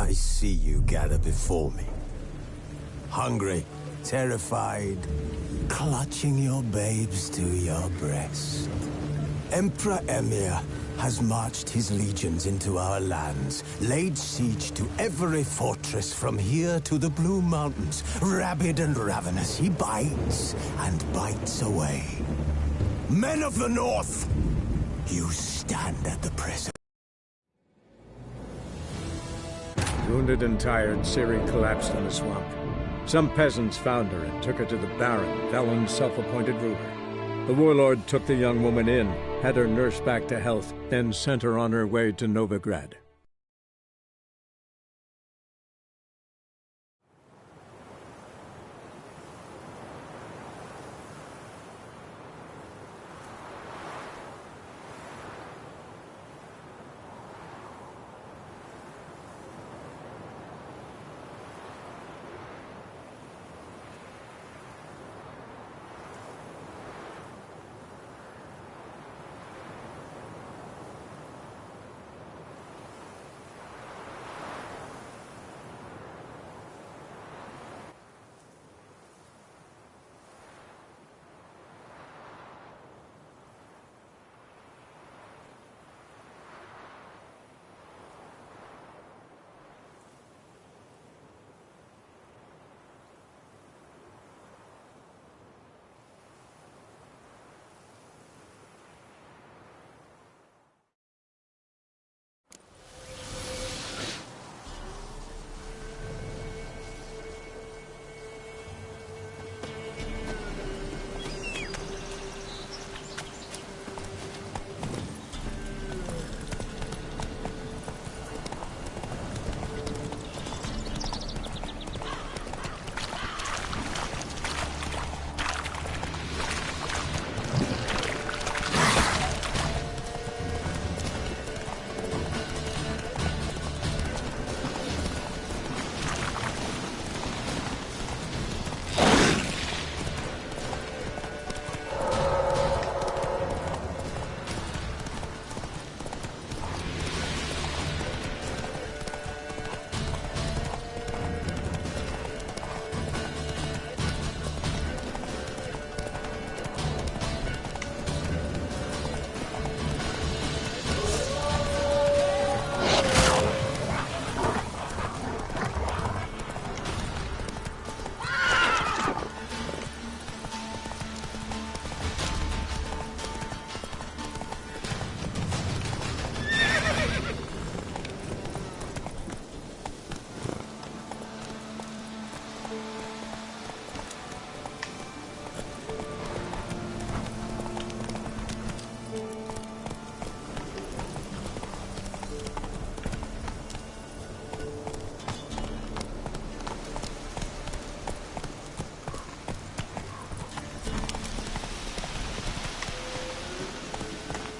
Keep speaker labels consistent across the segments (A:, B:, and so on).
A: I see you gather before me. Hungry, terrified, clutching your babes to your breast. Emperor Emhyr has marched his legions into our lands, laid siege to every fortress from here to the Blue Mountains. Rabid and ravenous, he bites and bites away. Men of the North, you stand at the precipice.
B: Wounded and tired, Ciri collapsed in a swamp. Some peasants found her and took her to the Baron, Velen's self-appointed ruler. The warlord took the young woman in, had her nursed back to health, then sent her on her way to Novigrad.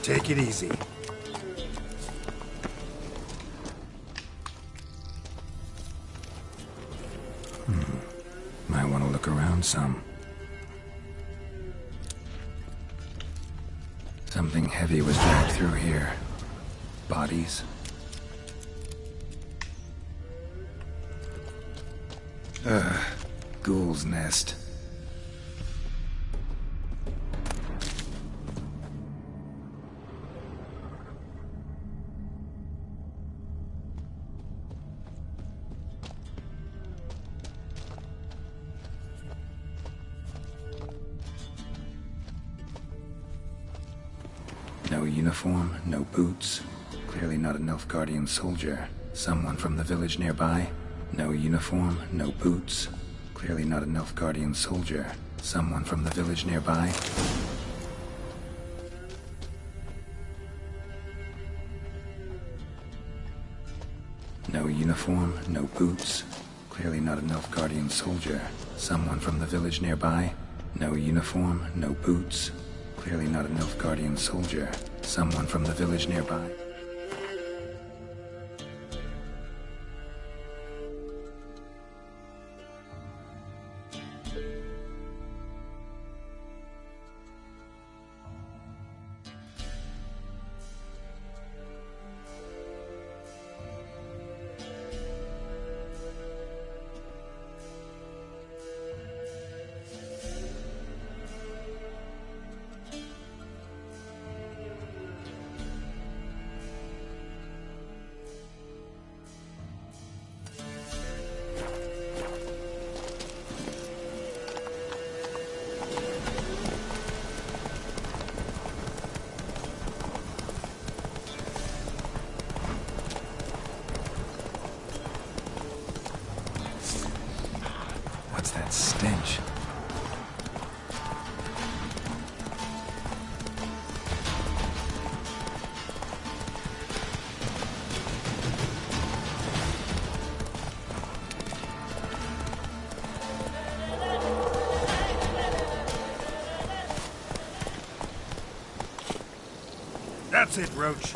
C: Take it easy.
D: Might want to look around some. Something heavy was dragged through here. Bodies. Ghoul's nest. No uniform, no boots. Clearly not a Nilfgaardian soldier. Someone from the village nearby. No uniform, no boots. Clearly not a Nilfgaardian soldier. Someone from the village nearby. No uniform, no boots. Clearly not a Nilfgaardian soldier. Someone from the village nearby. No uniform, no boots. Clearly not a Nilfgaardian soldier. Someone from the village nearby.
C: That's it, Roach.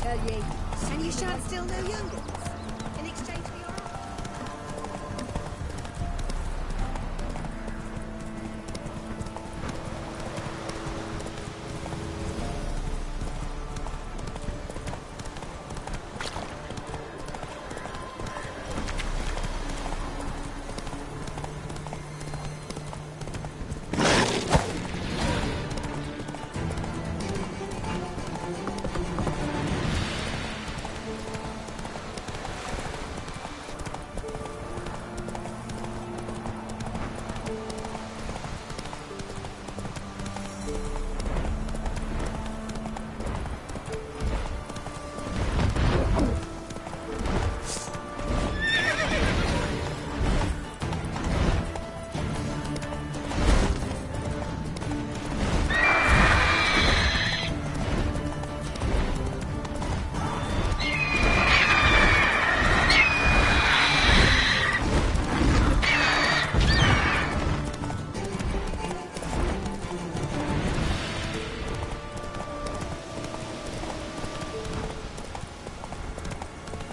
E: tell ye, and you shan't still no younger. In exchange for your...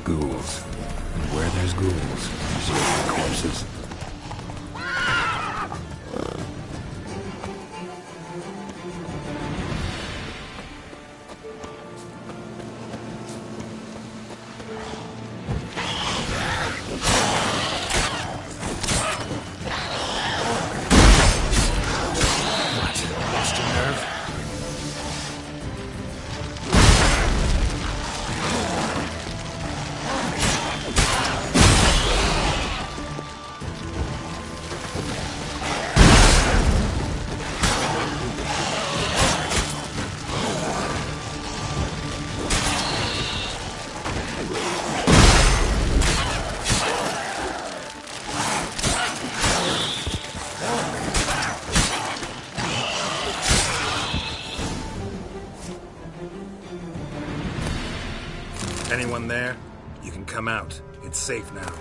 D: Ghouls. And where there's ghouls, there's usually corpses.
C: Anyone there? You can come out. It's safe now.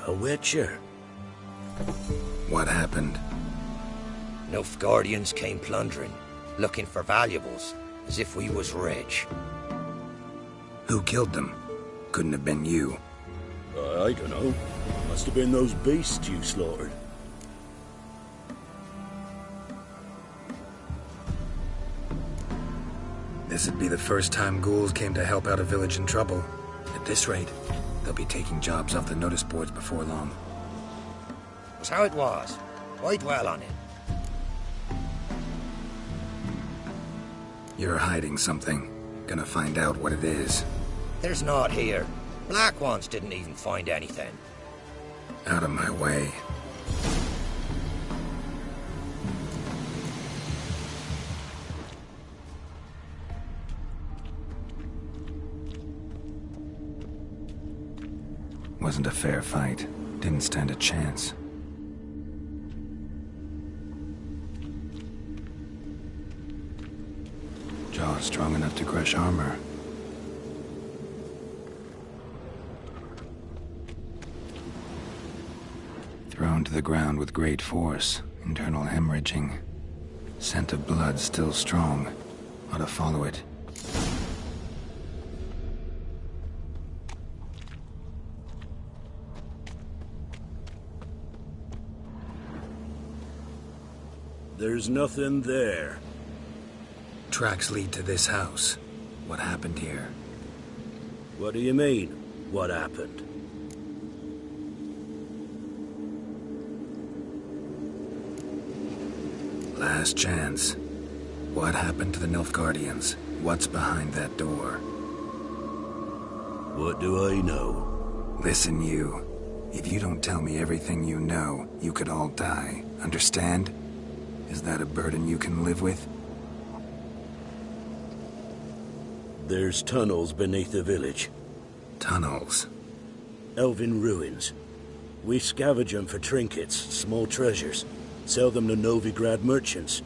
F: A Witcher.
D: What happened?
F: Nilfgaardians came plundering, looking for valuables, as if we was rich.
D: Who killed them? Couldn't have been you.
G: I don't know. Must have been those beasts you slaughtered.
D: This'd be the first time ghouls came to help out a village in trouble. At this rate, they'll be taking jobs off the notice boards before long.
F: Was how it was. Why dwell on it?
D: You're hiding something. Gonna find out what it is.
F: There's naught here. Black Ones didn't even find anything.
D: Out of my way. Wasn't a fair fight. Didn't stand a chance. Jaws strong enough to crush armor. Thrown to the ground with great force. Internal hemorrhaging. Scent of blood still strong. Ought to follow it.
G: There's nothing there.
D: Tracks lead to this house. What happened here?
G: What do you mean? What happened?
D: Last chance. What happened to the Nilfgaardians? What's behind that door?
G: What do I know?
D: Listen, you. If you don't tell me everything you know, you could all die. Understand? Is that a burden you can live with?
G: There's tunnels beneath the village.
D: Tunnels?
G: Elven ruins. We scavenge them for trinkets, small treasures. Sell them to Novigrad merchants.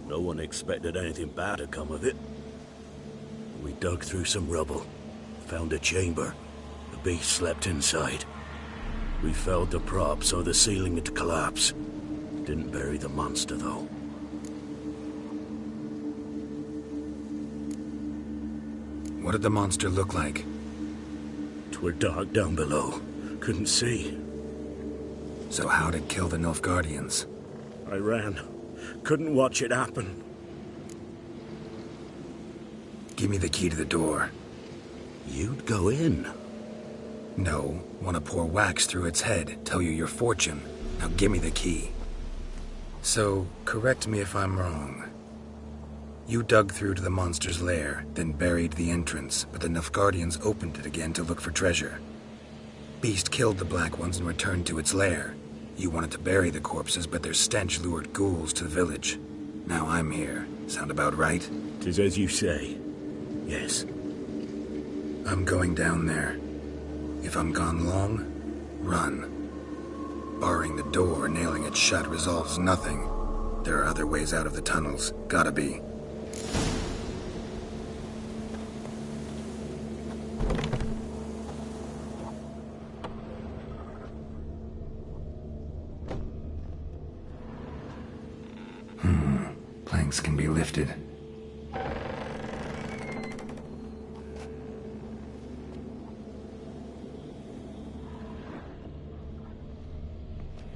G: No one expected anything bad to come of it. We dug through some rubble. Found a chamber. The beast slept inside. We felled the prop so the ceiling had collapsed. Didn't bury the monster, though.
D: What did the monster look like?
G: 'Twere dark down below. Couldn't see.
D: So how'd it kill the Nilfgaardians?
G: I ran. Couldn't watch it happen.
D: Give me the key to the door.
G: You'd go in.
D: No. Want to pour wax through its head, tell you your fortune. Now give me the key. So, correct me if I'm wrong. You dug through to the monster's lair, then buried the entrance, but the Nilfgaardians opened it again to look for treasure. Beast killed the Black Ones and returned to its lair. You wanted to bury the corpses, but their stench lured ghouls to the village. Now I'm here. Sound about right?
G: 'Tis as you say. Yes.
D: I'm going down there. If I'm gone long, run. Barring the door, nailing it shut resolves nothing. There are other ways out of the tunnels. Gotta be. Things can be lifted.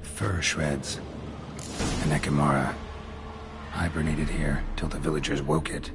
D: Fur shreds. An Ekimara. Hibernated here till the villagers woke it.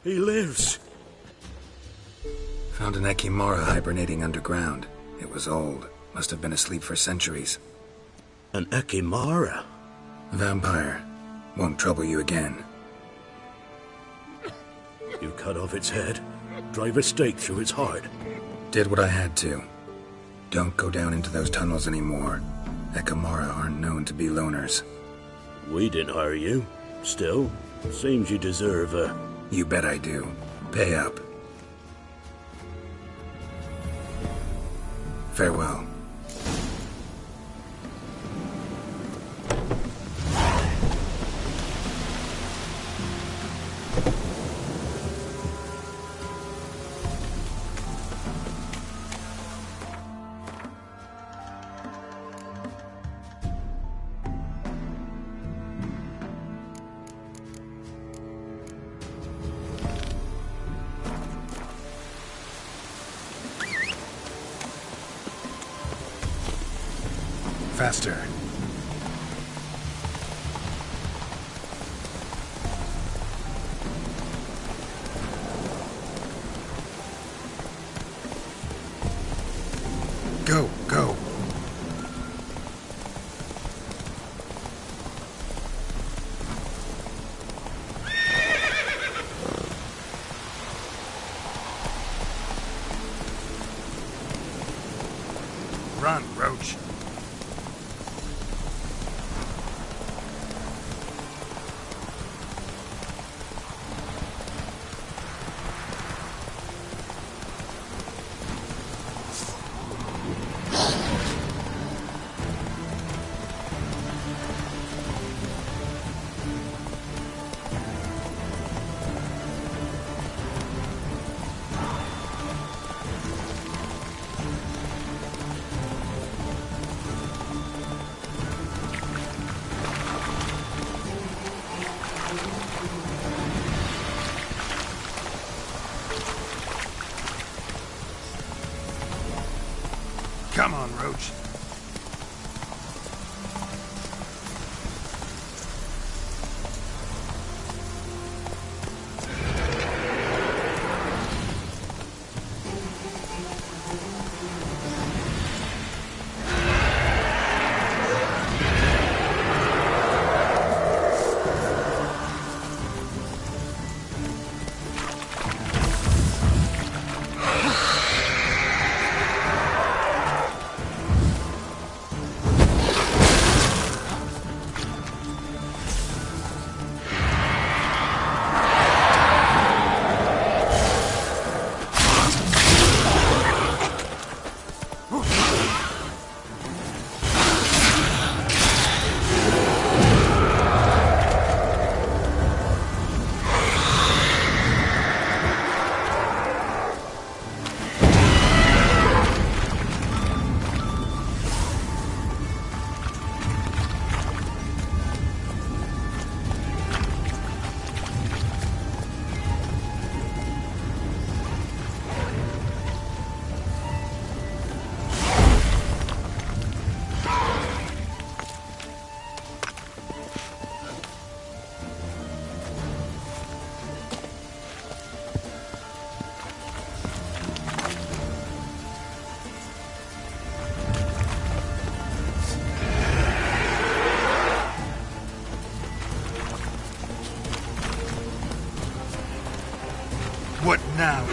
G: He lives.
D: Found an Ekimara hibernating underground. It was old. Must have been asleep for centuries.
G: An Ekimara?
D: Vampire. Won't trouble you again.
G: You cut off its head, drive a stake through its heart.
D: Did what I had to. Don't go down into those tunnels anymore. Ekimara aren't known to be loners.
G: We didn't hire you. Still, seems you deserve a...
D: You bet I do. Pay up. Farewell. Faster. Go, go.
C: Run, Roach. Come on, Roach. What now?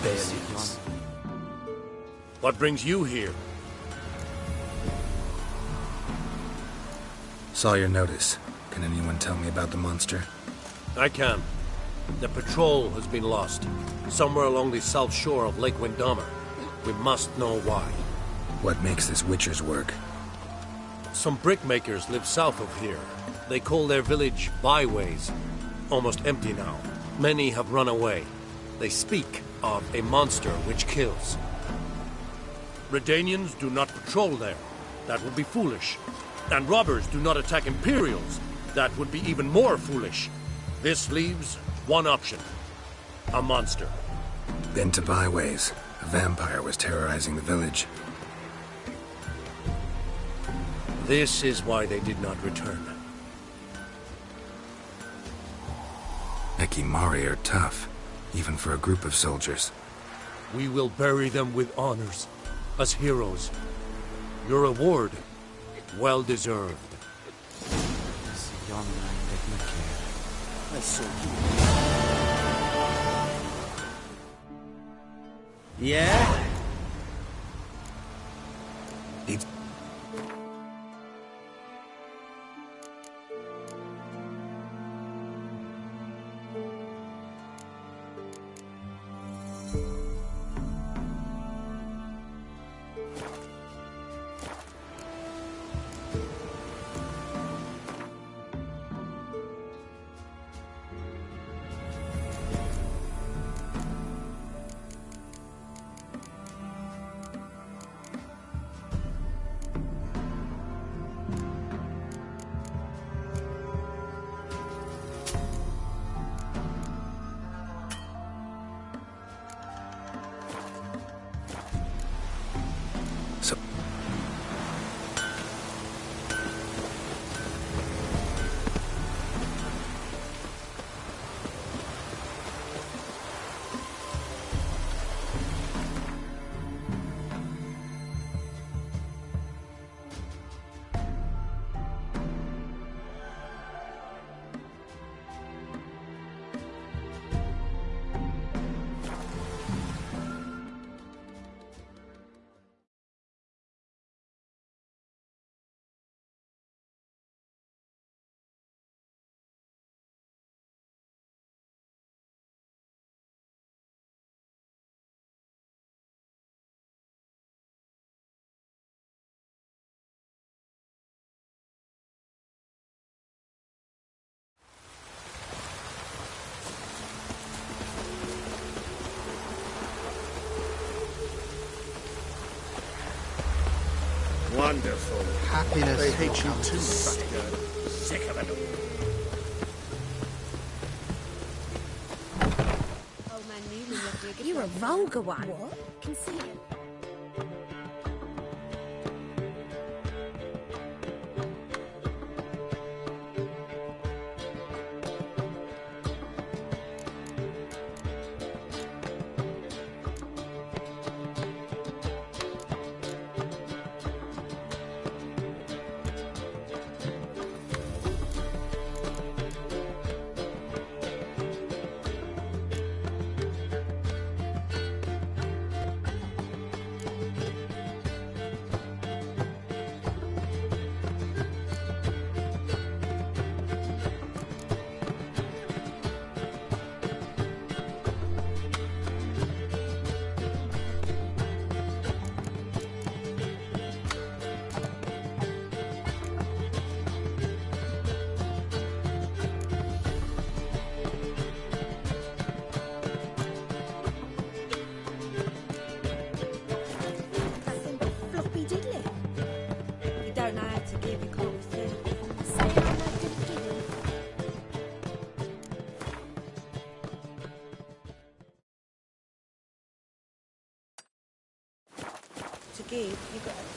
H: barbarians. What brings you here?
D: Saw your notice. Can anyone tell me about the monster?
H: I can. The patrol has been lost. Somewhere along the south shore of Lake Windammer. We must know why.
D: What makes this Witcher's work?
H: Some brickmakers live south of here. They call their village Byways. Almost empty now. Many have run away. They speak of a monster which kills. Redanians do not patrol there. That would be foolish. And robbers do not attack Imperials. That would be even more foolish. This leaves one option. A monster.
D: Been to Byways. A vampire was terrorizing the village.
H: This is why they did not return.
D: Ekimari are tough, even for a group of soldiers.
H: We will bury them with honors, as heroes. Your reward, well deserved.
I: I saw you. Yeah?
D: It's...
I: Wonderful.
J: Happiness.
I: They hate you too, bastard.
H: Sick of it all.
E: Old man Newman left you a good
K: You're a
E: friend.
K: vulgar one.
E: What? Can see it.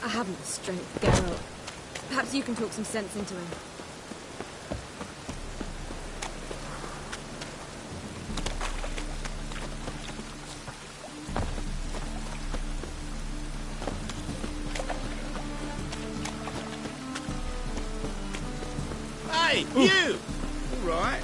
K: I haven't the strength, Geralt. Perhaps you can talk some sense into him.
I: Hey, you! All right.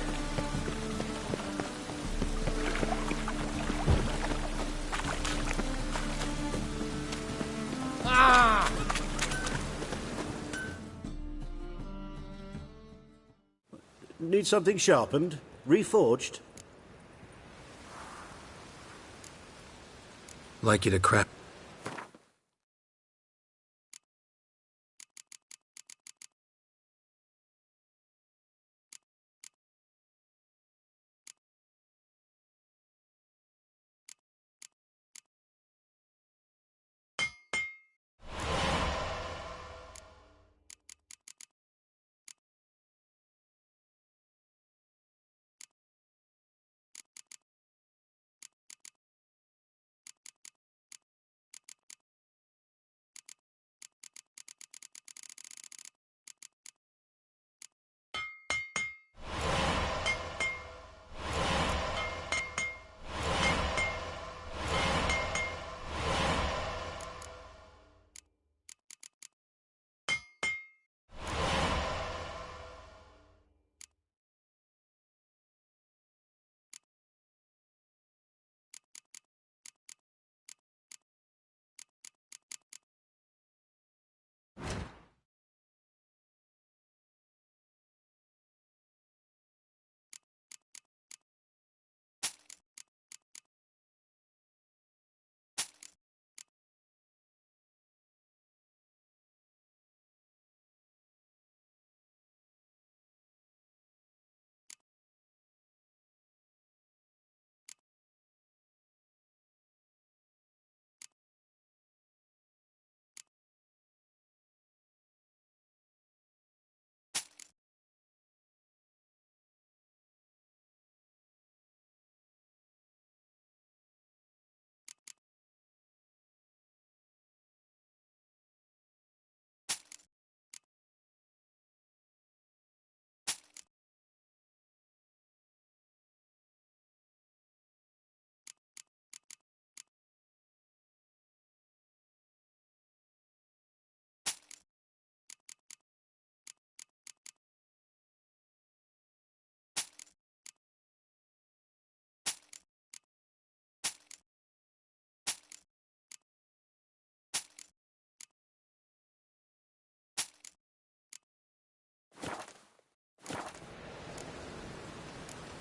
G: Need something sharpened? Reforged?
C: Like you to crap.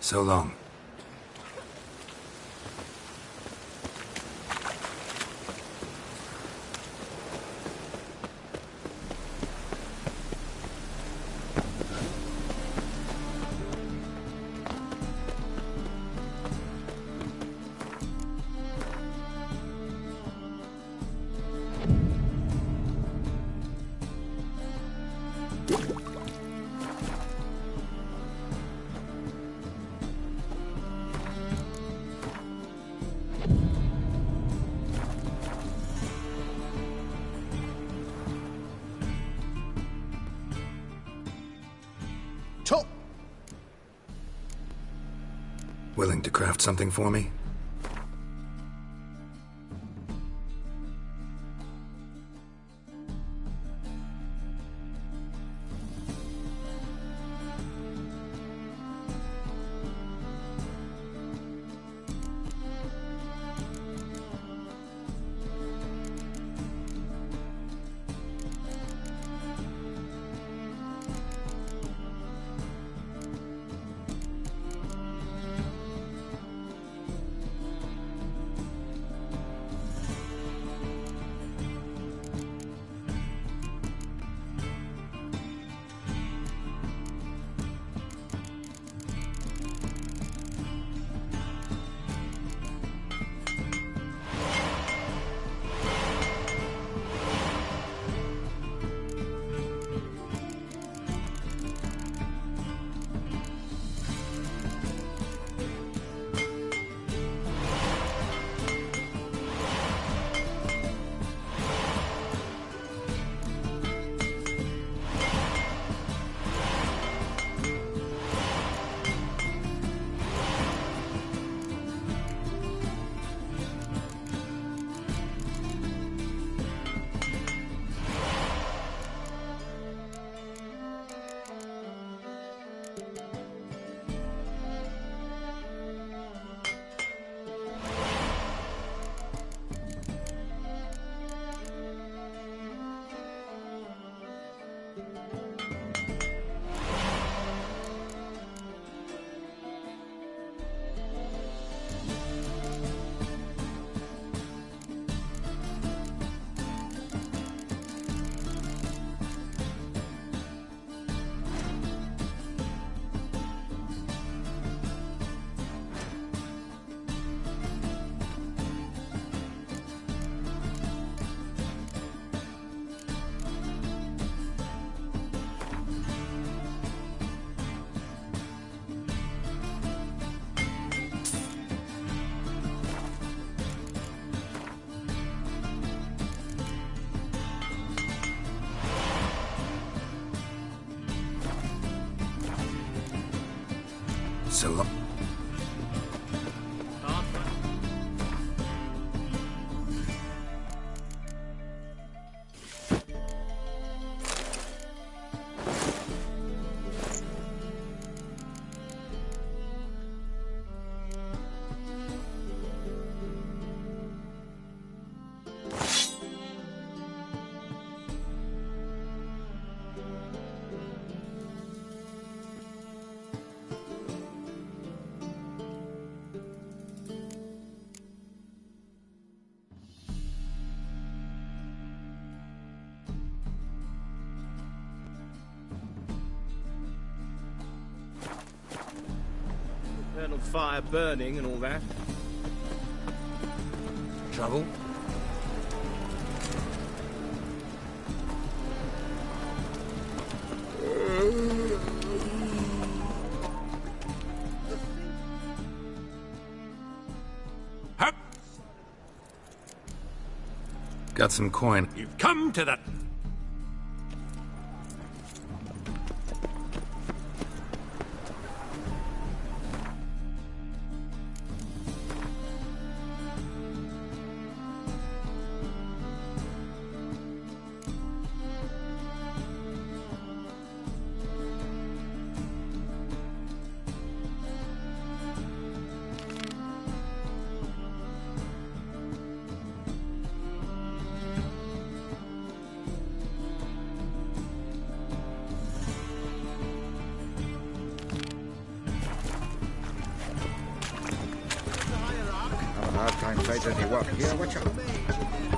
C: So long. Willing to craft something for me?
D: So long.
I: Eternal fire burning and all that.
H: Trouble?
C: Hup!
D: Got some coin.
C: You've come to the...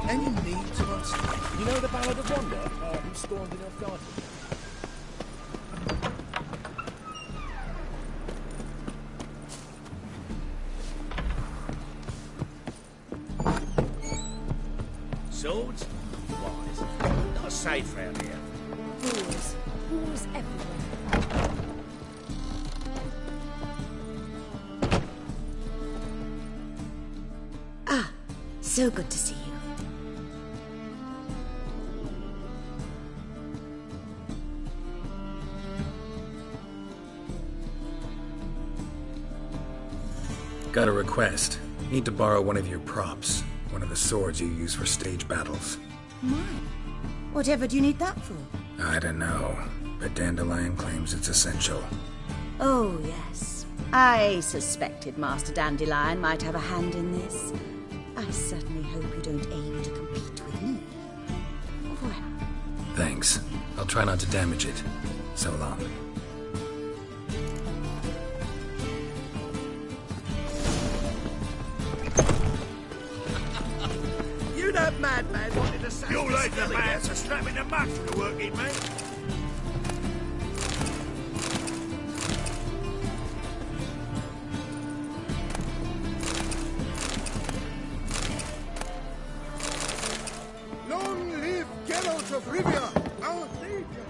I: Any need to us? You know the Ballad of Wanda? Who stormed in Elfgarden? Swords? Wise. Not safe round here.
K: Fools. Fools everywhere.
E: Ah, so good to see you.
D: Got a request. Need to borrow one of your props. One of the swords you use for stage battles.
E: Mine? Whatever do you need that for?
D: I don't know, but Dandelion claims it's essential.
E: Oh, yes. I suspected Master Dandelion might have a hand in this. I certainly hope you don't aim to compete with me. Au revoir.
D: Thanks. I'll try not to damage it. So long.
I: You that madman wanted to say...
C: You'll leave the man to strap in the mud for the working, mate.
I: Long live Geralt of Rivia, our savior!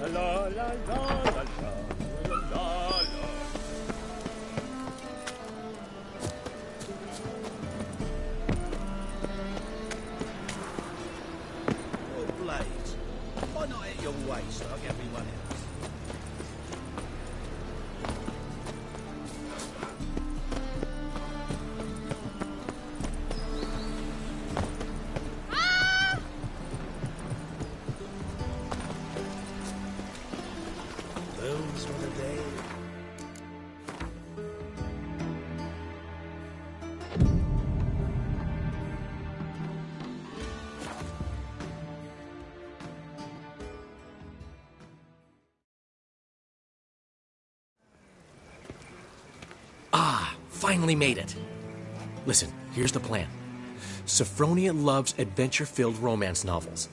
I: La la la la la la la la. Oh, Blaze, why not at your waist like everyone else? Those were the days.
J: Ah, finally made it. Listen, here's the plan. Sophronia loves adventure-filled romance novels.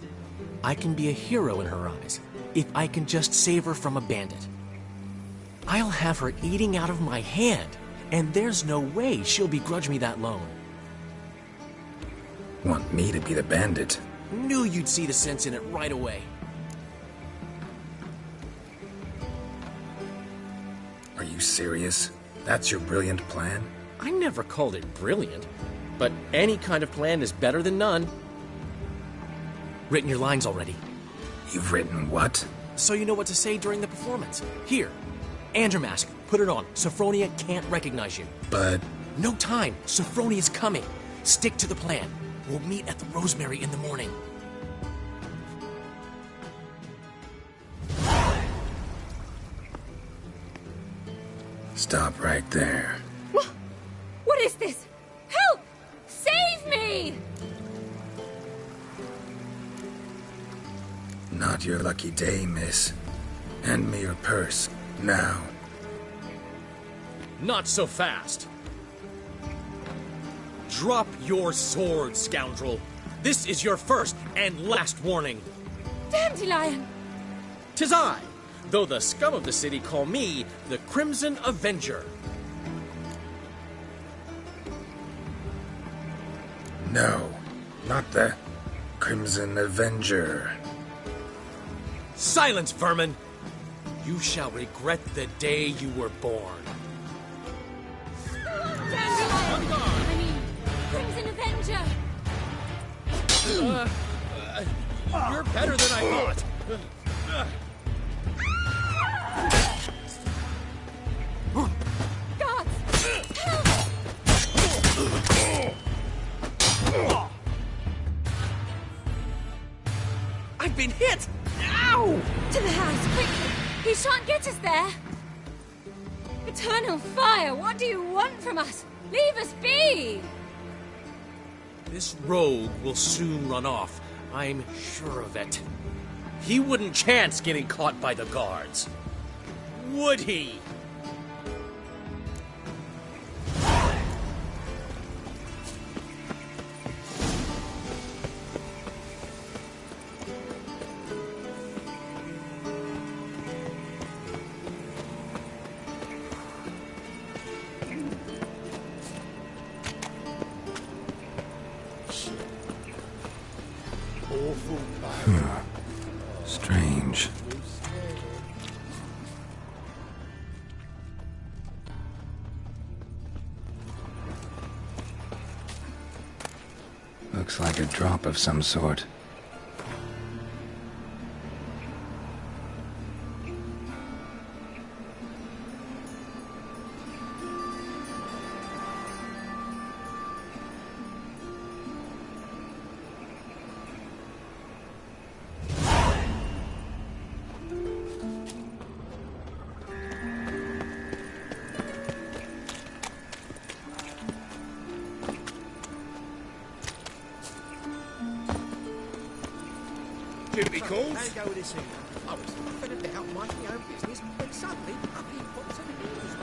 J: I can be a hero in her eyes if I can just save her from a bandit. I'll have her eating out of my hand, and there's no way she'll begrudge me that loan.
D: Want me to be the bandit?
J: Knew you'd see the sense in it right away.
D: Are you serious? That's your brilliant plan?
J: I never called it brilliant, but any kind of plan is better than none. Written your lines already.
D: You've written what?
J: so you know what to say during the performance. Here, Andromask, put it on. Sophronia can't recognize you.
D: But...
J: No time. Sophronia's coming. Stick to the plan. We'll meet at the Rosemary in the morning.
D: Stop right there.
K: What is this? Help! Save me!
D: Not your lucky day, miss. Hand me your purse, now.
J: Not so fast. Drop your sword, scoundrel. This is your first and last warning.
K: Dandelion!
J: 'Tis I, though the scum of the city call me the Crimson Avenger.
D: No, not the Crimson Avenger.
J: Silence, vermin! You shall regret the day you were born.
K: Dandelion! I mean, Crimson Avenger!
J: You're better than I thought.
K: Guards! Help!
J: I've been hit! Ow!
K: To the house, quickly! He shan't get us there! Eternal fire, what do you want from us? Leave us be!
J: This rogue will soon run off. I'm sure of it. He wouldn't chance getting caught by the guards. Would he?
D: Strange. Looks like a drop of some sort.
I: Be called? How go this evening? I was nothing about minding my own business, when suddenly up he pops in the news.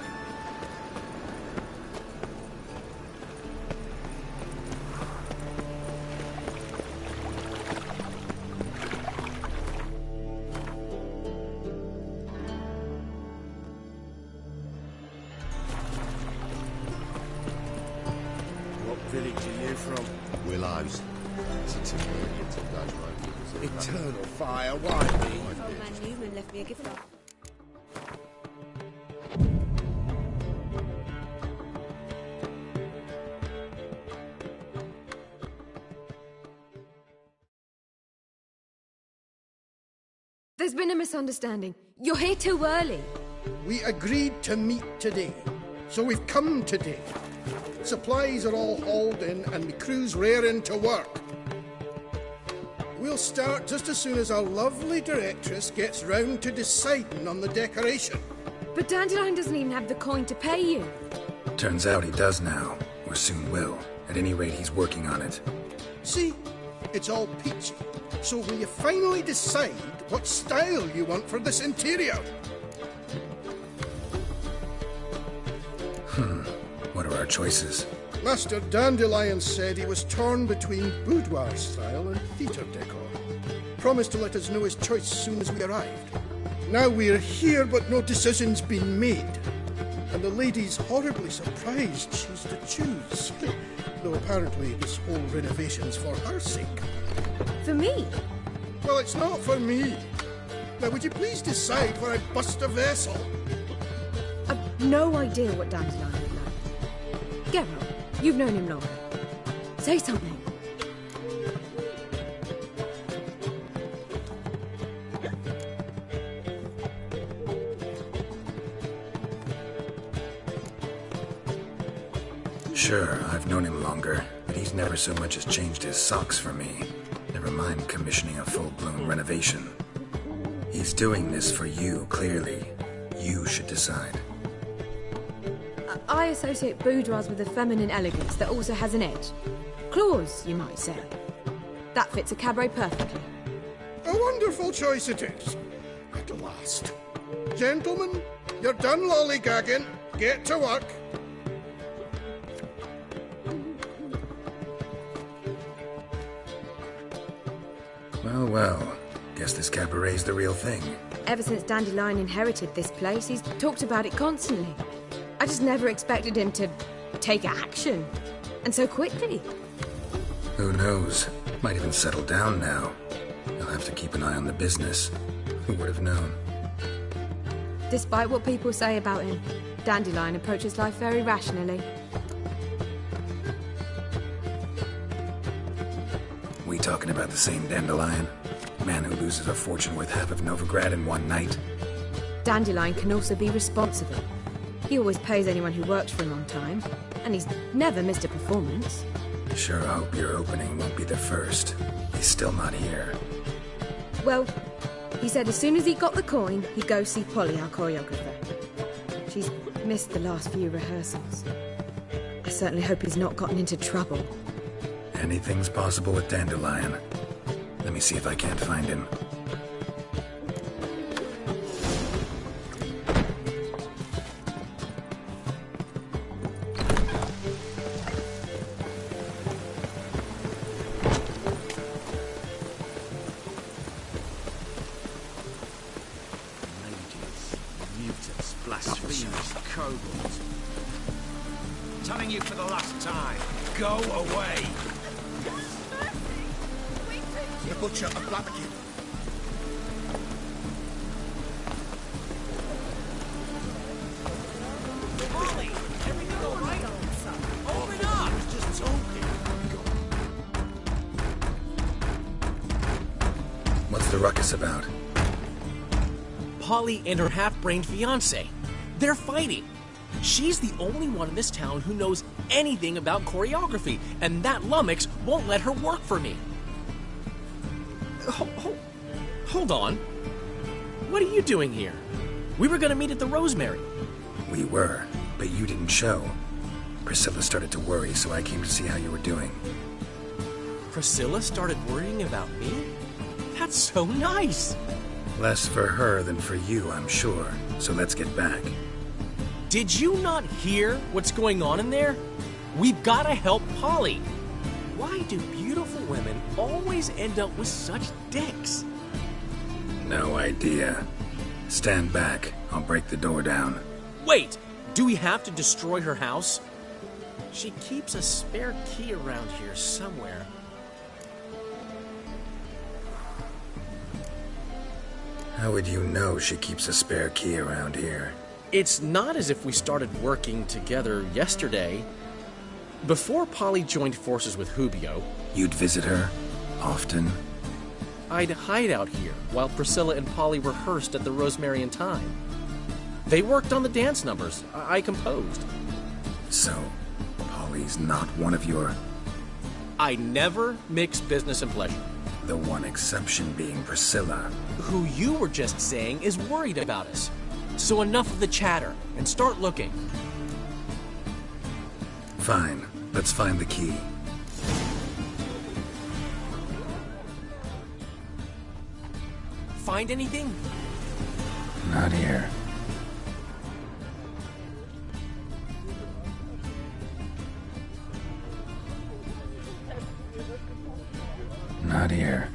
I: What village are you from? Willows. It's a million to Dutch Road. Eternal fire, why me?
K: Old man Newman left me a gift. There's been a misunderstanding. You're here too early.
L: We agreed to meet today, so we've come today. Supplies are all hauled in and the crew's raring to work. We'll start just as soon as our lovely directress gets round to deciding on the decoration.
K: But Dandelion doesn't even have the coin to pay you.
D: Turns out he does now, or soon will. At any rate, he's working on it.
L: See? It's all peachy. So will you finally decide what style you want for this interior?
D: What are our choices?
L: Master Dandelion said he was torn between boudoir style and theatre decor. Promised to let us know his choice as soon as we arrived. Now we're here, but no decision's been made. And the lady's horribly surprised she's to choose. Though apparently this whole renovation's for her sake.
K: For me?
L: Well, it's not for me. Now, would you please decide where I bust a vessel?
K: I've no idea what Dandelion would like. Geralt, you've known him longer. Say something.
D: Sure, I've known him longer, but he's never so much as changed his socks for me. Never mind commissioning a full-blown renovation. He's doing this for you, clearly. You should decide.
M: I associate boudoirs with a feminine elegance that also has an edge. Claws, you might say. That fits a cabaret perfectly.
L: A wonderful choice it is. At last. Gentlemen, you're done lollygagging. Get to work.
D: Well, well. Guess this cabaret's the real thing.
M: Ever since Dandelion inherited this place, he's talked about it constantly. I just never expected him to take action. And so quickly.
D: Who knows? Might even settle down now. He'll have to keep an eye on the business. Who would have known?
M: Despite what people say about him, Dandelion approaches life very rationally.
D: We talking about the same Dandelion? Man who loses a fortune worth half of Novigrad in one night?
M: Dandelion can also be responsible. He always pays anyone who works for him on time, and he's never missed a performance.
D: Sure hope your opening won't be the first. He's still not here.
M: Well, he said as soon as he got the coin, he'd go see Polly, our choreographer. She's missed the last few rehearsals. I certainly hope he's not gotten into trouble.
D: Anything's possible with Dandelion. Let me see if I can't find him.
N: Blasphemous kobolds. Telling you for the last time, go away!
I: The butcher of Blaviken.
J: Molly, everything all right? Open up! I was just talking.
D: What's the ruckus about?
J: Polly and her half-brained fiancé. They're fighting. She's the only one in this town who knows anything about choreography, and that lummox won't let her work for me. Hold on. What are you doing here? We were going to meet at the Rosemary.
D: We were, but you didn't show. Priscilla started to worry, so I came to see how you were doing.
J: Priscilla started worrying about me? That's so nice.
D: Less for her than for you, I'm sure. So let's get back.
J: Did you not hear what's going on in there? We've got to help Polly. Why do beautiful women always end up with such dicks?
D: No idea. Stand back. I'll break the door down.
J: Wait! Do we have to destroy her house? She keeps a spare key around here somewhere.
D: How would you know she keeps a spare key around here?
J: It's not as if we started working together yesterday. Before Polly joined forces with Hubio...
D: You'd visit her? Often?
J: I'd hide out here while Priscilla and Polly rehearsed at the Rosemary and Thyme. They worked on the dance numbers. I composed.
D: So, Polly's not one of your...
J: I never mix business and pleasure.
D: The one exception being Priscilla.
J: Who you were just saying is worried about us. So enough of the chatter, and start looking.
D: Fine. Let's find the key.
J: Find anything?
D: Not here. Not here.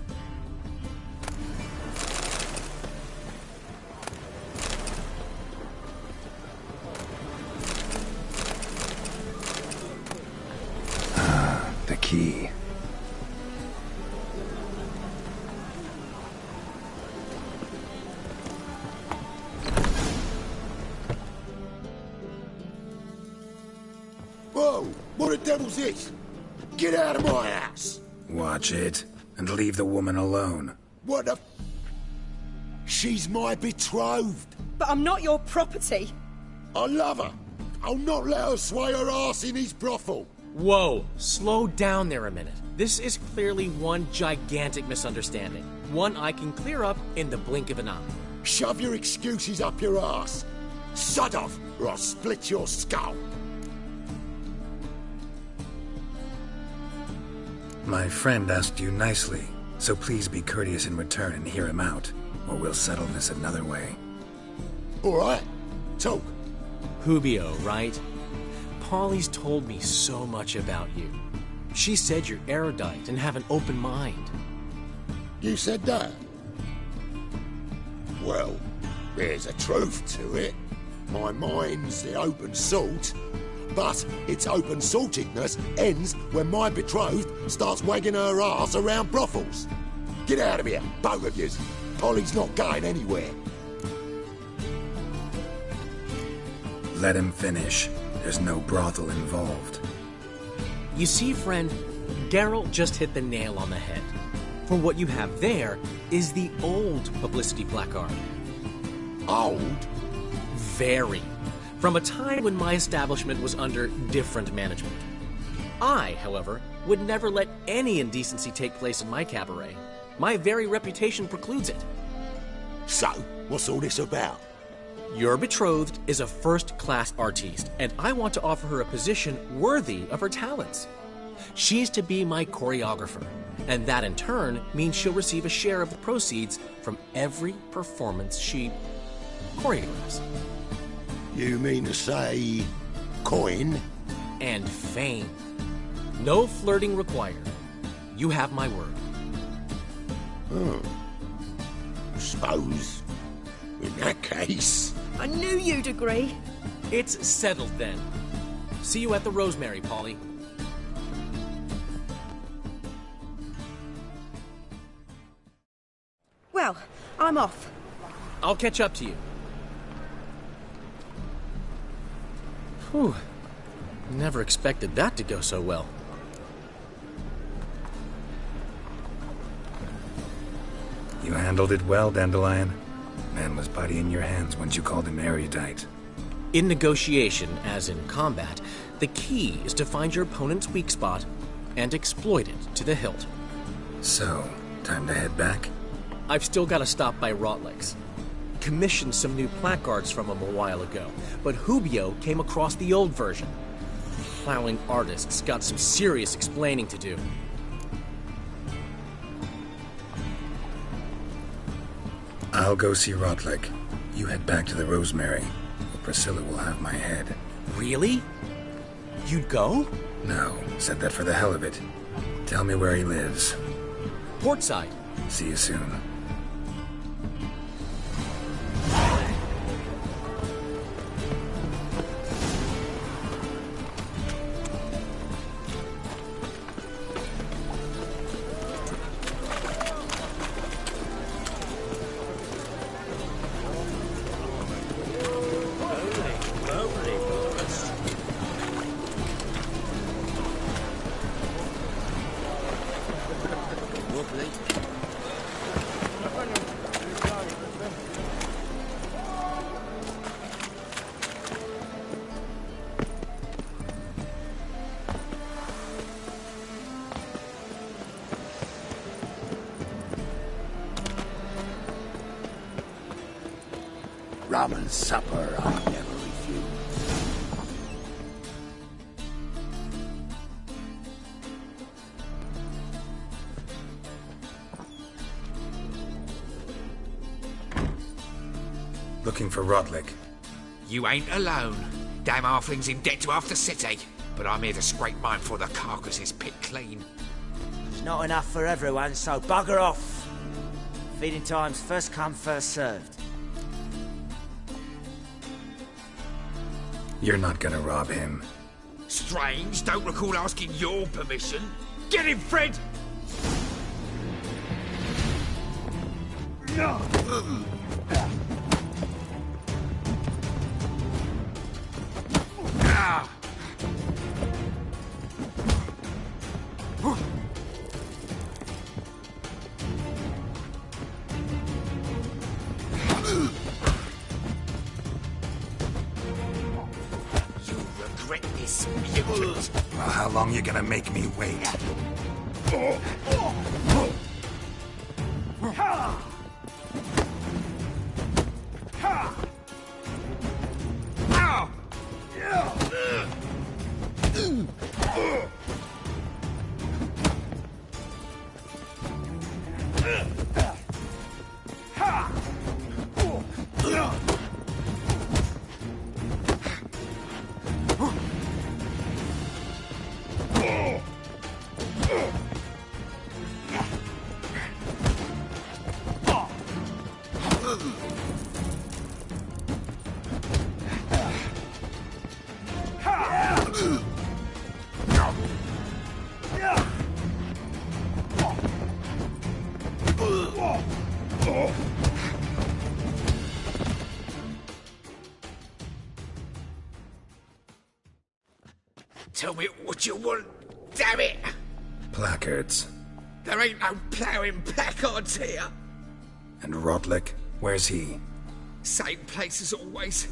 D: The key.
I: Whoa! What the devil's this? Get out of my house!
D: Watch it, and leave the woman alone.
I: What the... She's my betrothed.
O: But I'm not your property.
I: I love her. I'll not let her sway her ass in his brothel.
J: Whoa, slow down there a minute. This is clearly one gigantic misunderstanding. One I can clear up in the blink of an eye.
I: Shove your excuses up your ass. Sod off, or I'll split your skull.
D: My friend asked you nicely, so please be courteous in return and hear him out, or we'll settle this another way.
I: All right, talk.
J: Hubio, right? Polly's told me so much about you. She said you're erudite and have an open mind.
I: You said that? Well, there's a truth to it. My mind's the open salt, but its open saltedness ends when my betrothed starts wagging her ass around brothels. Get out of here, both of yous. Polly's not going anywhere.
D: Let him finish. There's no brothel involved.
J: You see, friend, Geralt just hit the nail on the head. For what you have there is the old publicity placard.
I: Old?
J: Very. From a time when my establishment was under different management. I, however, would never let any indecency take place in my cabaret. My very reputation precludes it.
I: So, what's all this about?
J: Your betrothed is a first-class artiste, and I want to offer her a position worthy of her talents. She's to be my choreographer, and that in turn means she'll receive a share of the proceeds from every performance she choreographs.
I: You mean to say coin?
J: And fame. No flirting required. You have my word.
I: Suppose, in that case...
E: I knew you'd agree.
J: It's settled then. See you at the Rosemary, Polly.
E: Well, I'm off.
J: I'll catch up to you. Whew. Never expected that to go so well.
D: You handled it well, Dandelion. Man was body in your hands once you called him erudite.
J: In negotiation, as in combat, the key is to find your opponent's weak spot and exploit it to the hilt.
D: So, time to head back?
J: I've still got to stop by Rotlex. Commissioned some new placards from him a while ago, but Hubio came across the old version. Plowing artists got some serious explaining to do.
D: I'll go see Rotlick. You head back to the Rosemary, where Priscilla will have my head.
J: Really? You'd go?
D: No, said that for the hell of it. Tell me where he lives.
J: Portside.
D: See you soon.
I: Rum and supper I never refuse.
D: Looking for Rotlick.
N: You ain't alone. Damn halfling's in debt to half the city. But I'm here to scrape mine for the carcass is picked clean.
O: It's not enough for everyone, so bugger off. Feeding time's first come, first served.
D: You're not gonna rob him.
N: Strange, don't recall asking your permission. Get him, Fred! regret this, mutant.
C: Well, how long you gonna make me wait?
N: Tell me what you want, damn it!
C: Placards.
N: There ain't no ploughing placards here.
C: And Rotlick? Where's he?
N: Same place as always.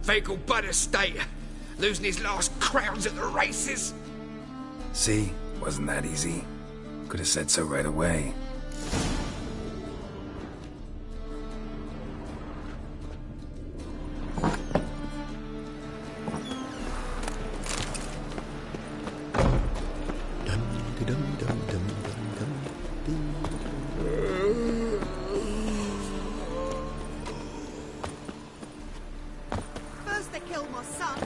N: Vegal Bud Estate. Losing his last crowns at the races.
C: See? Wasn't that easy? Could have said so right away.
P: First they killed my son,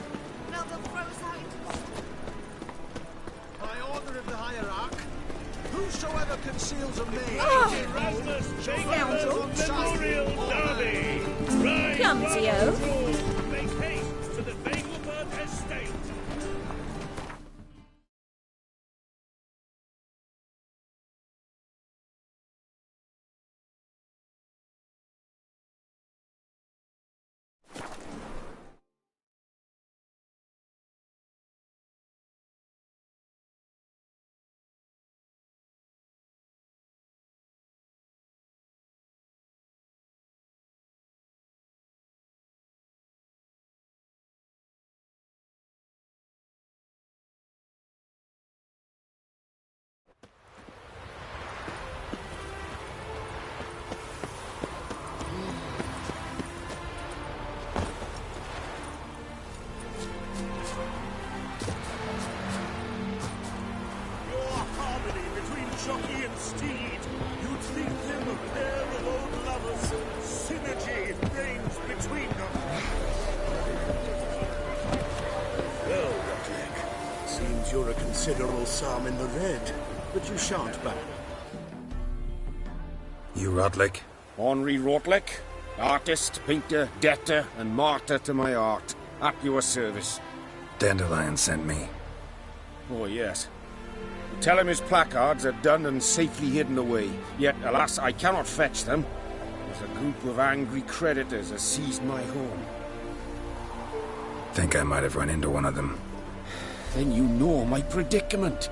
P: now they'll throw us out into the...
Q: By order of the hierarch, whosoever conceals a maid...
P: Erasmus
Q: Chambers Memorial Derby!
E: Clumsy oaf.
Q: Make haste to the Vegelbud Estate! Jockey and steed, you'd think them a pair of old lovers. Synergy reigns between them. Well, Rotlick, seems you're a considerable psalm in the red, but you shan't ban.
C: You Rotlick?
R: Henri Rotlick, artist, painter, debtor, and martyr to my art. At your service.
C: Dandelion sent me.
R: Oh, yes. Tell him his placards are done and safely hidden away. Yet, alas, I cannot fetch them, as a group of angry creditors has seized my home.
C: Think I might have run into one of them.
R: Then you know my predicament.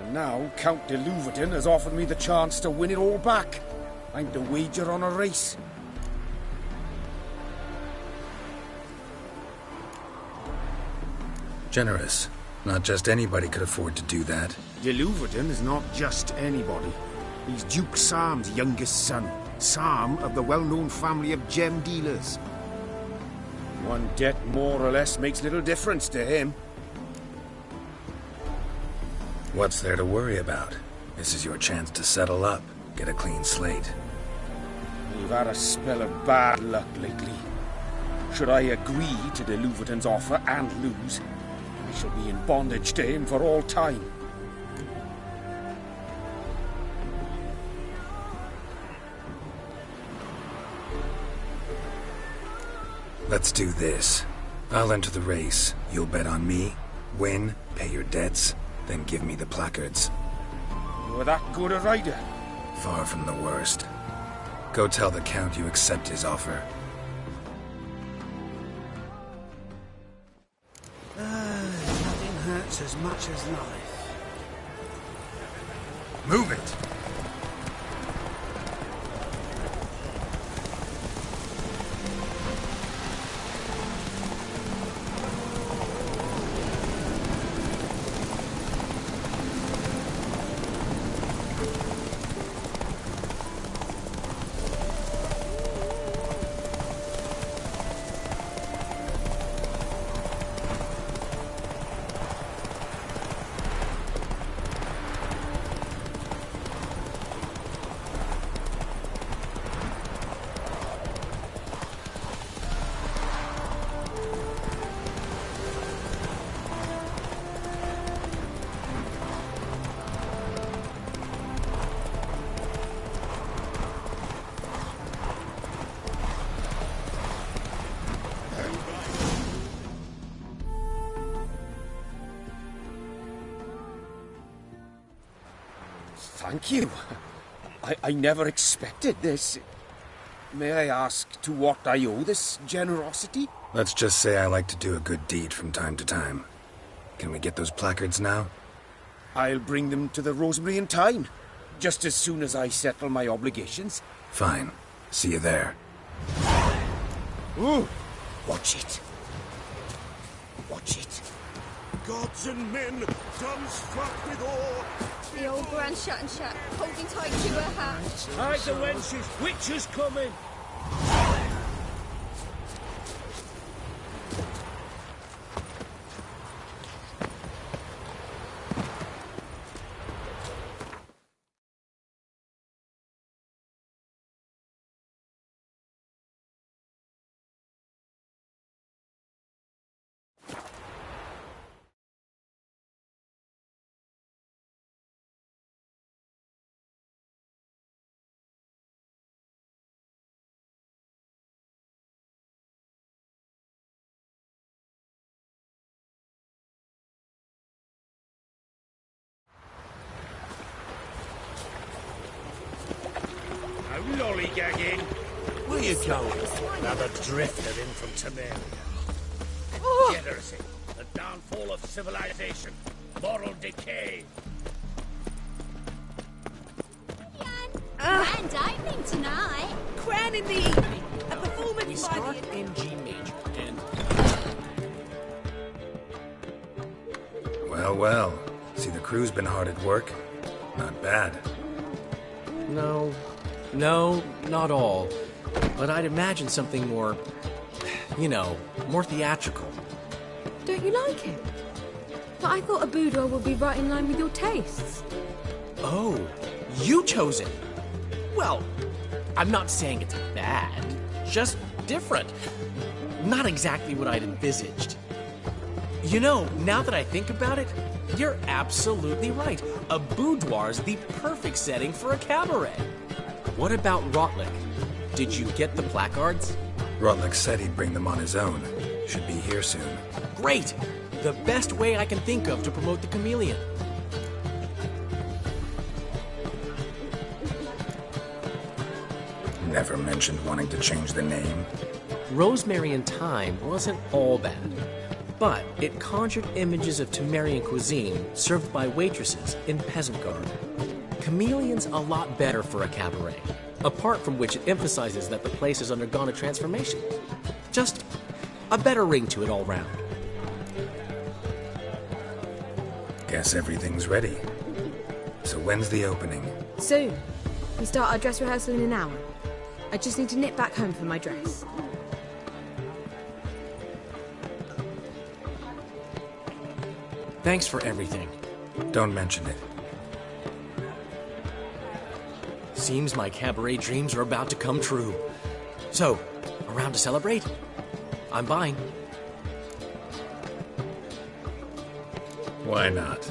R: And now, Count de Louverton has offered me the chance to win it all back. I'm to wager on a race.
C: Generous. Not just anybody could afford to do that.
R: De Louverton is not just anybody. He's Duke Sam's youngest son. Sam of the well-known family of gem dealers. One debt more or less makes little difference to him.
C: What's there to worry about? This is your chance to settle up, get a clean slate.
R: We've had a spell of bad luck lately. Should I agree to de Louverton's offer and lose, I shall be in bondage to him for all time.
C: Let's do this. I'll enter the race. You'll bet on me, win, pay your debts, then give me the placards.
R: You're that good a rider?
C: Far from the worst. Go tell the Count you accept his offer.
Q: Nothing hurts as much as life.
C: Move it!
R: Thank you. I never expected this. May I ask to what I owe this generosity?
C: Let's just say I like to do a good deed from time to time. Can we get those placards now?
R: I'll bring them to the Rosemary in time, just as soon as I settle my obligations.
C: Fine. See you there.
R: Ooh, watch it. Watch it.
Q: Gods and men, dumbstruck with awe.
K: The old Grand shut, holding tight to her hat.
Q: Hide the wenches, witches coming. Lollygagging.
H: Where you going?
Q: Another drifter in from Temeria. Degeneracy, the downfall of civilization, moral decay.
K: Grand opening tonight.
P: Crown in the evening. A performance
J: We
P: by
J: start
P: the...
J: in G major, and...
C: Well, well. See, the crew's been hard at work. Not bad.
J: No, not all. But I'd imagine something more, more theatrical.
M: Don't you like it? But I thought a boudoir would be right in line with your tastes.
J: Oh, you chose it. Well, I'm not saying it's bad, just different. Not exactly what I'd envisaged. Now that I think about it, you're absolutely right. A boudoir's the perfect setting for a cabaret. What about Rotlick? Did you get the placards?
C: Rotlick said he'd bring them on his own. Should be here soon.
J: Great! The best way I can think of to promote the Chameleon.
C: Never mentioned wanting to change the name.
J: Rosemary in Time wasn't all bad, but it conjured images of Temerian cuisine served by waitresses in peasant garb. Chameleon's a lot better for a cabaret, apart from which it emphasizes that the place has undergone a transformation. Just a better ring to it all round.
C: Guess everything's ready. So when's the opening?
M: Soon. We start our dress rehearsal in an hour. I just need to nip back home for my dress.
J: Thanks for everything.
C: Don't mention it.
J: Seems my cabaret dreams are about to come true. So, around to celebrate? I'm buying.
C: Why not?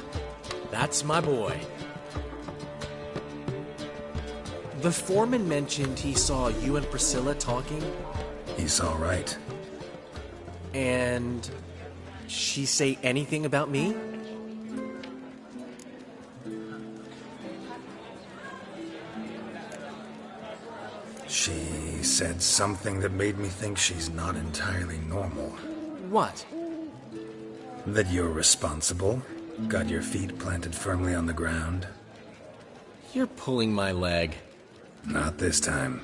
J: That's my boy. The foreman mentioned he saw you and Priscilla talking.
C: He's all right.
J: And she say anything about me?
C: She said something that made me think she's not entirely normal.
J: What?
C: That you're responsible, got your feet planted firmly on the ground.
J: You're pulling my leg.
C: Not this time.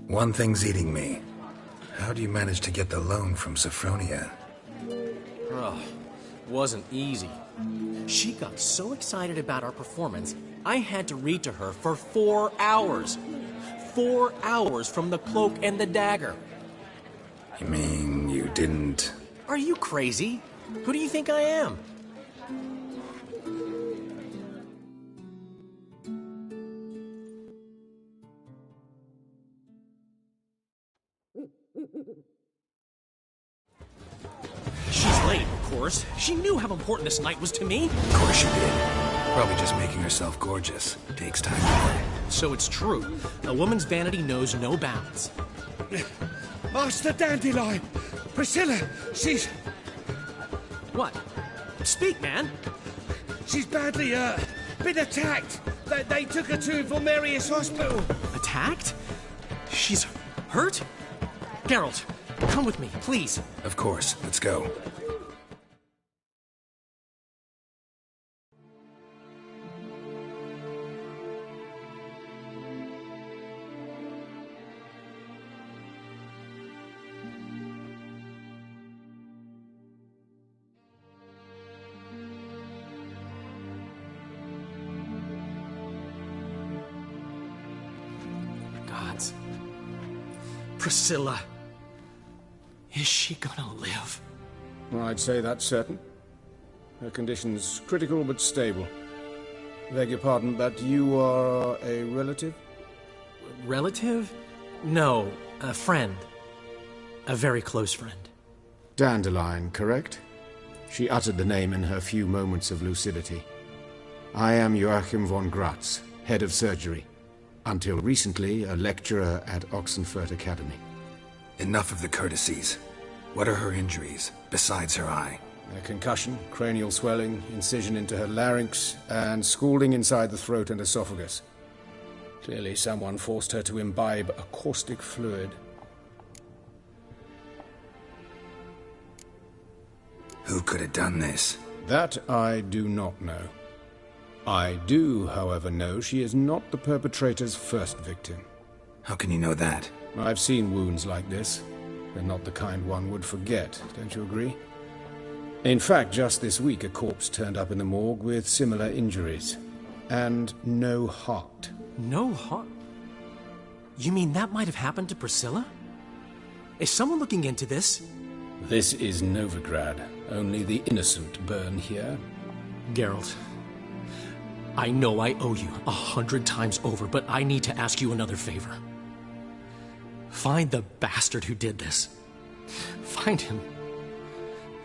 C: One thing's eating me. How do you manage to get the loan from Sophronia?
J: Oh, wasn't easy. She got so excited about our performance, I had to read to her for 4 hours. 4 hours from the Cloak and the Dagger.
C: You mean you didn't...
J: Are you crazy? Who do you think I am? She's late, of course. She knew how important this night was to me.
C: Of course she did. Probably just making herself gorgeous. Takes time.
J: So it's true. A woman's vanity knows no bounds.
Q: Master Dandelion,
R: Priscilla! She's...
J: What? Speak, man!
R: She's badly, been attacked! They took her to Vulmerius Hospital!
J: Attacked? She's hurt? Geralt, come with me, please.
C: Of course. Let's go.
J: Gods. Priscilla. Is she gonna live?
R: I'd say that's certain. Her condition's critical but stable. Beg your pardon, but you are a relative?
J: Relative? No, a friend. A very close friend.
R: Dandelion, correct? She uttered the name in her few moments of lucidity. I am Joachim von Gratz, head of surgery. Until recently, a lecturer at Oxenfurt Academy.
C: Enough of the courtesies. What are her injuries, besides her eye?
R: A concussion, cranial swelling, incision into her larynx, and scalding inside the throat and esophagus. Clearly someone forced her to imbibe a caustic fluid.
C: Who could have done this?
R: That I do not know. I do, however, know she is not the perpetrator's first victim.
C: How can you know that?
R: I've seen wounds like this. They're not the kind one would forget, don't you agree? In fact, just this week a corpse turned up in the morgue with similar injuries. And no heart.
J: No heart? You mean that might have happened to Priscilla? Is someone looking into this?
R: This is Novigrad. Only the innocent burn here.
J: Geralt, I know I owe you 100 times over, but I need to ask you another favor. Find the bastard who did this. Find him.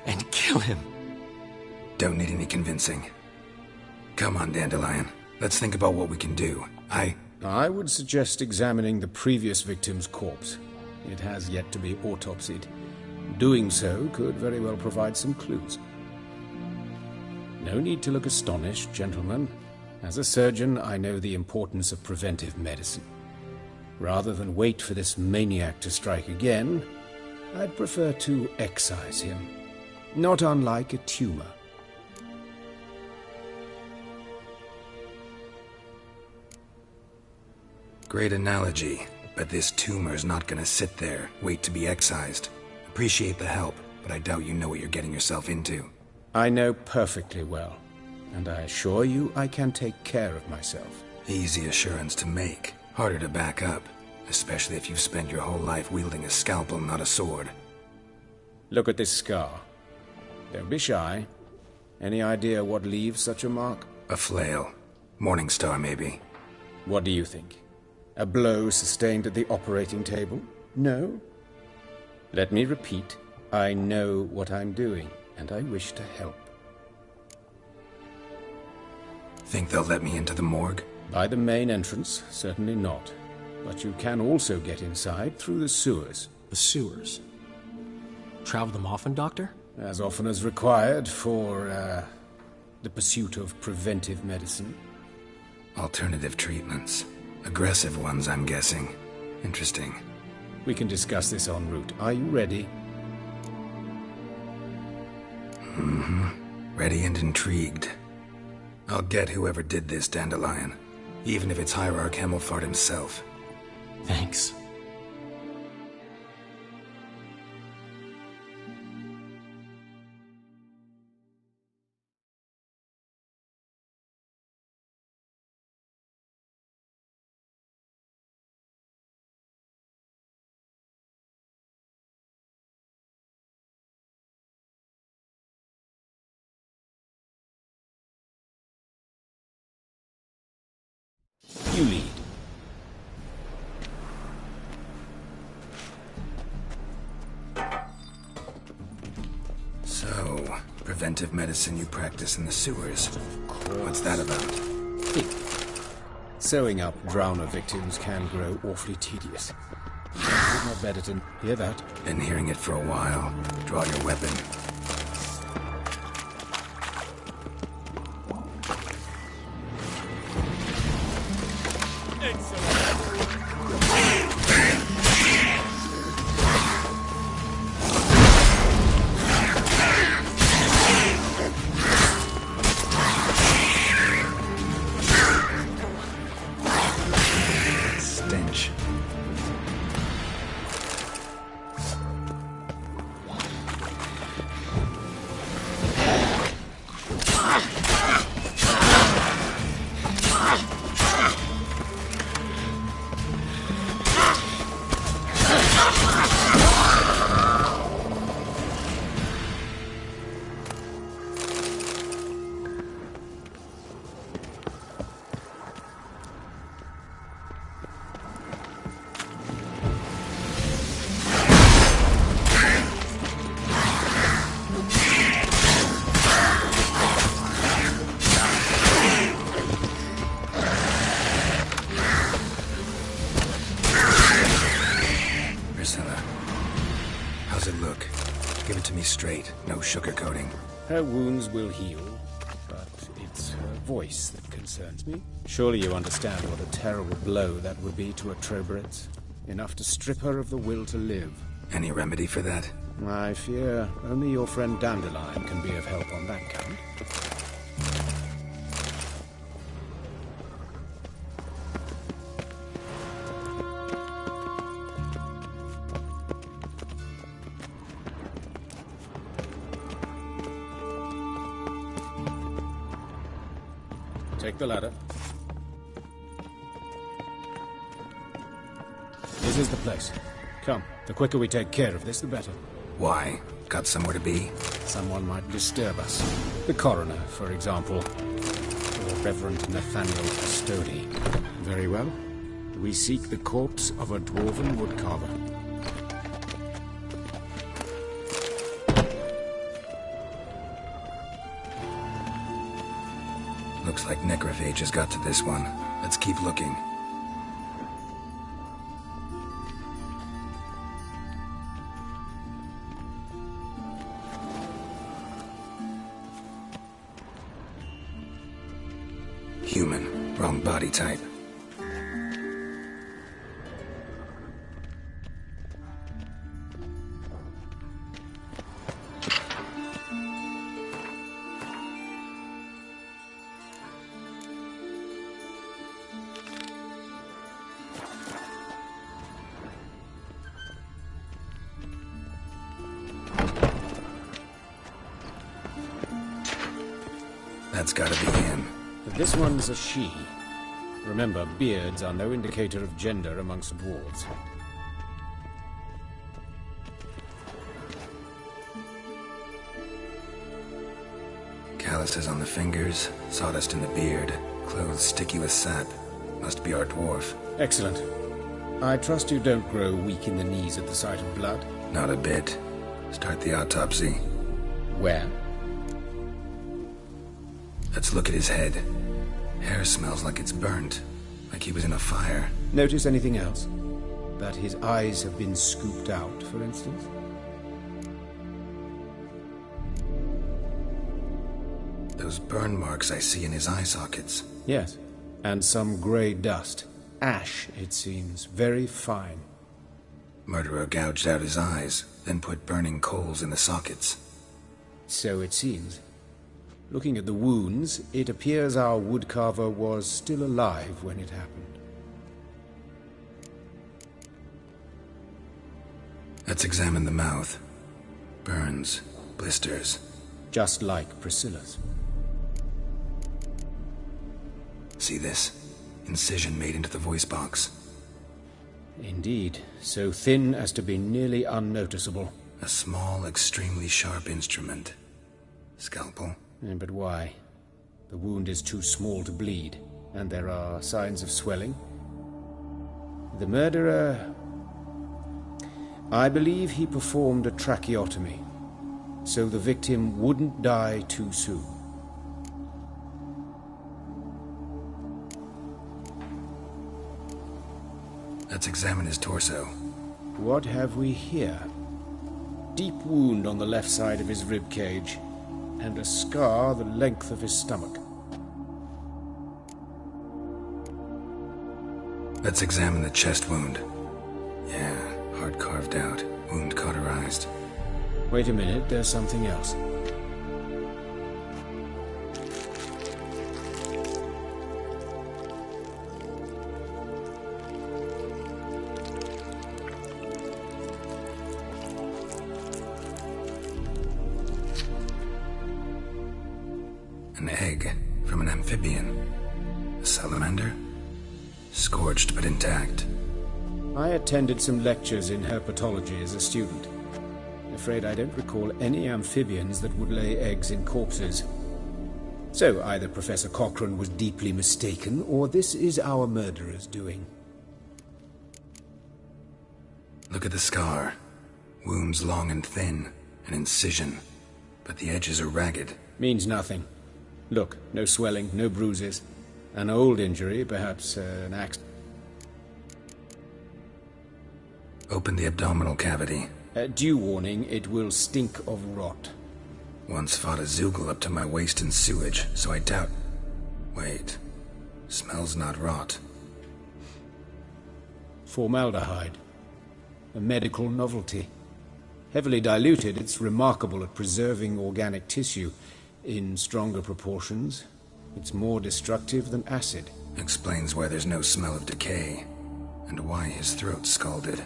J: And kill him.
C: Don't need any convincing. Come on, Dandelion. Let's think about what we can do.
R: I would suggest examining the previous victim's corpse. It has yet to be autopsied. Doing so could very well provide some clues. No need to look astonished, gentlemen. As a surgeon, I know the importance of preventive medicine. Rather than wait for this maniac to strike again, I'd prefer to excise him. Not unlike a tumor.
C: Great analogy, but this tumor's not gonna sit there, wait to be excised. Appreciate the help, but I doubt you know what you're getting yourself into.
R: I know perfectly well, and I assure you I can take care of myself.
C: Easy assurance to make, harder to back up, especially if you've spent your whole life wielding a scalpel, not a sword.
R: Look at this scar. Don't be shy. Any idea what leaves such a mark?
C: A flail. Morningstar, maybe.
R: What do you think? A blow sustained at the operating table? No? Let me repeat. I know what I'm doing, and I wish to help.
C: Think they'll let me into the morgue?
R: By the main entrance, certainly not. But you can also get inside through the sewers.
J: The sewers? Travel them often, Doctor?
R: As often as required for, the pursuit of preventive medicine.
C: Alternative treatments. Aggressive ones, I'm guessing. Interesting.
R: We can discuss this en route. Are you ready?
C: Mm-hmm. Ready and intrigued. I'll get whoever did this, Dandelion. Even if it's Hierarch Hemmelfart himself.
J: Thanks.
R: You lead.
C: So, preventive medicine you practice in the sewers. What's that about?
R: Sewing up drowner victims can grow awfully tedious. Sigma Bedaton. Hear that?
D: Been hearing it for a while. Draw your weapon. Stench. How's it look? Give it to me straight, no sugarcoating.
R: Her wounds will heal, but it's her voice that concerns me. Surely you understand what a terrible blow that would be to a Troberet. Enough to strip her of the will to live.
D: Any remedy for that?
R: I fear only your friend Dandelion can be of help on that count. Take the ladder. This is the place. Come, the quicker we take care of this, the better.
D: Why? Got somewhere to be?
R: Someone might disturb us. The coroner, for example. Or Reverend Nathaniel Custody. Very well. We seek the corpse of a dwarven woodcarver.
D: Looks like necrophage has got to this one. Let's keep looking. Human. Wrong body type. That's gotta be him.
R: But this one's a she. Remember, beards are no indicator of gender amongst dwarves.
D: Calluses on the fingers, sawdust in the beard, clothes sticky with sap. Must be our dwarf.
R: Excellent. I trust you don't grow weak in the knees at the sight of blood?
D: Not a bit. Start the autopsy.
R: Where?
D: Let's look at his head. Hair smells like it's burnt, like he was in a fire.
R: Notice anything else? That his eyes have been scooped out, for instance?
D: Those burn marks I see in his eye sockets.
R: Yes, and some grey dust. Ash, it seems. Very fine.
D: Murderer gouged out his eyes, then put burning coals in the sockets.
R: So it seems. Looking at the wounds, it appears our woodcarver was still alive when it happened.
D: Let's examine the mouth. Burns, blisters.
R: Just like Priscilla's.
D: See this? Incision made into the voice box.
R: Indeed, so thin as to be nearly unnoticeable.
D: A small, extremely sharp instrument. Scalpel.
R: But why? The wound is too small to bleed, and there are signs of swelling. The murderer... I believe he performed a tracheotomy, so the victim wouldn't die too soon.
D: Let's examine his torso.
R: What have we here? Deep wound on the left side of his rib cage, and a scar the length of his stomach.
D: Let's examine the chest wound. Yeah, heart carved out, wound cauterized.
R: Wait a minute, there's something else.
D: An egg from an amphibian. A salamander? Scorched but intact.
R: I attended some lectures in herpetology as a student. Afraid I don't recall any amphibians that would lay eggs in corpses. So either Professor Cochrane was deeply mistaken, or this is our murderer's doing.
D: Look at the scar. Wounds long and thin, an incision. But the edges are ragged.
R: Means nothing. Look, no swelling, no bruises. An old injury, perhaps an axe.
D: Open the abdominal cavity.
R: Due warning, it will stink of rot.
D: Once fought a Zeugle up to my waist in sewage, so I doubt... Wait. Smells not rot.
R: Formaldehyde. A medical novelty. Heavily diluted, it's remarkable at preserving organic tissue. In stronger proportions, it's more destructive than acid.
D: Explains why there's no smell of decay, and why his throat's scalded.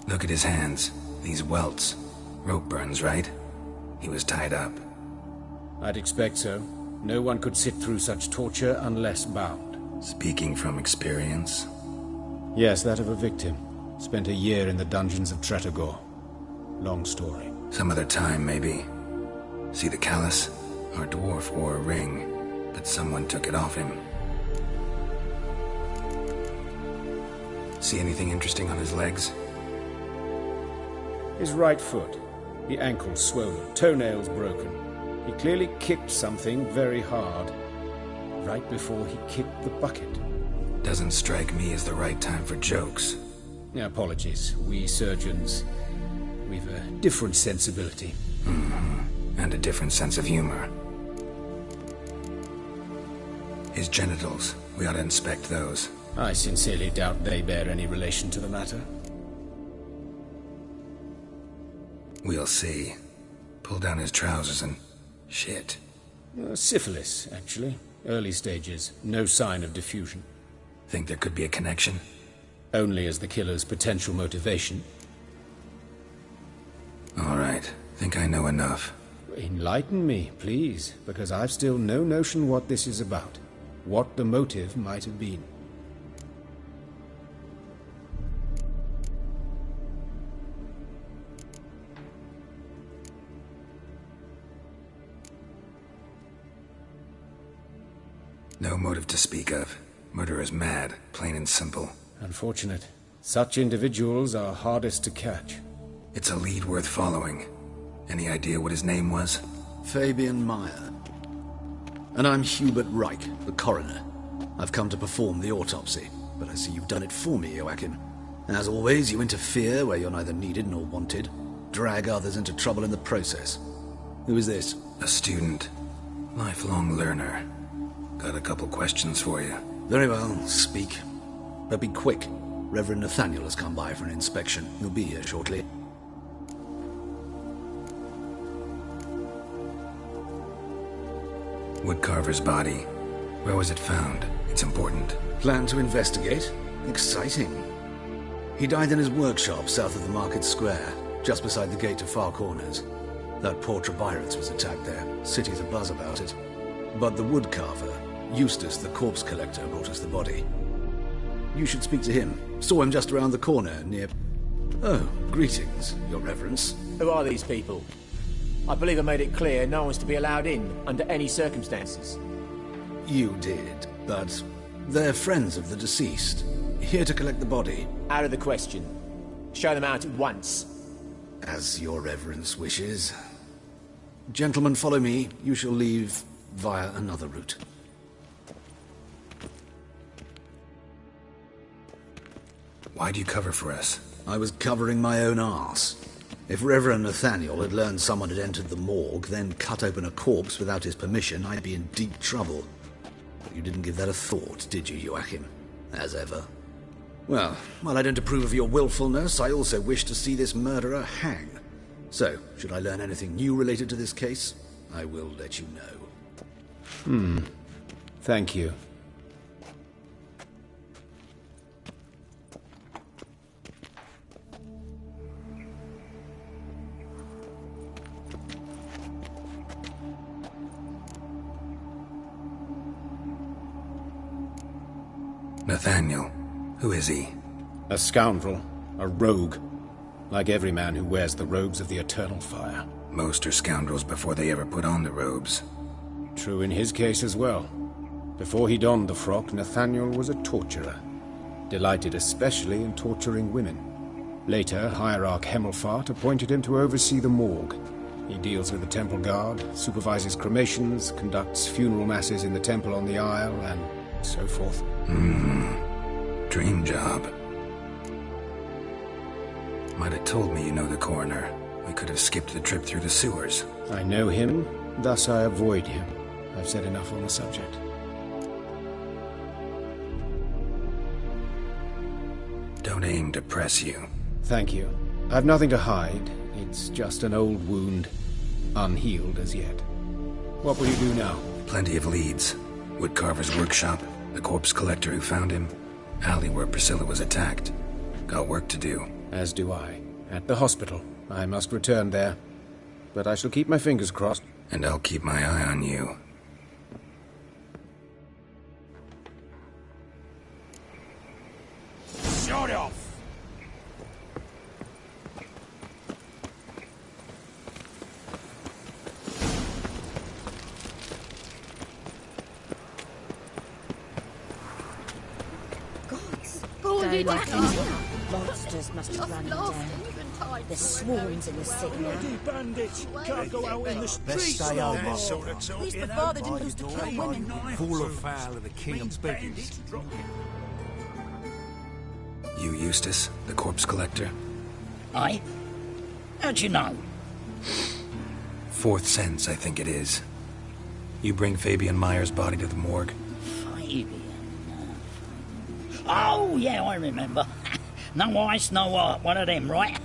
D: Look at his hands. These welts. Rope burns, right? He was tied up.
R: I'd expect so. No one could sit through such torture unless bound.
D: Speaking from experience?
R: Yes, that of a victim. Spent a year in the dungeons of Tretogor. Long story.
D: Some other time, maybe. See the callus? Our dwarf wore a ring, but someone took it off him. See anything interesting on his legs?
R: His right foot. The ankle swollen, toenails broken. He clearly kicked something very hard. Right before he kicked the bucket.
D: Doesn't strike me as the right time for jokes.
R: Apologies. We surgeons, we've a different sensibility.
D: And a different sense of humor. His genitals, we ought to inspect those.
R: I sincerely doubt they bear any relation to the matter.
D: We'll see. Pull down his trousers and... shit.
R: Syphilis, actually. Early stages. No sign of diffusion.
D: Think there could be a connection?
R: Only as the killer's potential motivation.
D: All right. Think I know enough.
R: Enlighten me, please, because I've still no notion what this is about. What the motive might have been.
D: No motive to speak of. Murderer's mad, plain and simple.
R: Unfortunate. Such individuals are hardest to catch.
D: It's a lead worth following. Any idea what his name was?
S: Fabian Meyer. And I'm Hubert Reich, the coroner. I've come to perform the autopsy, but I see you've done it for me, Joachim. As always, you interfere where you're neither needed nor wanted. Drag others into trouble in the process. Who is this?
D: A student. Lifelong learner. Got a couple questions for you.
S: Very well, speak. But be quick. Reverend Nathaniel has come by for an inspection. He'll be here shortly.
D: Woodcarver's body. Where was it found? It's important.
S: Plan to investigate? Exciting. He died in his workshop south of the market square, just beside the gate to Far Corners. That poor Trebirates was attacked there. City's abuzz about it. But the woodcarver, Eustace, the corpse collector, brought us the body. You should speak to him. Saw him just around the corner, near... Oh, greetings, your reverence.
J: Who are these people? I believe I made it clear no one's to be allowed in, under any circumstances.
S: You did, but they're friends of the deceased. Here to collect the body.
J: Out of the question. Show them out at once.
S: As your reverence wishes. Gentlemen, follow me. You shall leave via another route.
D: Why'd you cover for us?
S: I was covering my own arse. If Reverend Nathaniel had learned someone had entered the morgue, then cut open a corpse without his permission, I'd be in deep trouble. But you didn't give that a thought, did you, Joachim? As ever. Well, while I don't approve of your willfulness, I also wish to see this murderer hang. So, should I learn anything new related to this case, I will let you know.
R: Thank you.
D: Nathaniel. Who is he?
R: A scoundrel. A rogue. Like every man who wears the robes of the Eternal Fire.
D: Most are scoundrels before they ever put on the robes.
R: True in his case as well. Before he donned the frock, Nathaniel was a torturer. Delighted especially in torturing women. Later, Hierarch Hemmelfart appointed him to oversee the morgue. He deals with the temple guard, supervises cremations, conducts funeral masses in the temple on the Isle, and so forth.
D: Dream job. Might have told me you know the coroner. We could have skipped the trip through the sewers.
R: I know him, thus I avoid him. I've said enough on the subject.
D: Don't aim to press you.
R: Thank you. I've nothing to hide. It's just an old wound, unhealed as yet. What will you do now?
D: Plenty of leads. Woodcarver's workshop, the corpse collector who found him, alley where Priscilla was attacked. Got work to do.
R: As do I. At the hospital. I must return there. But I shall keep my fingers crossed.
D: And I'll keep my eye on you.
Q: Shut off!
E: Don't like it. Monsters must have run him down. There's swarms in the city now.
Q: Bandits can't go out in the streets.
A: stay home,
Q: like
A: Bob.
Q: this.
P: At least the father didn't lose the cat women.
A: Fall afoul of the king of beggars.
D: You, Eustace, the corpse collector?
Q: Aye? How'd you know?
D: Fourth sense, I think it is. You bring Fabian Meyer's body to the morgue?
Q: Fabian. Oh, yeah, I remember. No eyes, no heart, one of them, right?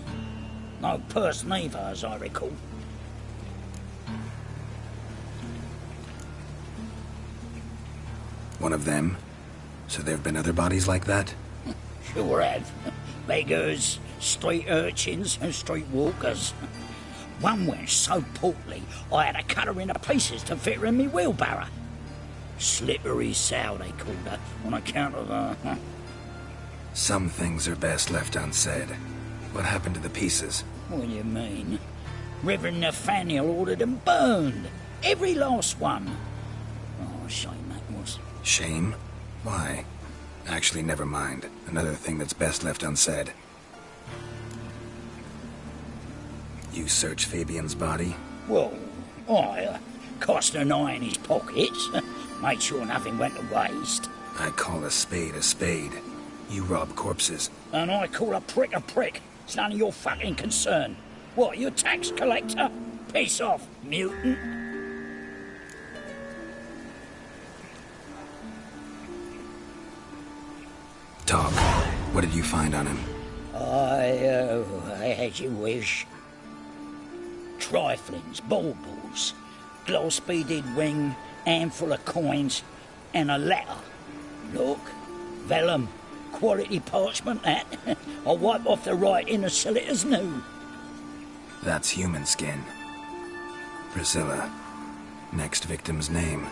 Q: No purse neither, as I recall.
D: One of them? So there have been other bodies like that?
Q: Sure have. Beggars, street urchins, and street walkers. One went so portly, I had to cut her into pieces to fit her in me wheelbarrow. Slippery sow, they called her, on account of her.
D: Some things are best left unsaid. What happened to the pieces?
Q: What do you mean? Reverend Nathaniel ordered them burned. Every last one. Oh, shame that was.
D: Shame? Why? Actually, never mind. Another thing that's best left unsaid. You search Fabian's body?
Q: Well, I cast an eye in his pockets. Made sure nothing went to waste.
D: I call a spade a spade. You rob corpses.
Q: And I call a prick a prick. It's none of your fucking concern. What, you a tax collector? Piss off, mutant.
D: Talk. What did you find on him?
Q: As you wish. Triflings, baubles, gloss-beaded ring, handful of coins, and a letter. Look, vellum, quality parchment, that. I'll wipe off the writing and sell it as new.
D: That's human skin. Priscilla. Next victim's name.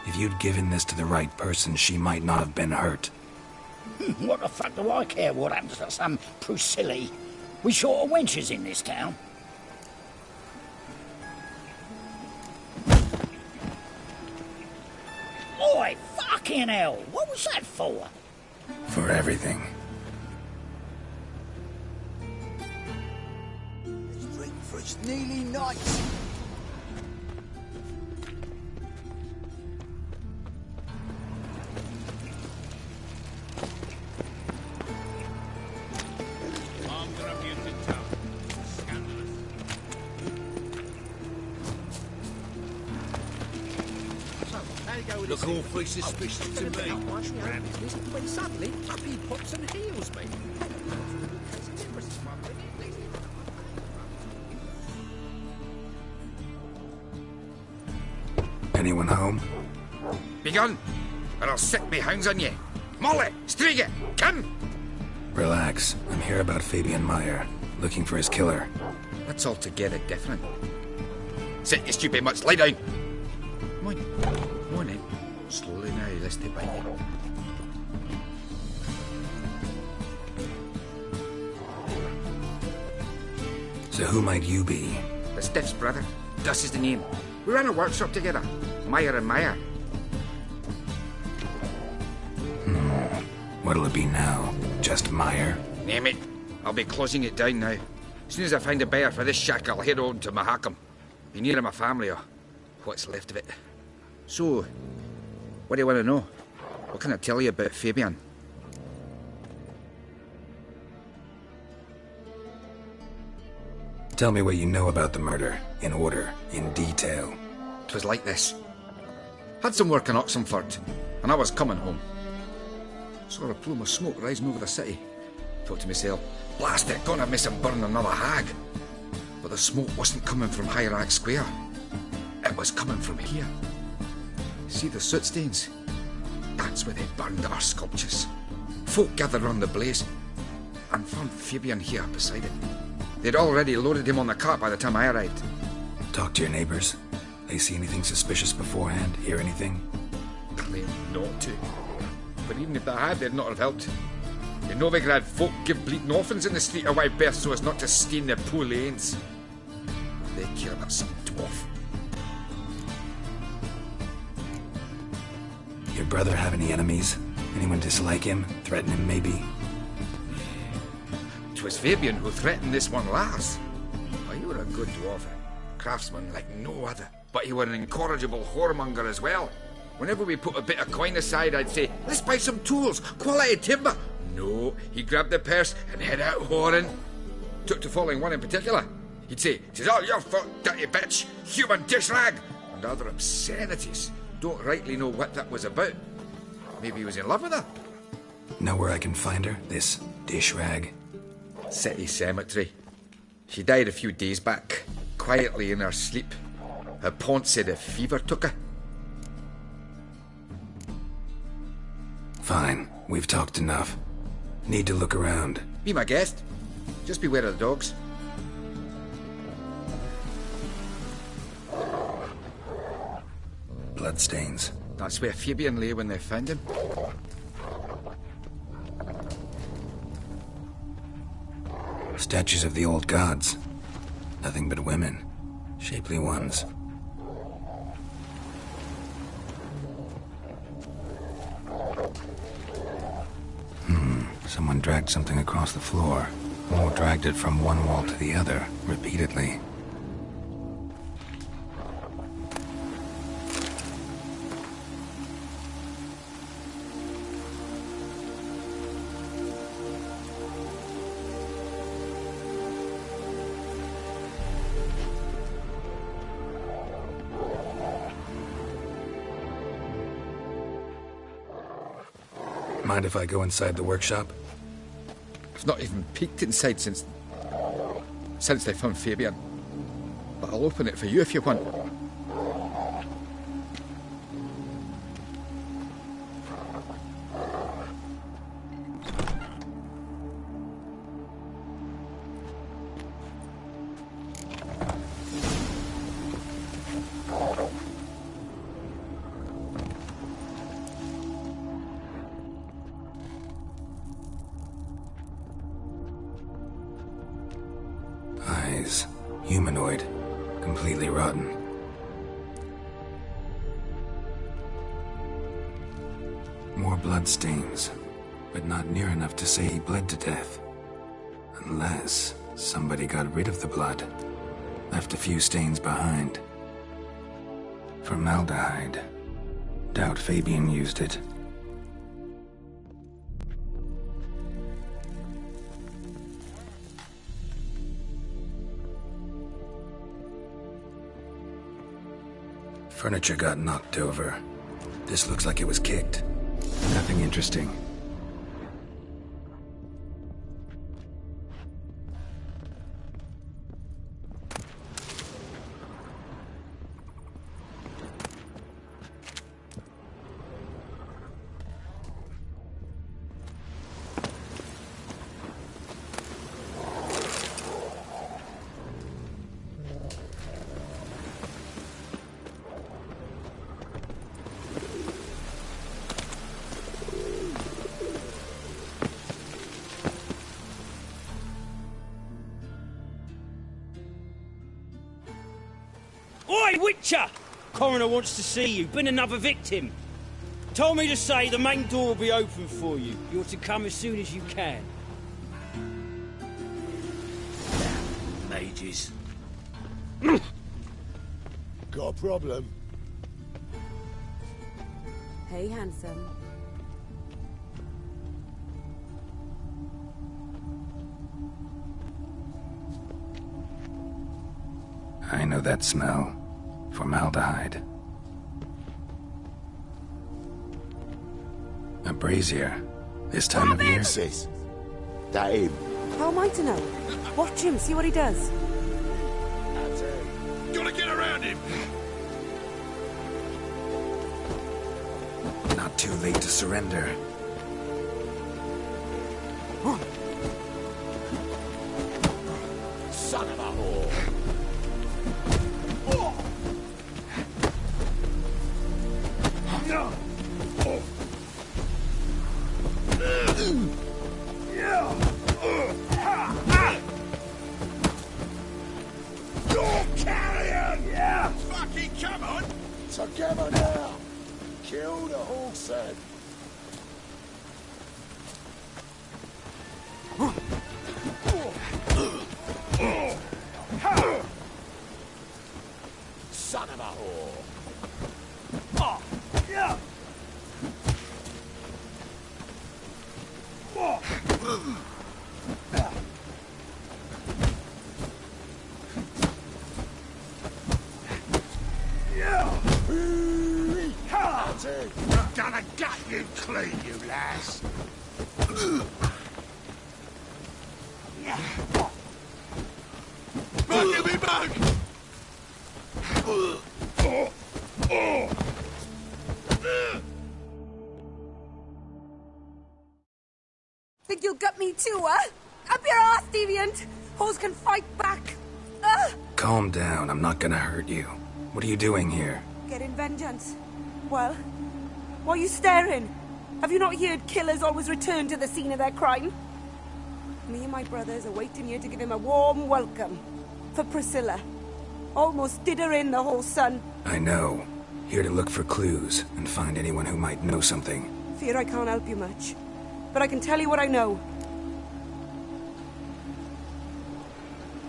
D: If you'd given this to the right person, she might not have been hurt.
Q: What the fuck do I care what happens to some Priscilla? We short of wenches in this town. Oi, fucking hell! What was that for?
D: For everything.
A: Drink for it's nearly night.
H: Look awfully suspicious to me.
N: When suddenly, up he pops and heals me.
C: Anyone home?
N: Begone, or I'll set me hounds on you. Molly, Striga, come!
C: Relax. I'm here about Fabian Meyer, looking for his killer.
N: That's altogether different. Sit, you stupid mutts, lie down. Come on, come on in. Slowly now, let's take by you.
C: So who might you be?
N: The Stiff's brother. Das is the name. We ran a workshop together. Meyer and Meyer.
C: What'll it be now? Just Meyer?
N: Name it. I'll be closing it down now. As soon as I find a buyer for this shack, I'll head on to Mahakam. Be near my family, or what's left of it. So, what do you want to know? What can I tell you about Fabian?
C: Tell me what you know about the murder, in order, in detail.
N: 'Twas like this. Had some work in Oxenford, and I was coming home. Saw a plume of smoke rising over the city. Thought to myself, blast it, gonna miss him burn another hag. But the smoke wasn't coming from Hierarch Square. It was coming from here. See the soot stains? That's where they burned our sculptures. Folk gathered round the blaze, and found Fabian here beside it. They'd already loaded him on the cart by the time I arrived.
C: Talk to your neighbors. They see anything suspicious beforehand? Hear anything?
N: Claim not to. But even if they had, they'd not have helped. The Novigrad folk give bleeding orphans in the street a wide berth so as not to stain their poor lanes. They care about some dwarf.
C: Your brother have any enemies? Anyone dislike him? Threaten him, maybe?
N: 'Twas Fabian who threatened this one last. Oh, you were a good dwarf, a craftsman like no other. But you were an incorrigible whoremonger as well. Whenever we put a bit of coin aside, I'd say, let's buy some tools, quality timber. No, he grabbed the purse and head out whoring. Took to following one in particular. He'd say, "'Tis all your fault, dirty bitch, human dish rag," and other obscenities. Don't rightly know what that was about. Maybe he was in love with her.
C: Know where I can find her, this dish rag?
N: City cemetery. She died a few days back, quietly in her sleep. Her pont said a fever took her.
C: Fine, we've talked enough. Need to look around.
N: Be my guest. Just beware of the dogs.
C: Bloodstains.
N: That's where Fabian lay when they found him.
C: Statues of the old gods. Nothing but women. Shapely ones. Someone dragged something across the floor, or dragged it from one wall to the other, repeatedly. Mind if I go inside the workshop?
N: I've not even peeked inside since they found Fabian. But I'll open it for you if you want.
C: Eyes. Humanoid. Completely rotten. More bloodstains, but not near enough to say he bled to death. Unless somebody got rid of the blood. Left a few stains behind. Formaldehyde. Doubt Fabian used it. Furniture got knocked over. This looks like it was kicked. Nothing interesting.
T: Oi, Witcher! Coroner wants to see you. Been another victim. Told me to say the main door will be open for you. You're to come as soon as you can.
I: Mages. Got a problem?
M: Hey, handsome.
C: I know that smell. Formaldehyde. A brazier. This time of year?
I: Sis. That him.
M: How am I to know? Watch him, see what he does.
I: Gotta get around him.
C: Not too late to surrender.
I: Son of a whore. You're carrion! Yeah! Fucking come on! Together now! Kill the horse then! Son of a whore! Oh, yeah! I'm gonna gut you clean, you lass! Give me back!
M: Think you'll gut me too, huh? Up your ass, deviant! Hoes can fight back!
C: Calm down, I'm not gonna hurt you. What are you doing here?
M: Getting vengeance. Well, why are you staring? Have you not heard killers always return to the scene of their crime? Me and my brothers are waiting here to give him a warm welcome. For Priscilla. Almost did her in, the whole son.
C: I know. Here to look for clues and find anyone who might know something.
M: Fear I can't help you much. But I can tell you what I know.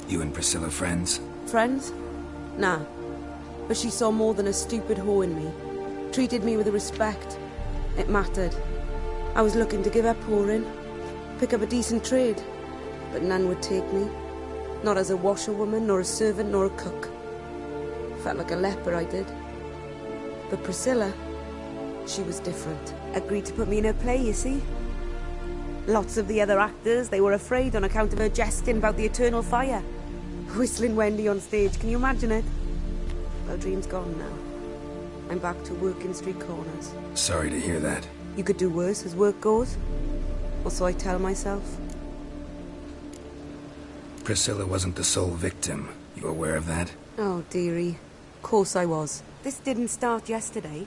C: You and Priscilla friends?
M: Friends? Nah. But she saw more than a stupid whore in me. Treated me with respect. It mattered. I was looking to give her pouring. Pick up a decent trade. But none would take me. Not as a washerwoman, nor a servant, nor a cook. Felt like a leper, I did. But Priscilla, she was different. Agreed to put me in her play, you see? Lots of the other actors, they were afraid on account of her jesting about the eternal fire. Whistling Wendy on stage, can you imagine it? Well, dream's gone now. I'm back to working street corners.
C: Sorry to hear that.
M: You could do worse as work goes. Or so I tell myself.
C: Priscilla wasn't the sole victim. You aware of that?
M: Oh, dearie. Of course I was. This didn't start yesterday.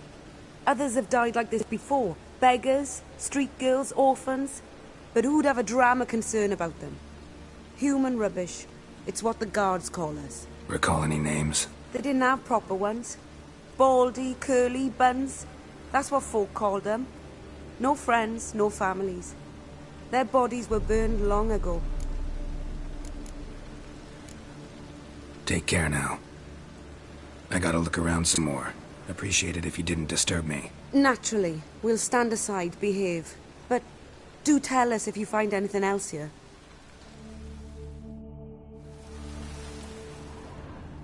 M: Others have died like this before. Beggars, street girls, orphans. But who'd have a drama concern about them? Human rubbish. It's what the guards call us.
C: Recall any names?
M: They didn't have proper ones. Baldy, curly, buns. That's what folk called them. No friends, no families. Their bodies were burned long ago.
C: Take care now. I gotta look around some more. Appreciate it if you didn't disturb me.
M: Naturally. We'll stand aside, behave. But do tell us if you find anything else here.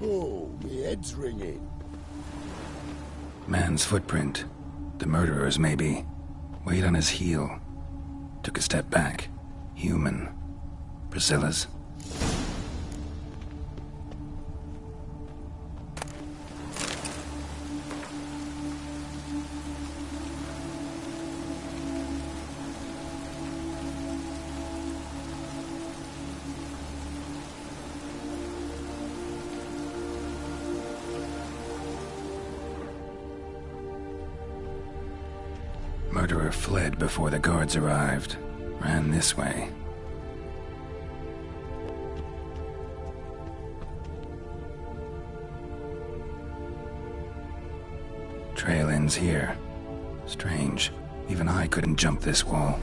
I: Oh, my head's ringing.
C: Man's footprint. The murderers, maybe. Weighed on his heel. Took a step back. Human. Priscilla's. Murderer fled before the guards arrived. Ran this way. Trail ends here. Strange. Even I couldn't jump this wall.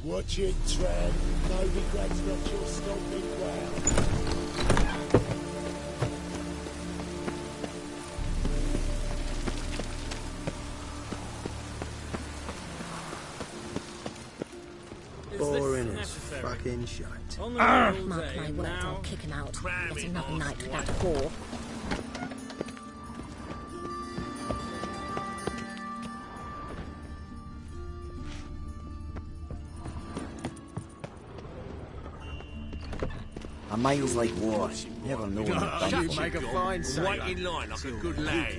I: Watch it, Trev. Novigrad's not your stomping ground.
A: Boring as fucking shite.
U: Mark my words, I'll kick him out. Get another night with that whore.
O: A mile's like war. Never know when
A: Oh,
O: you're
A: you make a fine sailor.
H: Wait in line like a good lad.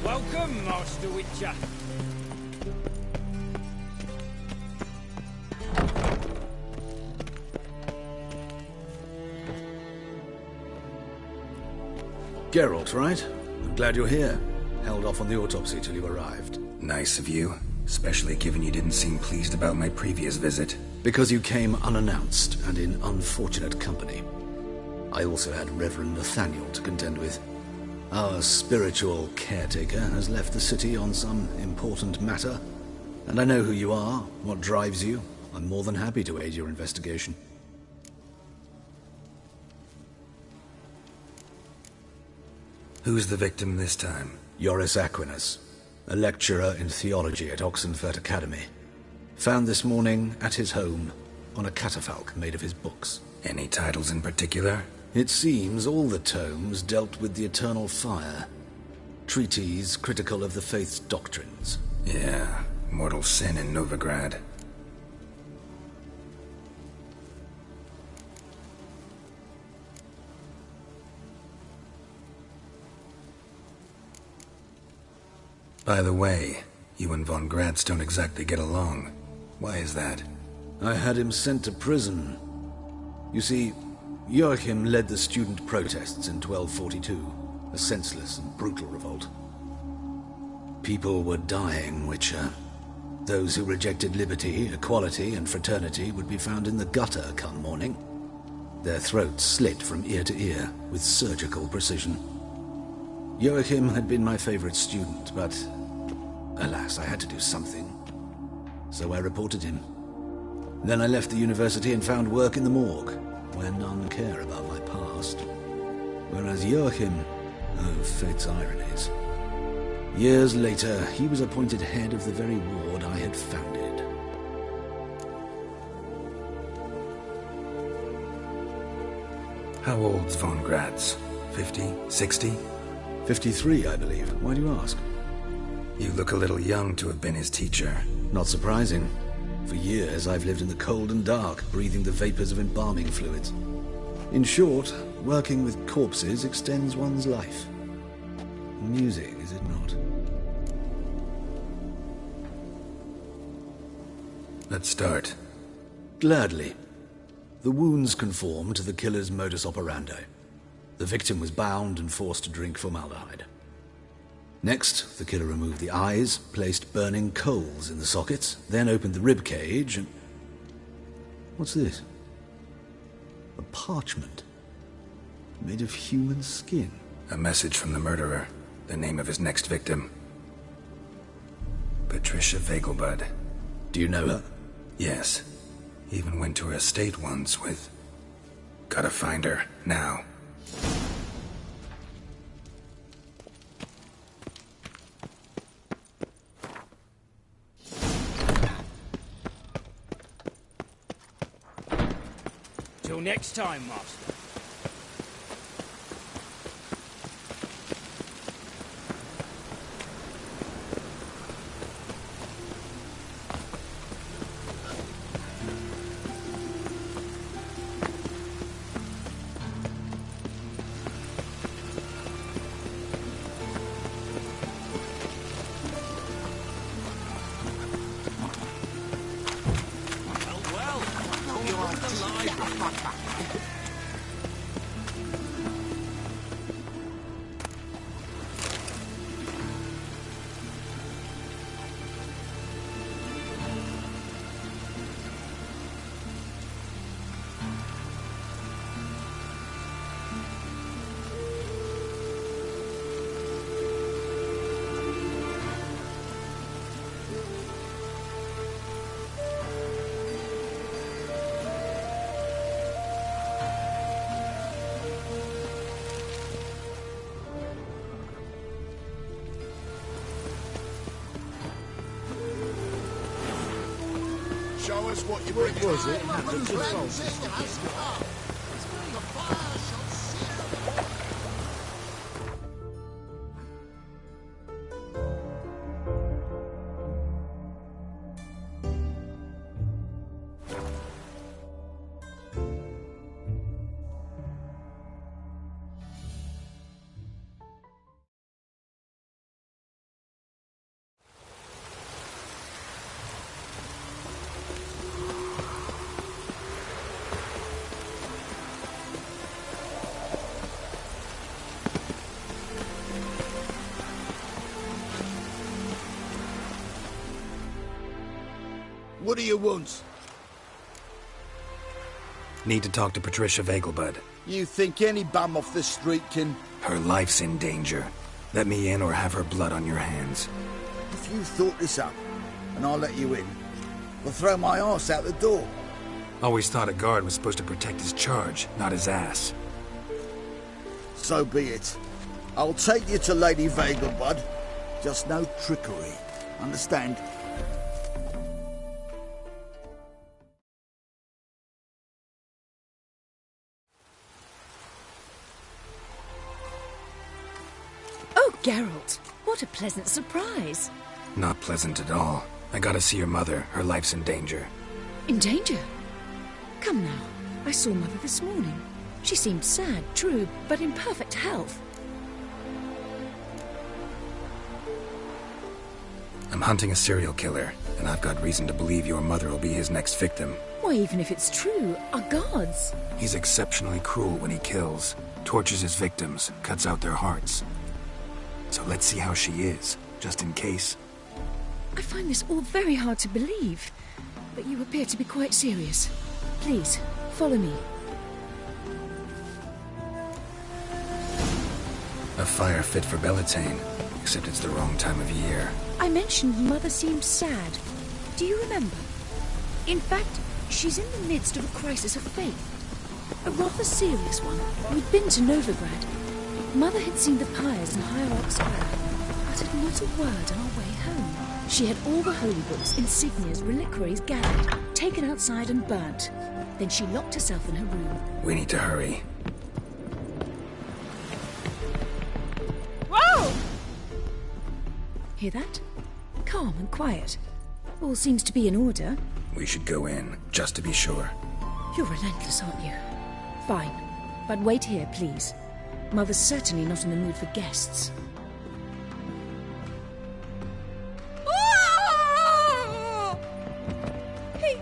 T: Welcome, Master Witcher.
S: Geralt, right? I'm glad you're here. Held off on the autopsy till you arrived.
C: Nice of you. Especially given you didn't seem pleased about my previous visit.
S: Because you came unannounced and in unfortunate company. I also had Reverend Nathaniel to contend with. Our spiritual caretaker has left the city on some important matter. And I know who you are, what drives you. I'm more than happy to aid your investigation.
C: Who's the victim this time?
S: Joris Aquinas, a lecturer in theology at Oxenfurt Academy. Found this morning at his home on a catafalque made of his books.
C: Any titles in particular?
S: It seems all the tomes dealt with the eternal fire. Treatises critical of the faith's doctrines.
C: Yeah, mortal sin in Novigrad. By the way, you and von Gratz don't exactly get along. Why is that?
S: I had him sent to prison. You see, Joachim led the student protests in 1242, a senseless and brutal revolt. People were dying, Witcher. Those who rejected liberty, equality, and fraternity would be found in the gutter come morning. Their throats slit from ear to ear with surgical precision. Joachim had been my favorite student, but alas, I had to do something. So I reported him. Then I left the university and found work in the morgue, where none care about my past. Whereas Joachim, oh, fate's ironies. Years later, he was appointed head of the very ward I had founded.
C: How old's von Gratz? 50? 60?
S: 53, I believe. Why do you ask?
C: You look a little young to have been his teacher.
S: Not surprising. For years, I've lived in the cold and dark, breathing the vapors of embalming fluids. In short, working with corpses extends one's life. Music, is it not?
C: Let's start.
S: Gladly. The wounds conform to the killer's modus operandi. The victim was bound and forced to drink formaldehyde. Next, the killer removed the eyes, placed burning coals in the sockets, then opened the rib cage and... What's this? A parchment. Made of human skin.
C: A message from the murderer. The name of his next victim. Patricia Vegelbud.
S: Do you know her?
C: Yes. Even went to her estate once with... Gotta find her, now.
T: Till next time, Master.
I: Show us what you're bringing.
L: Was it?
I: What do you want?
C: Need to talk to Patricia Vegelbud.
I: You think any bum off the street can...
C: Her life's in danger. Let me in or have her blood on your hands.
I: If you thought this up, and I'll let you in, I'll throw my arse out the door.
C: Always thought a guard was supposed to protect his charge, not his ass.
I: So be it. I'll take you to Lady Vegelbud. Just no trickery. Understand?
K: Oh, Geralt, what a pleasant surprise.
C: Not pleasant at all. I gotta see your mother. Her life's in danger.
K: In danger? Come now. I saw Mother this morning. She seemed sad, true, but in perfect health.
C: I'm hunting a serial killer, and I've got reason to believe your mother will be his next victim.
K: Why, even if it's true, our gods.
C: He's exceptionally cruel when he kills, tortures his victims, cuts out their hearts. So let's see how she is, just in case.
K: I find this all very hard to believe, but you appear to be quite serious. Please, follow me.
C: A fire fit for Bellatane, except it's the wrong time of year.
K: I mentioned Mother seemed sad. Do you remember? In fact, she's in the midst of a crisis of faith. A rather serious one. We'd been to Novigrad. Mother had seen the pyres in Hierarch Square, uttered not a word on our way home. She had all the holy books, insignias, reliquaries gathered, taken outside and burnt. Then she locked herself in her room.
C: We need to hurry.
K: Whoa! Hear that? Calm and quiet. All seems to be in order.
C: We should go in, just to be sure.
K: You're relentless, aren't you? Fine. But wait here, please. Mother's certainly not in the mood for guests.
P: Oh! He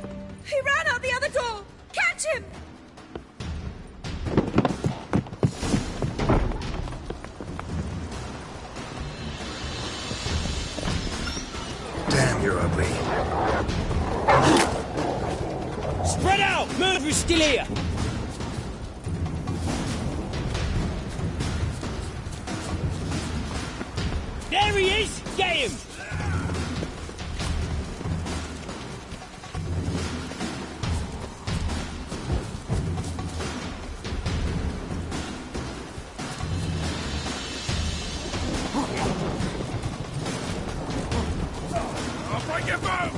P: ran out the other door! Catch him!
C: Damn, you're ugly.
T: Spread out! Murderer's still here! There he is! Get him!
B: I'll break your bones!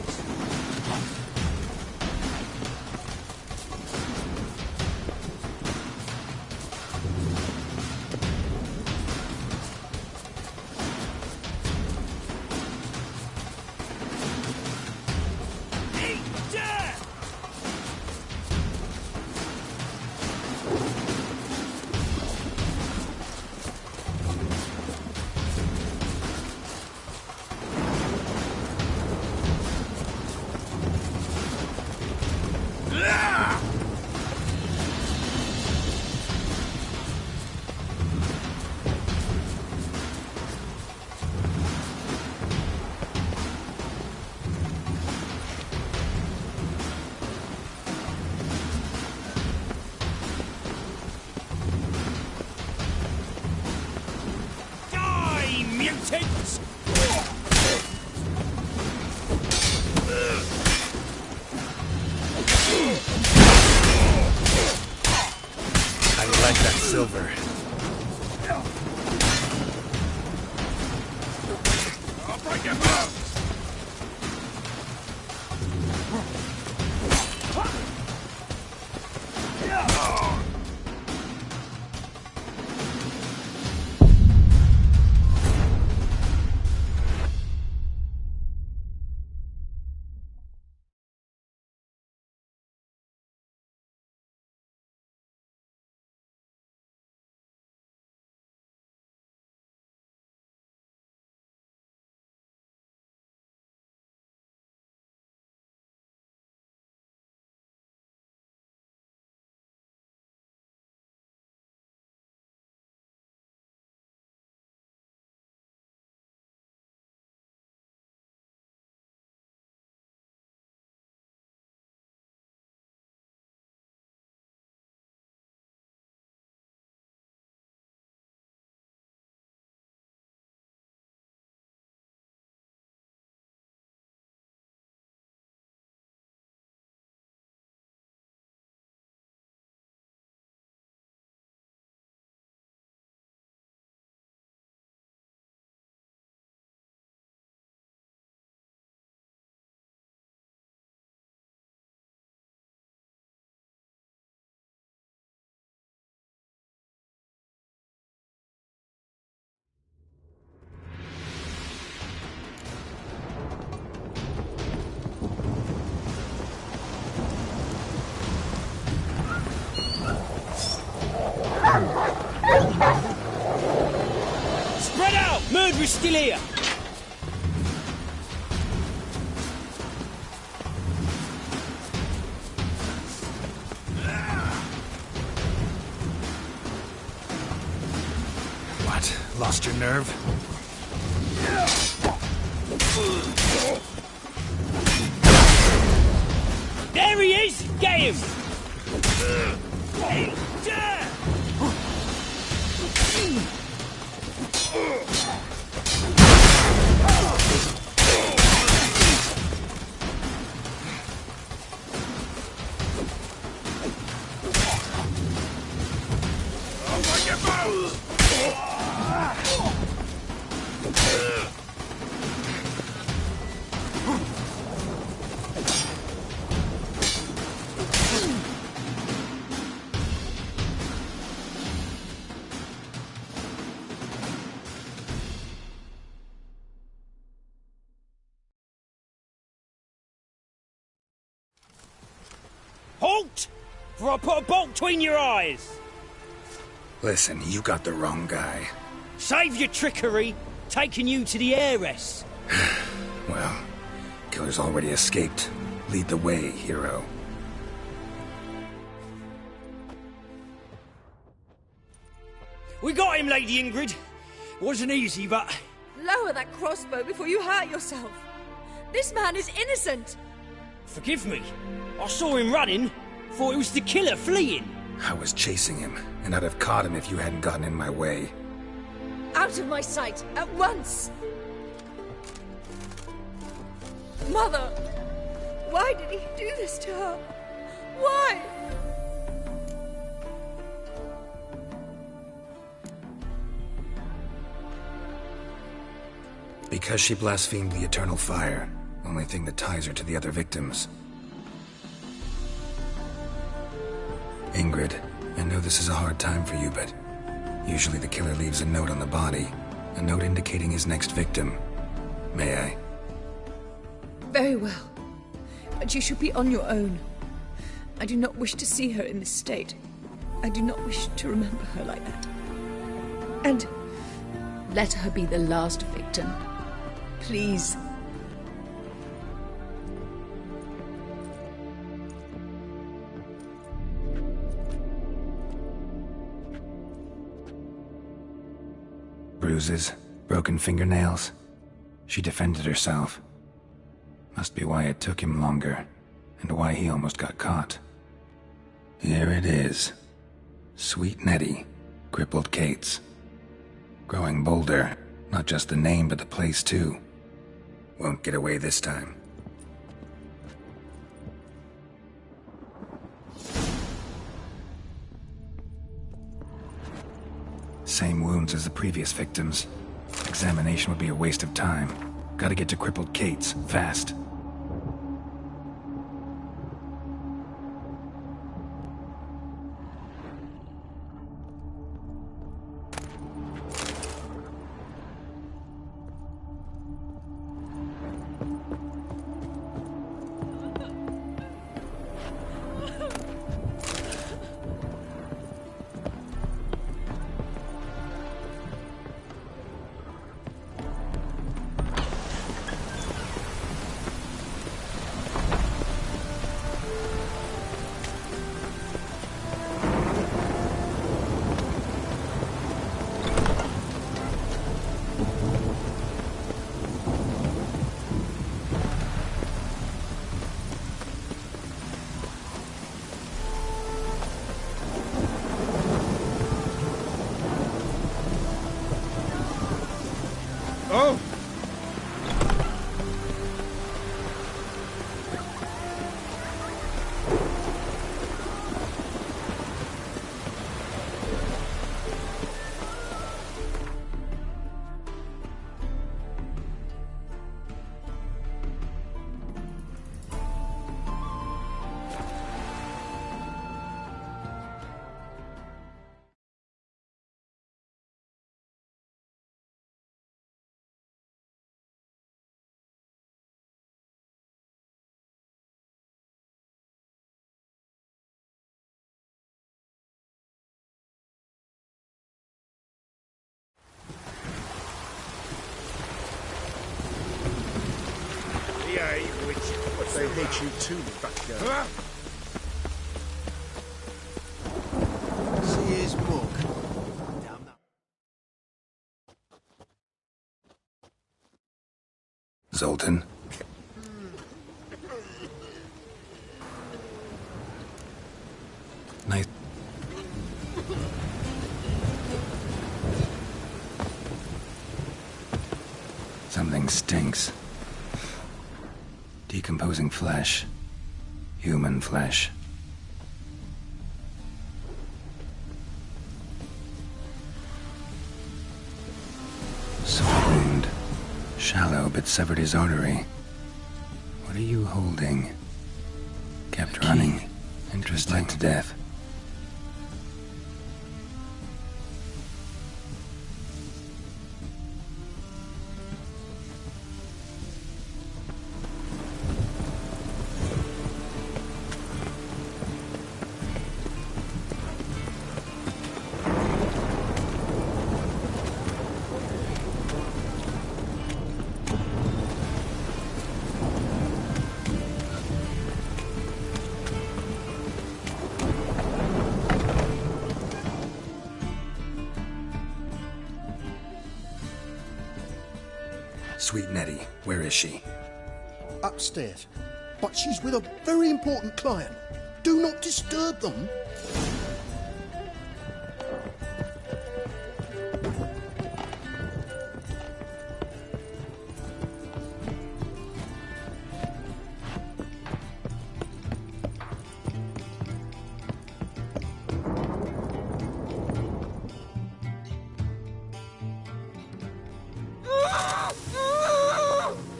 T: Mutants!
C: I like that silver.
B: I'll break your bones!
T: Spread out! Murderer's still here!
C: What? Lost your nerve?
T: There he is! Get him!
B: I'll break your bones!
T: Halt! For I put a bolt between your eyes!
C: Listen, you got the wrong guy.
T: Save your trickery, taking you to the heiress.
C: Well, killer's already escaped. Lead the way, hero.
T: We got him, Lady Ingrid. Wasn't easy, but...
K: Lower that crossbow before you hurt yourself. This man is innocent.
T: Forgive me. I saw him running. Thought it was the killer fleeing.
C: I was chasing him, and I'd have caught him if you hadn't gotten in my way.
K: Out of my sight, at once! Mother! Why did he do this to her? Why?
C: Because she blasphemed the eternal fire, only thing that ties her to the other victims. Ingrid, I know this is a hard time for you, but usually the killer leaves a note on the body, a note indicating his next victim. May I?
K: Very well. But you should be on your own. I do not wish to see her in this state. I do not wish to remember her like that. And let her be the last victim. Please.
C: Bruises, broken fingernails. She defended herself. Must be why it took him longer, and why he almost got caught. Here it is. Sweet Nettie, crippled Kate's. Growing bolder, not just the name but the place too. Won't get away this time. Same wounds as the previous victims. Examination would be a waste of time. Gotta get to crippled Kate's, fast.
L: Oh!
R: But they hate you too, fat girl.
A: See his book.
C: Zoltan? Nice. Something stinks. Decomposing flesh. Human flesh. Sore wound. Shallow, but severed his artery. What are you holding? Kept running. Interesting. Bled to death. Sweet Nettie, where is she?
L: Upstairs. but she's with a very important client. Do not disturb them.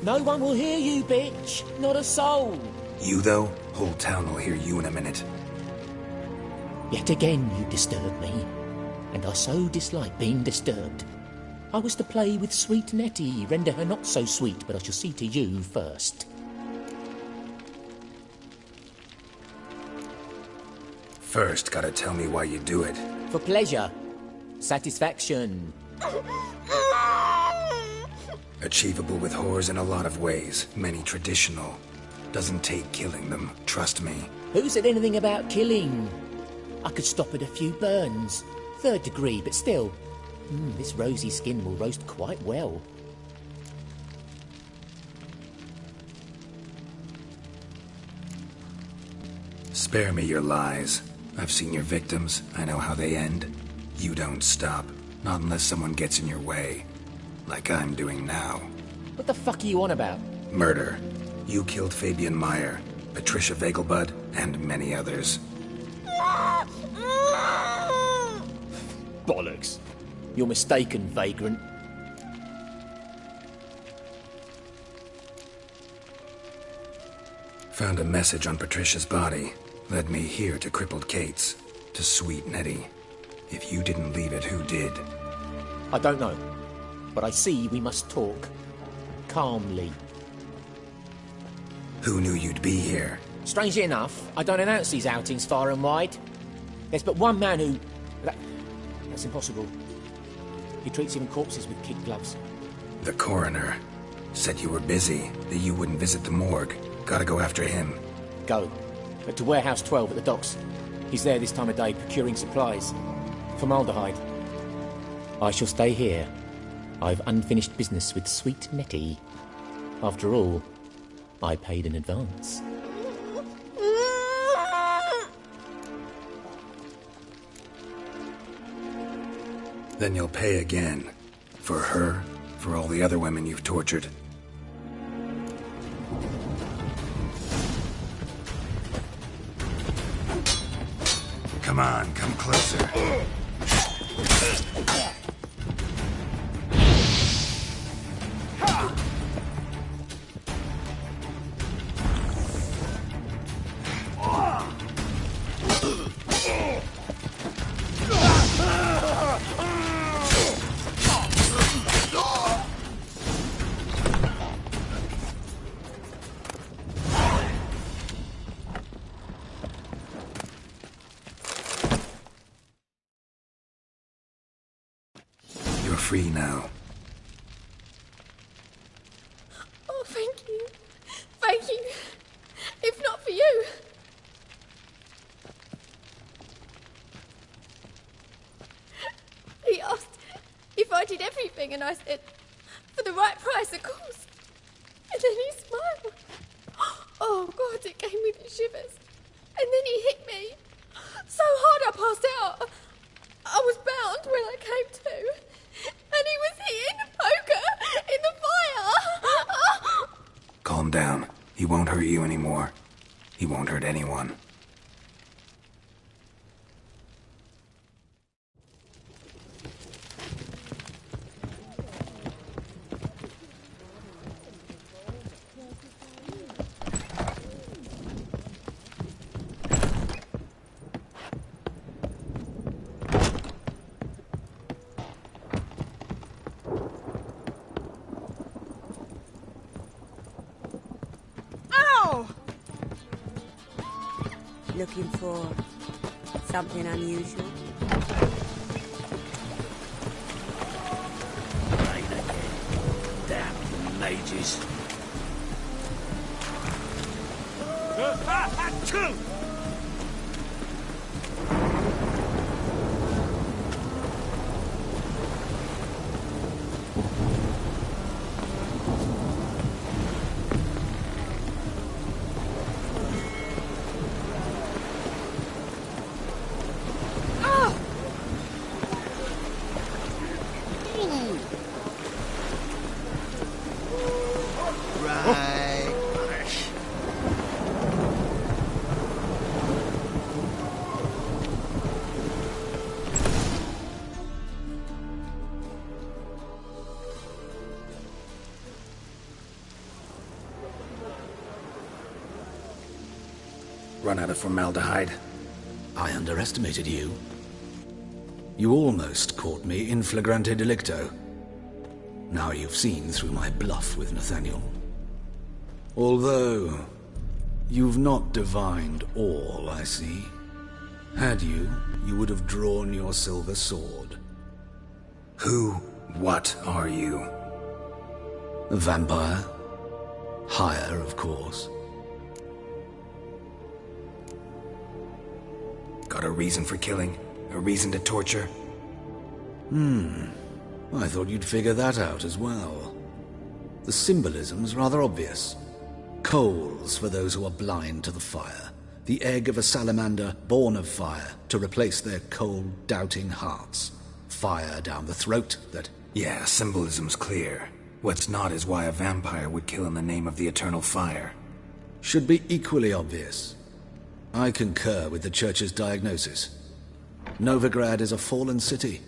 J: No one will hear you, bitch. Not a soul.
C: You, though? Whole town will hear you in a minute.
J: Yet again you disturb me, and I so dislike being disturbed. I was to play with sweet Nettie, render her not so sweet, but I shall see to you first.
C: First, gotta tell me why you do it.
J: For pleasure. Satisfaction.
C: Achievable with whores in a lot of ways, many traditional. Doesn't take killing them, trust me.
J: Who said anything about killing? I could stop at a few burns. 3rd degree, but still. This rosy skin will roast quite well.
C: Spare me your lies. I've seen your victims. I know how they end. You don't stop. Not unless someone gets in your way. Like I'm doing now.
J: What the fuck are you on about?
C: Murder. You killed Fabian Meyer, Patricia Vegelbud, and many others.
J: Bollocks. You're mistaken, vagrant.
C: Found a message on Patricia's body. Led me here to crippled Kate's. To sweet Nettie. If you didn't leave it, who did?
J: I don't know. But I see we must talk. Calmly.
C: Who knew you'd be here?
J: Strangely enough, I don't announce these outings far and wide. There's but one man who... That's impossible. He treats even corpses with kid gloves.
C: The coroner. Said you were busy, that you wouldn't visit the morgue. Gotta go after him.
J: Go. But to Warehouse 12 at the docks. He's there this time of day procuring supplies. Formaldehyde. I shall stay here. I've unfinished business with sweet Nettie. After all, I paid in advance.
C: Then you'll pay again. For her, for all the other women you've tortured. Come on, come closer. You're free now.
M: Oh, thank you. Thank you. If not for you. He asked if I did everything, and I said, for the right price, of course. And then he smiled. Oh, God, it gave me the shivers. And then he hit me. So hard I passed out. I was bound when I came to. And he was hitting the poker in the fire.
C: Calm down. He won't hurt you anymore. He won't hurt anyone.
F: Looking for something unusual?
I: Right again. Damn mages.
B: Achoo!
C: Run out of formaldehyde.
S: I underestimated you. You almost caught me in flagrante delicto. Now you've seen through my bluff with Nathaniel. Although, you've not divined all, I see. Had you, you would have drawn your silver sword.
C: What are you?
S: A vampire. Higher, of course.
C: Got a reason for killing? A reason to torture?
S: I thought you'd figure that out as well. The symbolism's rather obvious. Coals for those who are blind to the fire. The egg of a salamander born of fire to replace their cold, doubting hearts. Fire down the throat that...
C: Yeah, symbolism's clear. What's not is why a vampire would kill in the name of the eternal fire.
S: Should be equally obvious. I concur with the Church's diagnosis. Novigrad is a fallen city.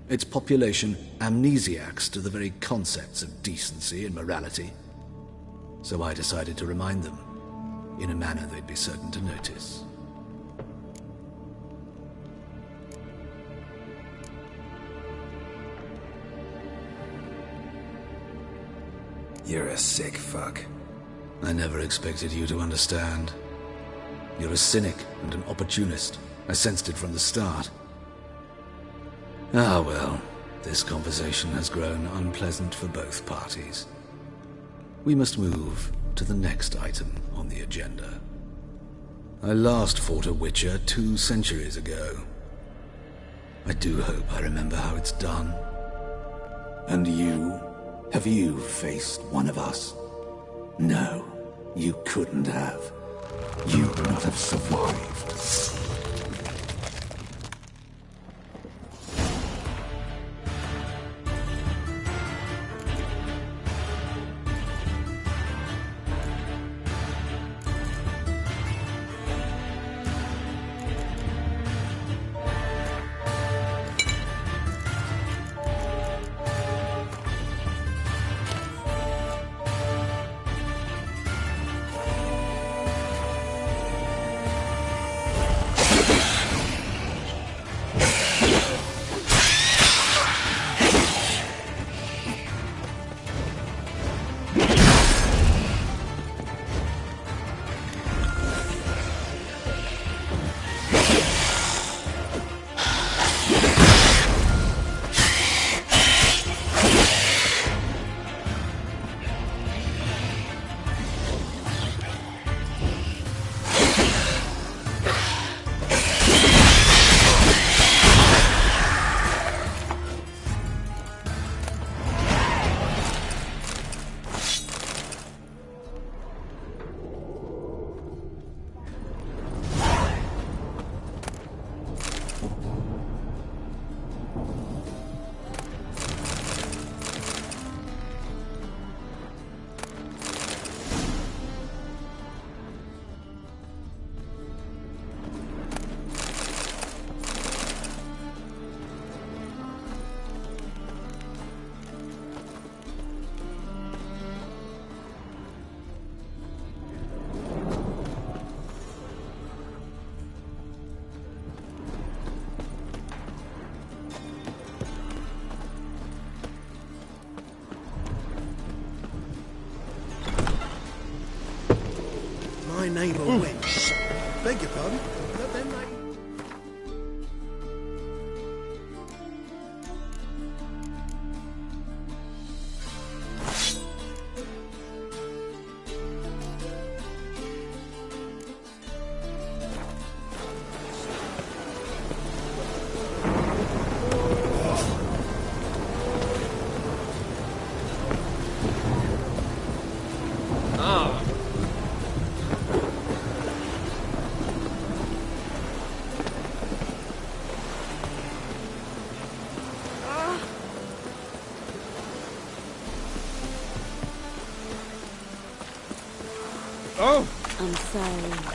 S: Its population amnesiacs to the very concepts of decency and morality. So I decided to remind them, in a manner they'd be certain to notice.
C: You're a sick fuck.
S: I never expected you to understand. You're a cynic and an opportunist. I sensed it from the start. Ah well, this conversation has grown unpleasant for both parties. We must move to the next item on the agenda. I last fought a Witcher 2 centuries ago. I do hope I remember how it's done.
A: And you? Have you faced one of us? No, you couldn't have. You would not have survived.
L: My neighbour wins. Beg your pardon? But then I...
F: Oh! I'm sorry.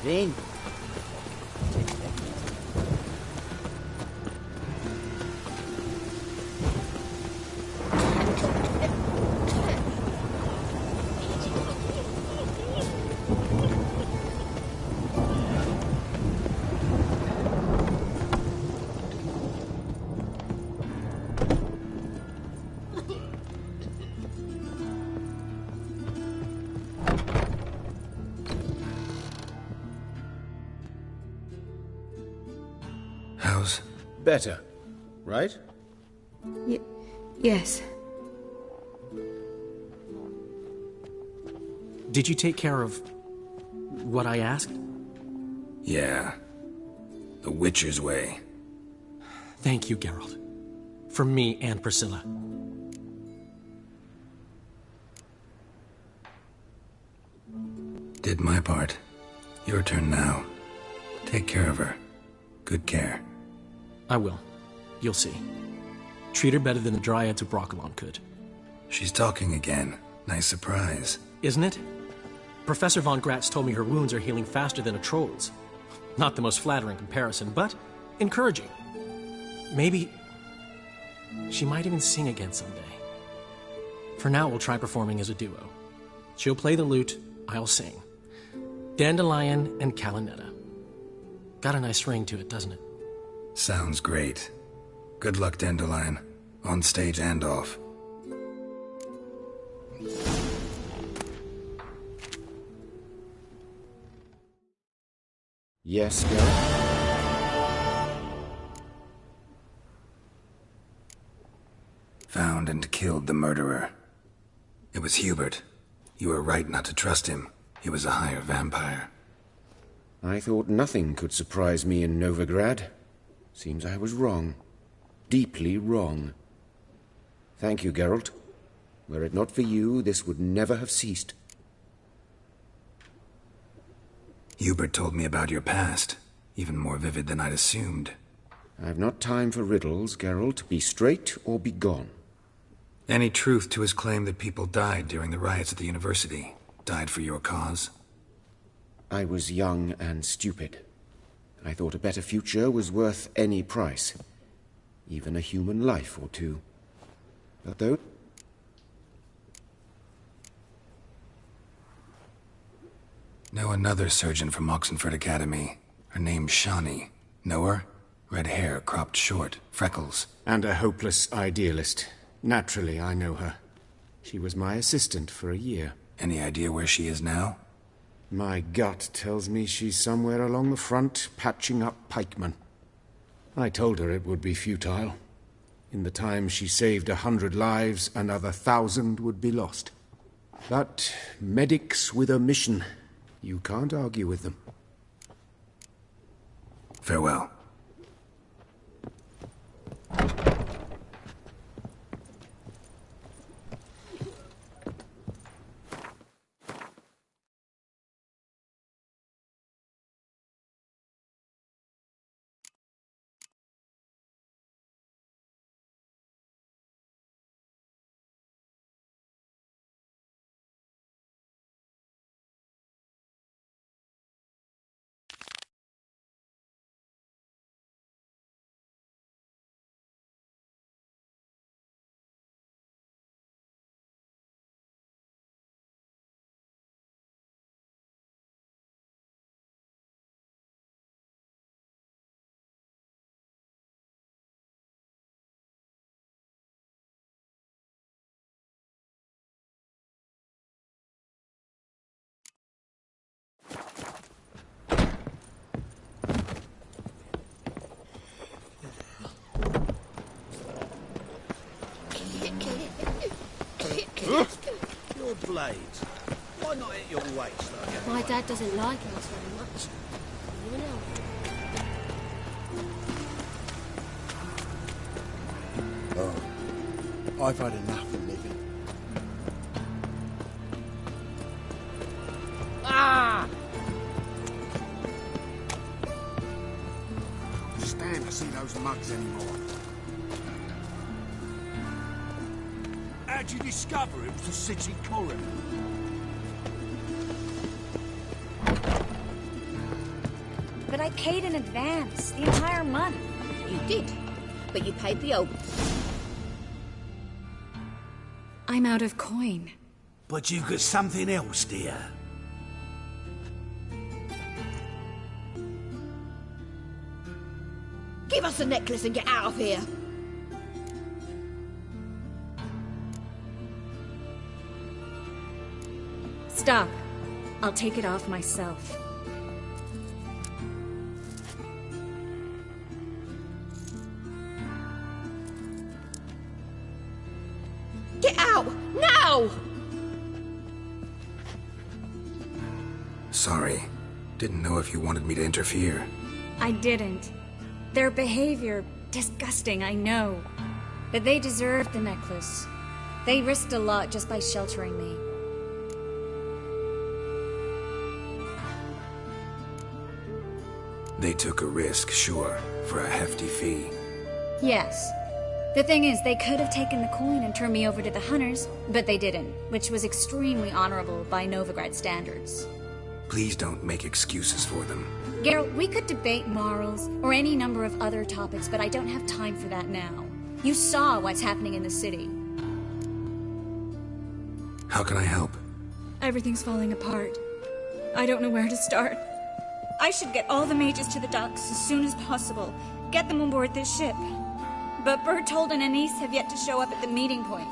O: in.
C: How's...
R: Better, right?
M: Yes.
J: Did you take care of what I asked?
C: Yeah. The Witcher's way.
J: Thank you, Geralt. From me and Priscilla.
C: Did my part. Your turn now. Take care of her. Good care.
J: I will. You'll see. Treat her better than the Dryads of Brokilon could.
C: She's talking again. Nice surprise.
J: Isn't it? Professor von Gratz told me her wounds are healing faster than a troll's. Not the most flattering comparison, but encouraging. Maybe she might even sing again someday. For now, we'll try performing as a duo. She'll play the lute, I'll sing. Dandelion and Calinetta. Got a nice ring to it, doesn't it?
C: Sounds great. Good luck, Dandelion. On stage and off.
R: Yes, Geralt?
C: Found and killed the murderer. It was Hubert. You were right not to trust him. He was a higher vampire.
R: I thought nothing could surprise me in Novigrad. Seems I was wrong. Deeply wrong. Thank you, Geralt. Were it not for you, this would never have ceased.
C: Hubert told me about your past, even more vivid than I'd assumed.
R: I've not time for riddles, Geralt. Be straight or be gone.
C: Any truth to his claim that people died during the riots at the university? Died for your cause?
R: I was young and stupid. I thought a better future was worth any price. Even a human life or two. But though...
C: Know another surgeon from Oxenford Academy. Her name's Shani. Know her? Red hair, cropped short, freckles.
R: And a hopeless idealist. Naturally, I know her. She was my assistant for a year.
C: Any idea where she is now?
R: My gut tells me she's somewhere along the front, patching up pikemen. I told her it would be futile. In the time she saved 100 lives, another 1,000 would be lost. But medics with a mission. You can't argue with them.
C: Farewell.
A: Your blades. Why not at your waist?
U: My dad doesn't like us very much. You know.
A: Oh, I've had enough of living.
P: Ah!
R: I can't stand to see those mugs anymore.
A: How'd you discover it was the city coroner?
U: I paid in advance, the entire month.
E: You did, but you paid the old...
K: I'm out of coin.
G: But you've got something else, dear.
E: Give us the necklace and get out of here.
K: Stop. I'll take it off myself.
E: Get out! Now!
C: Sorry. Didn't know if you wanted me to interfere.
K: I didn't. Their behavior, disgusting, I know. But they deserved the necklace. They risked a lot just by sheltering me.
C: They took a risk, sure, for a hefty fee.
K: Yes. The thing is, they could have taken the coin and turned me over to the hunters, but they didn't, which was extremely honorable by Novigrad standards.
C: Please don't make excuses for them.
K: Geralt, we could debate morals, or any number of other topics, but I don't have time for that now. You saw what's happening in the city.
C: How can I help?
K: Everything's falling apart. I don't know where to start. I should get all the mages to the docks as soon as possible. Get them on board this ship. But Bertold and Anise have yet to show up at the meeting point.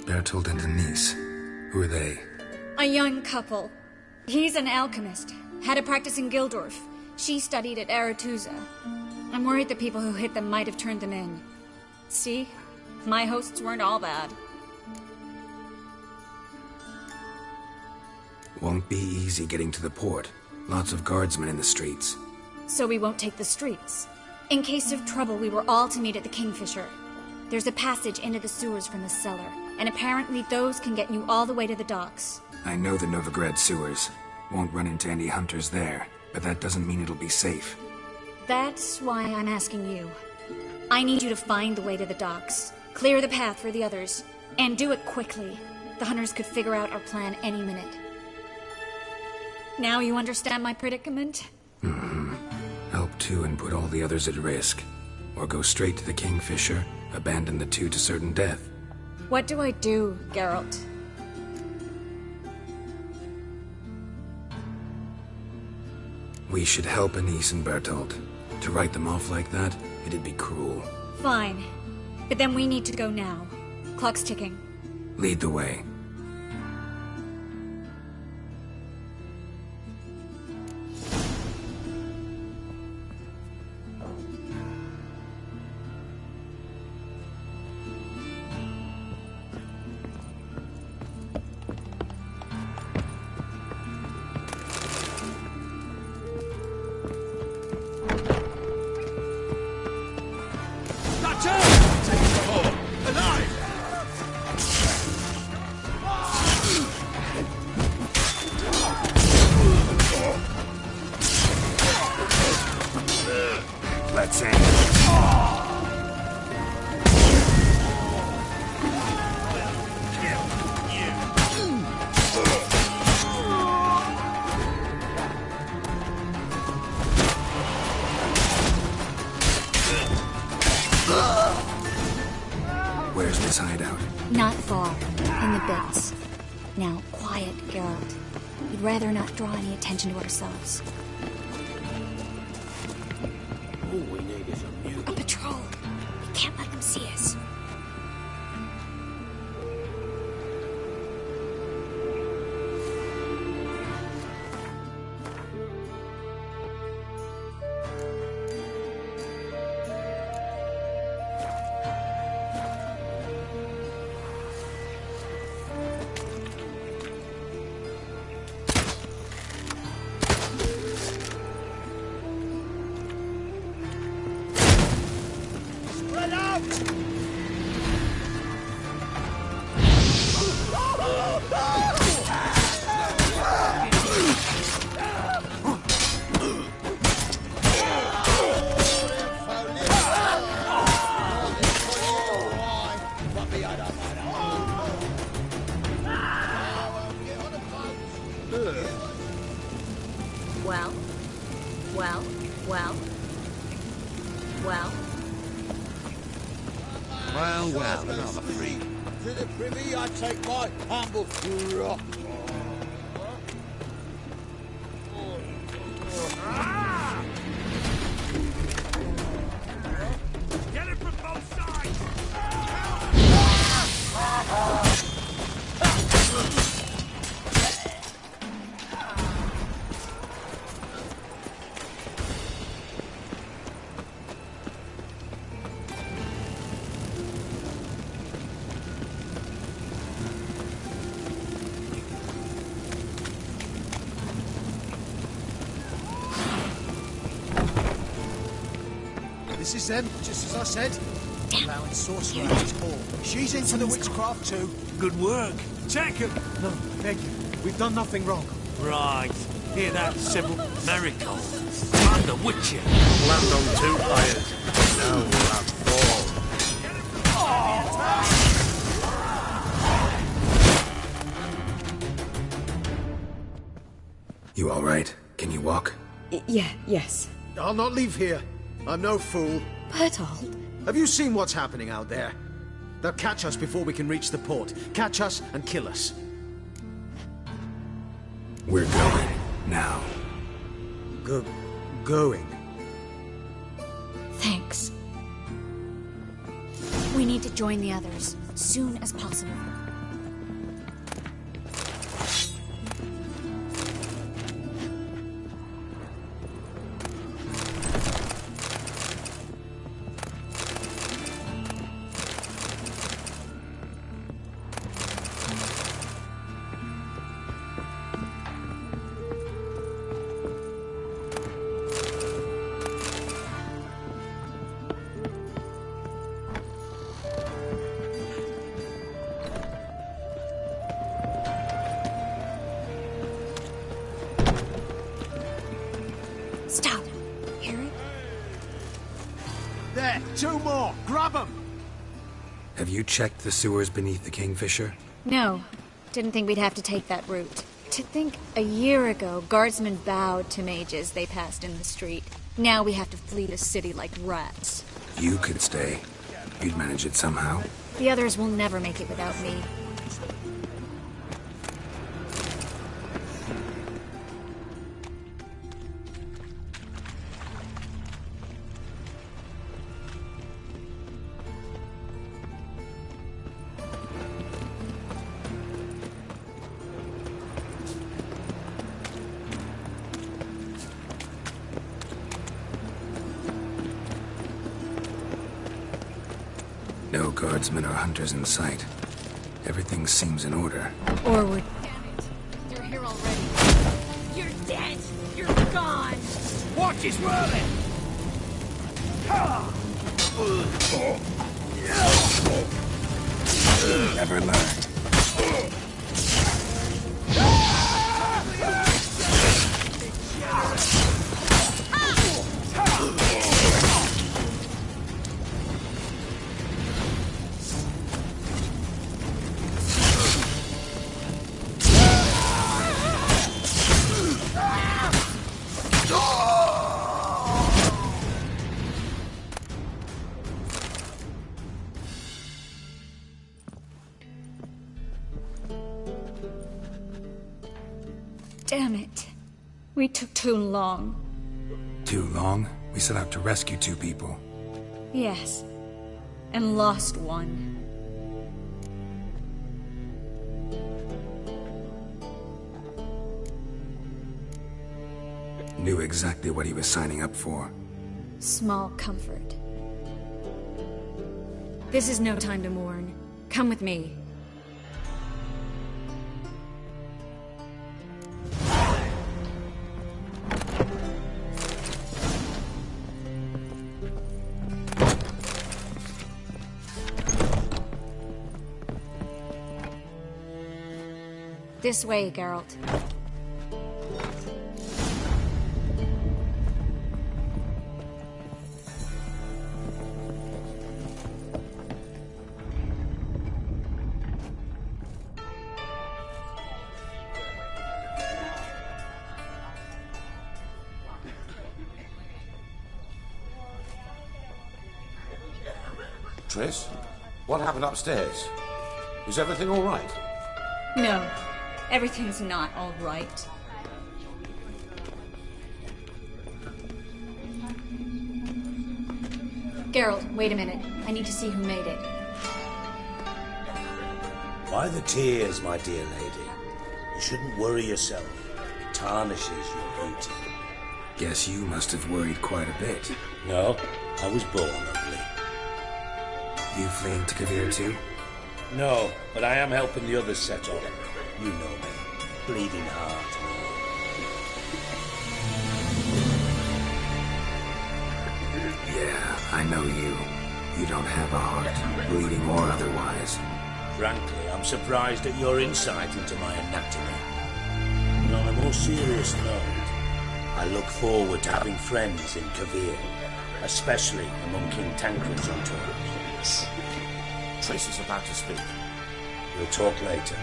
C: Bertold and Anise. Who are they?
K: A young couple. He's an alchemist. Had a practice in Gildorf. She studied at Aretuza. I'm worried the people who hit them might have turned them in. See? My hosts weren't all bad.
C: Won't be easy getting to the port. Lots of guardsmen in the streets.
K: So we won't take the streets. In case of trouble, we were all to meet at the Kingfisher. There's a passage into the sewers from the cellar, and apparently those can get you all the way to the docks.
C: I know the Novigrad sewers. Won't run into any hunters there, but that doesn't mean it'll be safe.
K: That's why I'm asking you. I need you to find the way to the docks, clear the path for the others, and do it quickly. The hunters could figure out our plan any minute. Now you understand my predicament?
C: Mm-hmm. Help two and put all the others at risk. Or go straight to the Kingfisher, abandon the two to certain death.
K: What do I do, Geralt?
C: We should help Anise and Bertold. To write them off like that, it'd be cruel.
K: Fine. But then we need to go now. Clock's ticking.
C: Lead the way.
G: Let's end.
C: Where's this hideout?
K: Not far. In the bits. Now, quiet, Geralt. We'd rather not draw any attention to ourselves.
G: All we need is a mule.
K: A patrol. We can't let them see us.
U: Well? Well? Well? Well?
G: Well, another free.
Q: To the privy I take my humble drop.
B: Get it from both sides!
V: This is them, just as I said. Allowing sorcerer at his hall. She's into the witchcraft too.
B: Good work. Take him!
V: No, beg you. We've done nothing wrong.
B: Right. Hear that, Sybil? Miracle. I'm the Witcher.
R: Land on 2 hires. Now we'll have 4.
C: You all right? Can you walk?
M: Yes.
V: I'll not leave here. I'm no fool.
U: Bertold?
V: Have you seen what's happening out there? They'll catch us before we can reach the port. Catch us and kill us.
C: We're going. Now.
V: Going?
U: Thanks. We need to join the others, soon as possible. Stop. Harry?
V: There, 2 more. Grab them.
C: Have you checked the sewers beneath the Kingfisher?
U: No. Didn't think we'd have to take that route. To think a year ago, guardsmen bowed to mages they passed in the street. Now we have to flee the city like rats.
C: You could stay. You'd manage it somehow.
U: The others will never make it without me.
C: No guardsmen or hunters in sight. Everything seems in order.
U: Forward. Damn it. They're here already. You're dead. You're gone.
B: Watch his whirling!
C: Never learned.
U: Damn it. We took too long.
C: Too long? We set out to rescue 2 people.
U: Yes. And lost one.
C: Knew exactly what he was signing up for.
U: Small comfort. This is no time to mourn. Come with me. This way, Geralt.
D: Triss, what happened upstairs? Is everything all right?
U: No, everything's not all right. Geralt, wait a minute. I need to see who made it.
N: Why the tears, my dear lady? You shouldn't worry yourself. It tarnishes your beauty.
C: Guess you must have worried quite a bit.
N: No, I was born ugly.
C: You fleeing to Kavir too?
N: No, but I am helping the others set off. You know me. Bleeding heart.
C: Yeah, I know you. You don't have a heart, bleeding or otherwise.
N: Frankly, I'm surprised at your insight into my anatomy. But on a more serious note, I look forward to having friends in Kavir, especially among King Tancred's entourage.
D: Triss is about to speak.
N: We'll talk later.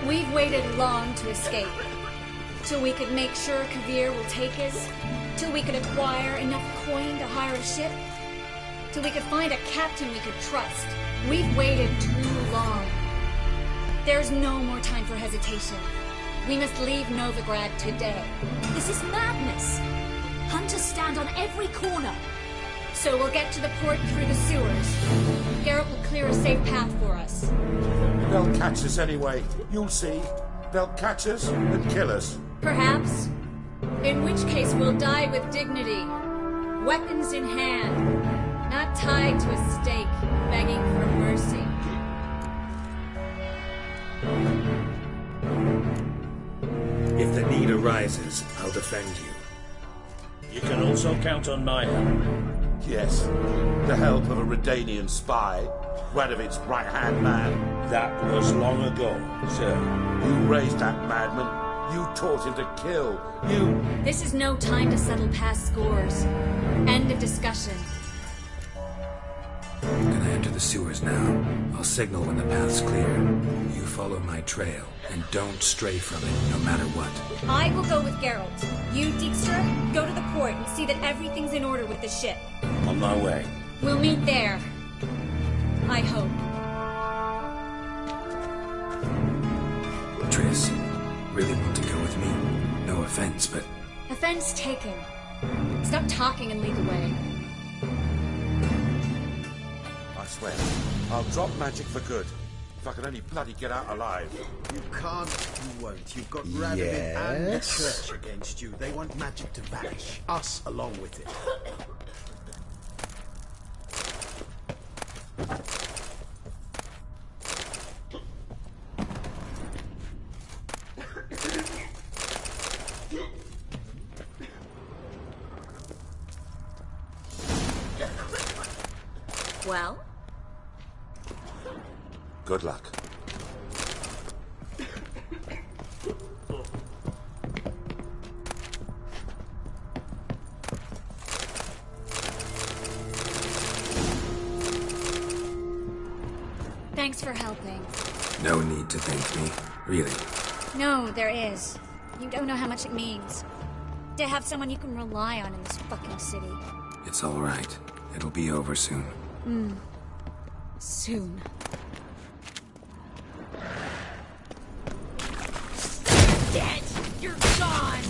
U: We've waited long to escape. Till we could make sure Kavir will take us. Till we could acquire enough coin to hire a ship. Till we could find a captain we could trust. We've waited too long. There's no more time for hesitation. We must leave Novigrad today.
K: This is madness. Hunters stand on every corner.
U: So we'll get to the port through the sewers. Geralt will clear a safe path for us.
D: They'll catch us anyway. You'll see. They'll catch us and kill us.
U: Perhaps. In which case we'll die with dignity. Weapons in hand. Not tied to a stake, begging for mercy.
N: If the need arises, I'll defend you. You can also count on my help.
D: Yes, the help of a Redanian spy, Radovic's right-hand man.
N: That was long ago, sir.
D: You raised that madman. You taught him to kill. You...
U: This is no time to settle past scores. End of discussion.
C: I'm gonna enter the sewers now. I'll signal when the path's clear. You follow my trail, and don't stray from it, no matter what.
U: I will go with Geralt. You, Dijkstra, go to the port and see that everything's in order with the ship.
N: On my way.
U: We'll meet there. I hope.
C: Triss, really want to go with me? No offense, but...
U: Offense taken. Stop talking and lead the way.
D: I swear, I'll drop magic for good. If I can only bloody get out alive.
V: You can't, you won't. You've got Radovid and the Church against you. They want magic to vanish. Us along with it.
U: Well?
D: Good luck.
U: Thanks for helping.
C: No need to thank me, really.
U: No, there is. You don't know how much it means. To have someone you can rely on in this fucking city.
C: It's all right. It'll be over soon.
U: Soon.
K: Dead! You're gone!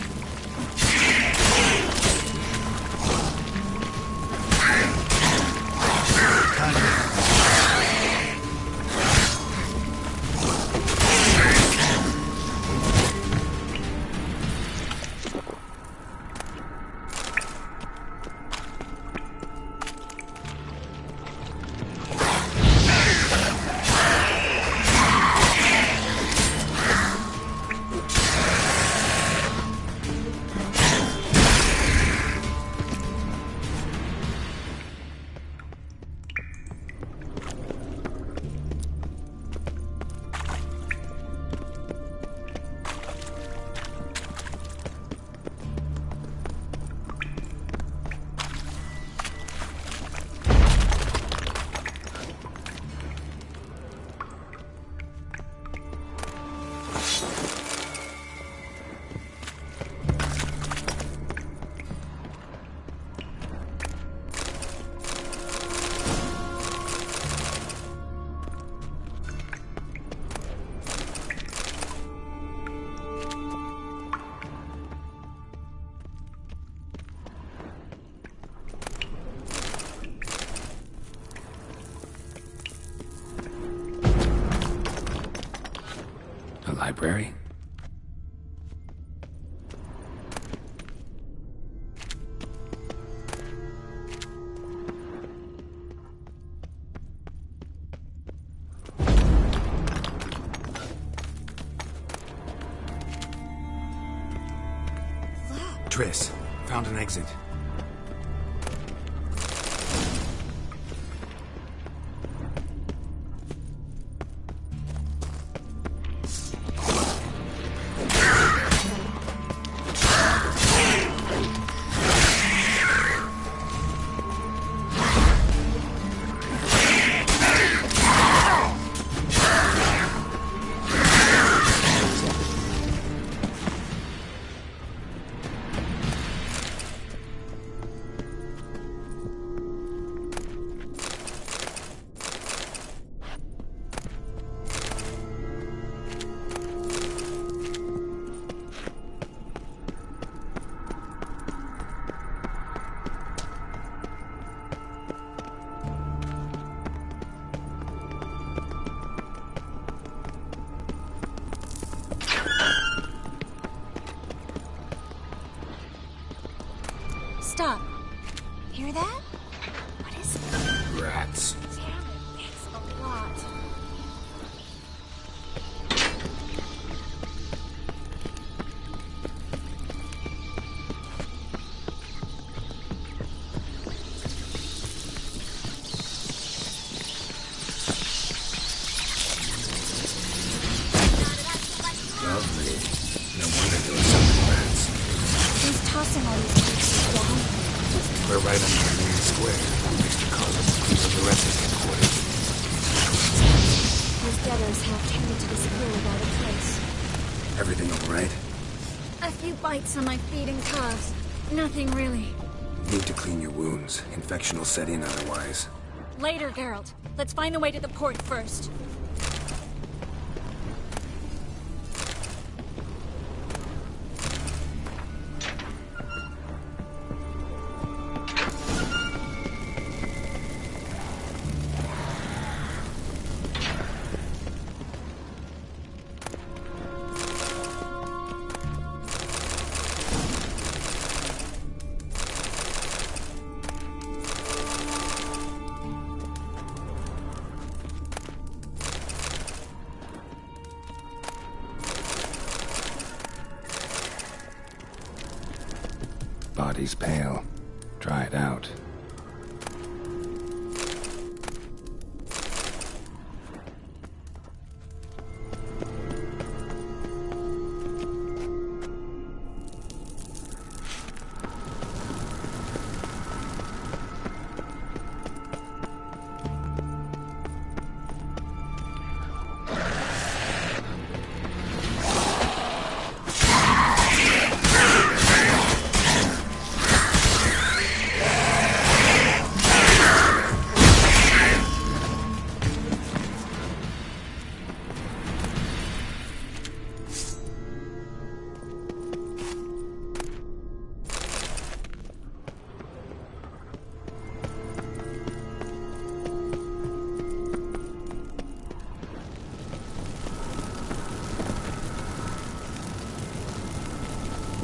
C: library? Triss, found an exit.
U: Stop. Hear that? What is it?
C: Rats.
U: Damn it, it's a lot.
C: Lovely. No wonder there were so many rats.
U: Who's tossing all these pieces down?
C: We're right under the main square, next to Carlos Cruz of the Resident headquarters.
U: Those debtors have tended to disappear without a trace.
C: Everything all right?
U: A few bites on my feet and calves. Nothing really.
C: Need to clean your wounds. Infection will set in otherwise.
U: Later, Geralt. Let's find the way to the port first.
C: Body's pale. Dried out.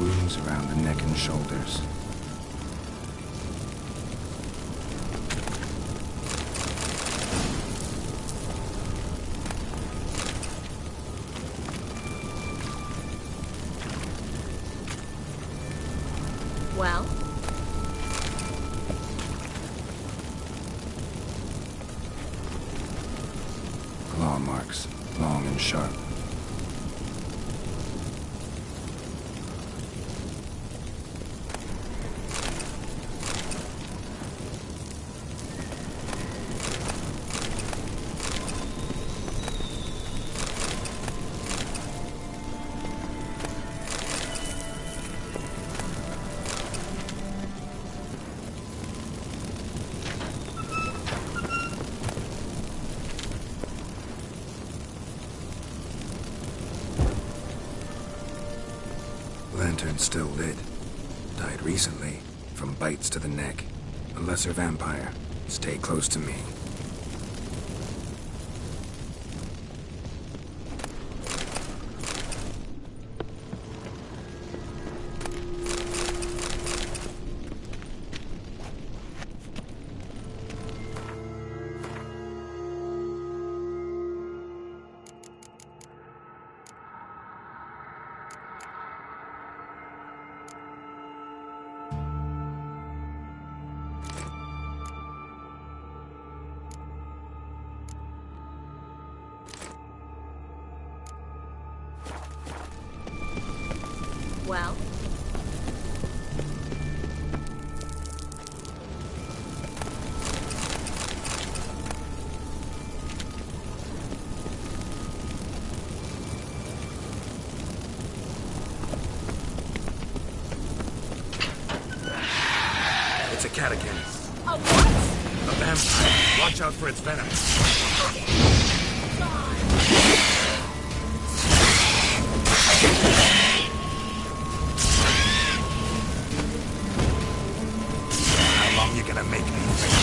C: Wounds around the neck and shoulders.
U: Well?
C: Claw marks, long and sharp. Lantern still lit. Died recently, from bites to the neck. A lesser vampire. Stay close to me. catechin.
U: A what?
C: A vampire. Watch out for its venom. How long you gonna make me wait?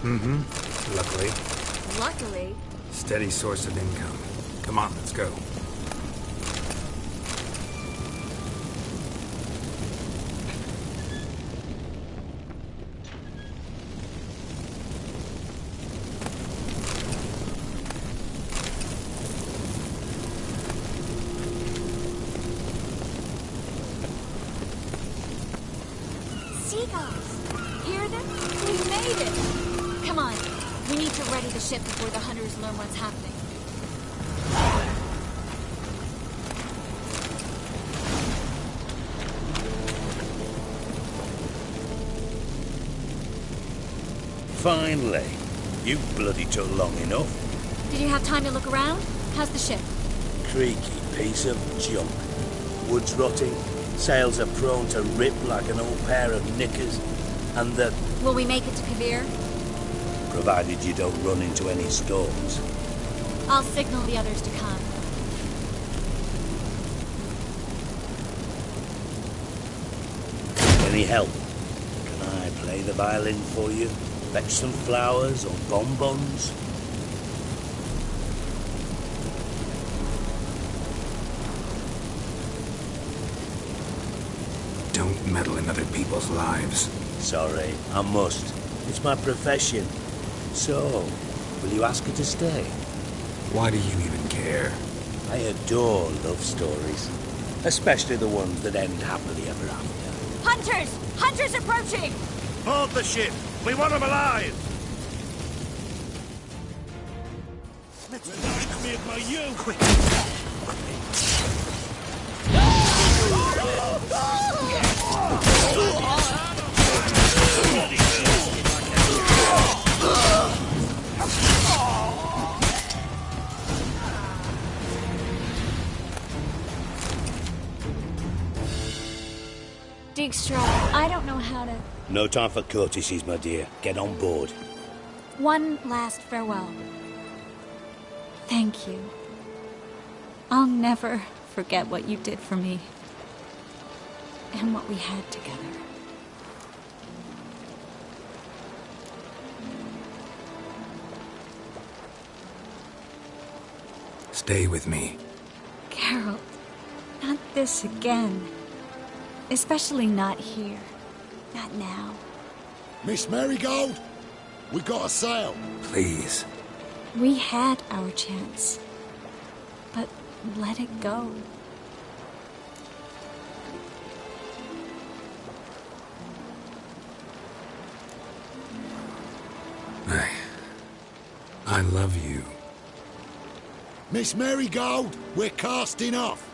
C: Mm-hmm. Luckily.
U: Luckily.
C: Steady source of income. Come on, let's go.
U: Seagulls! Hear them? We made it! Come on. We need to ready the ship before the hunters learn what's happening.
N: Finally. You bloody took long enough.
U: Did you have time to look around? How's the ship?
N: Creaky piece of junk. Wood's rotting. Sails are prone to rip like an old pair of knickers. And the...
U: Will we make it to Kavir?
N: Provided you don't run into any storms.
U: I'll signal the others to come.
N: Any help? Can I play the violin for you? Fetch some flowers or bonbons?
C: Don't meddle in other people's lives.
N: Sorry, I must. It's my profession. So, will you ask her to stay?
C: Why do you even care?
N: I adore love stories. Especially the ones that end happily ever after.
U: Hunters! Hunters approaching!
B: Hold the ship! We want them alive! Reminds me of my youth! Quick!
U: Dijkstra, I don't know how to...
N: No time for courtesies, my dear. Get on board.
U: One last farewell. Thank you. I'll never forget what you did for me. And what we had together.
C: Stay with me.
U: Geralt, not this again. Especially not here. Not now.
I: Miss Marigold, we got a sail.
C: Please.
U: We had our chance. But let it go.
C: I love you.
I: Miss Marigold, we're casting off.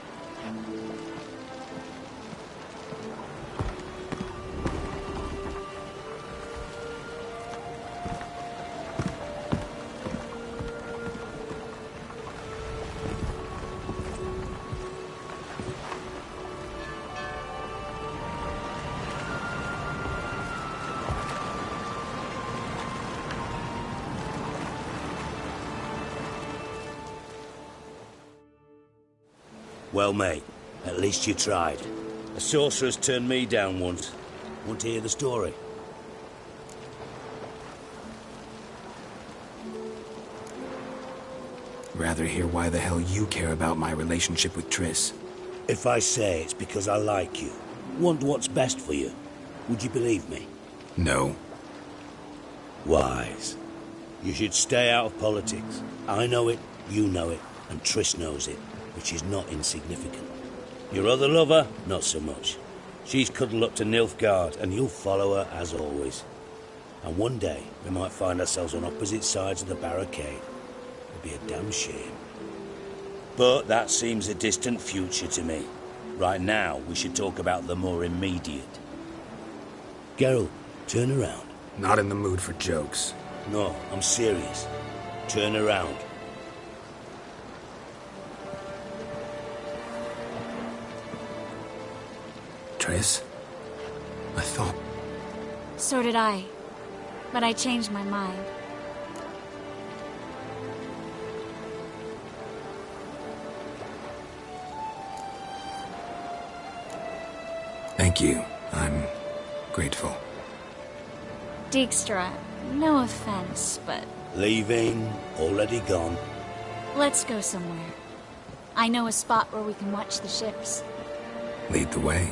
N: Well, mate, at least you tried. A sorceress turned me down once. Want to hear the story?
C: Rather hear why the hell you care about my relationship with Triss.
N: If I say it's because I like you, want what's best for you, would you believe me?
C: No.
N: Wise. You should stay out of politics. I know it, you know it, and Triss knows it, which is not insignificant. Your other lover, not so much. She's cuddled up to Nilfgaard, and you'll follow her as always. And one day, we might find ourselves on opposite sides of the barricade. It'd be a damn shame. But that seems a distant future to me. Right now, we should talk about the more immediate. Geralt, turn around.
C: Not in the mood for jokes.
N: No, I'm serious. Turn around.
C: Triss? I thought...
U: So did I. But I changed my mind.
C: Thank you. I'm grateful.
U: Dijkstra, no offense, but...
N: Leaving, already gone.
U: Let's go somewhere. I know a spot where we can watch the ships.
C: Lead the way.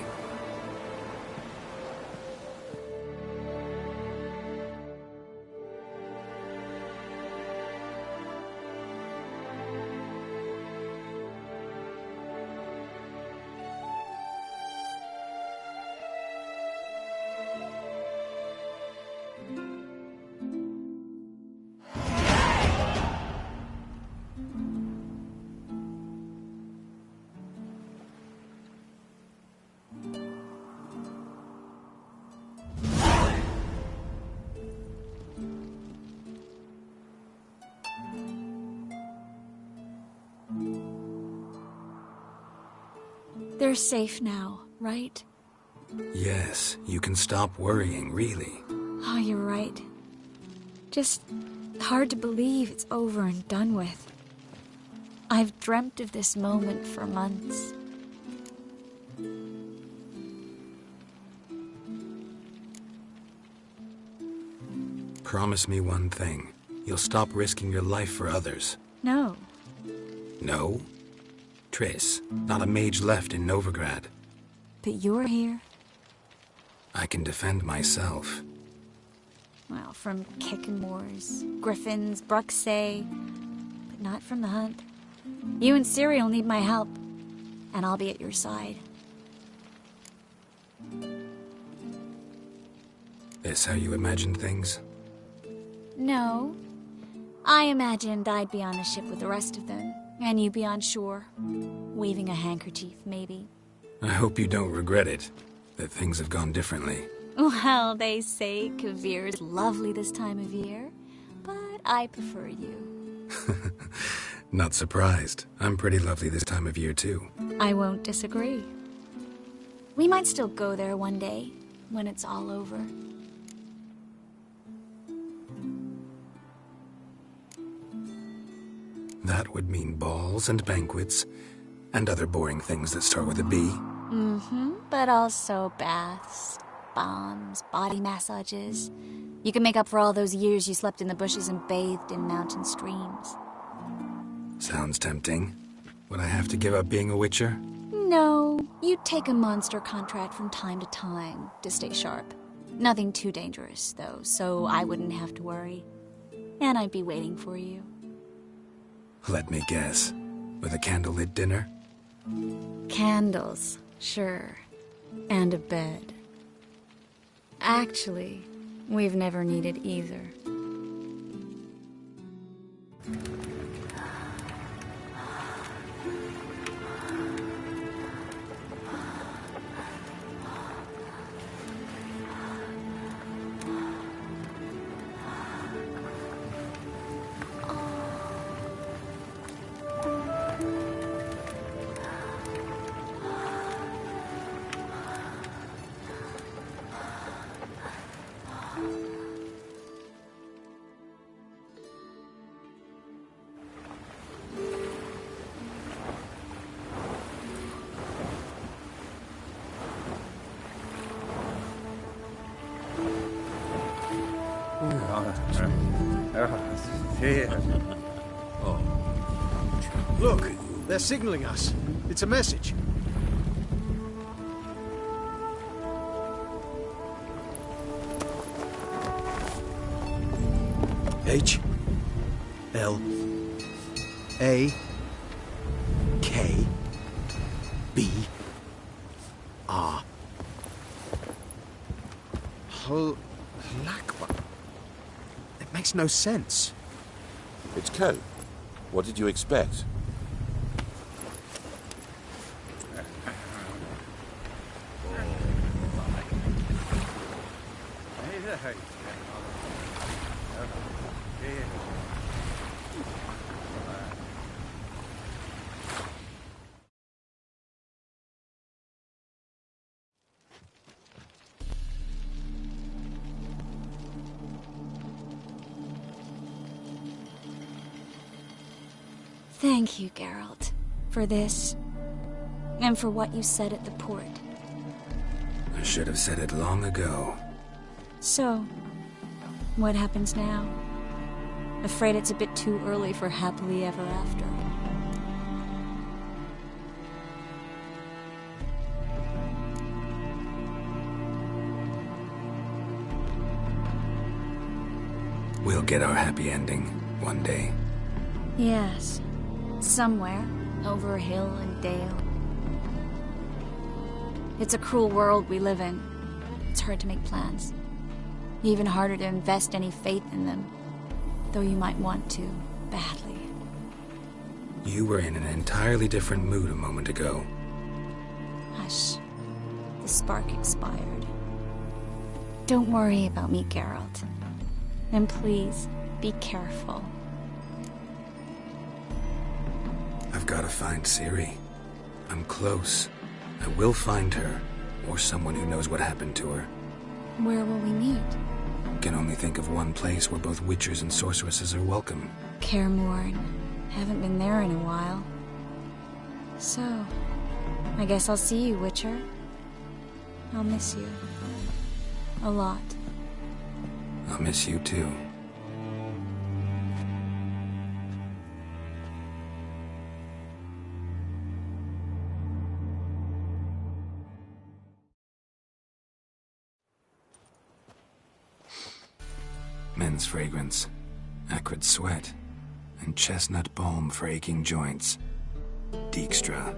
U: They're safe now, right?
C: Yes, you can stop worrying, really.
U: Oh, you're right. Just hard to believe it's over and done with. I've dreamt of this moment for months.
C: Promise me one thing. You'll stop risking your life for others.
U: No.
C: No? Triss, not a mage left in Novigrad.
U: But you're here?
C: I can defend myself.
U: Well, from Kickin' Wars, Griffins, Bruxay, but not from the Hunt. You and Ciri will need my help, and I'll be at your side.
C: This how you imagined things?
U: No. I imagined I'd be on a ship with the rest of them, and you'd be on shore, waving a handkerchief, maybe.
C: I hope you don't regret it, that things have gone differently.
U: Well, they say Kavir's lovely this time of year, but I prefer you.
C: Not surprised. I'm pretty lovely this time of year, too.
U: I won't disagree. We might still go there one day, when it's all over.
C: That would mean balls and banquets, and other boring things that start with a B.
U: Mm-hmm, but also baths, bombs, body massages. You can make up for all those years you slept in the bushes and bathed in mountain streams.
C: Sounds tempting. Would I have to give up being a witcher?
U: No, you'd take a monster contract from time to time to stay sharp. Nothing too dangerous, though, so I wouldn't have to worry. And I'd be waiting for you.
C: Let me guess. With a candlelit dinner?
U: Candles, sure. And a bed. Actually, we've never needed either.
L: Look, they're signaling us. It's a message. H L A K B R Hlakbar. It makes no sense.
D: It's code. What did you expect?
U: Thank you, Geralt, for this, and for what you said at the port.
C: I should have said it long ago.
U: So, what happens now? Afraid it's a bit too early for happily ever after.
C: We'll get our happy ending one day.
U: Yes. Somewhere, over hill and dale. It's a cruel world we live in. It's hard to make plans. Even harder to invest any faith in them. Though you might want to, badly.
C: You were in an entirely different mood a moment ago.
U: Hush. The spark expired. Don't worry about me, Geralt. And please, be careful.
C: I've got to find Ciri. I'm close. I will find her, or someone who knows what happened to her.
U: Where will we meet?
C: Can only think of one place where both witchers and sorceresses are welcome.
U: Kaer Morhen. Haven't been there in a while. So, I guess I'll see you, Witcher. I'll miss you. A lot.
C: I'll miss you too. Men's fragrance, acrid sweat, and chestnut balm for aching joints. Dijkstra.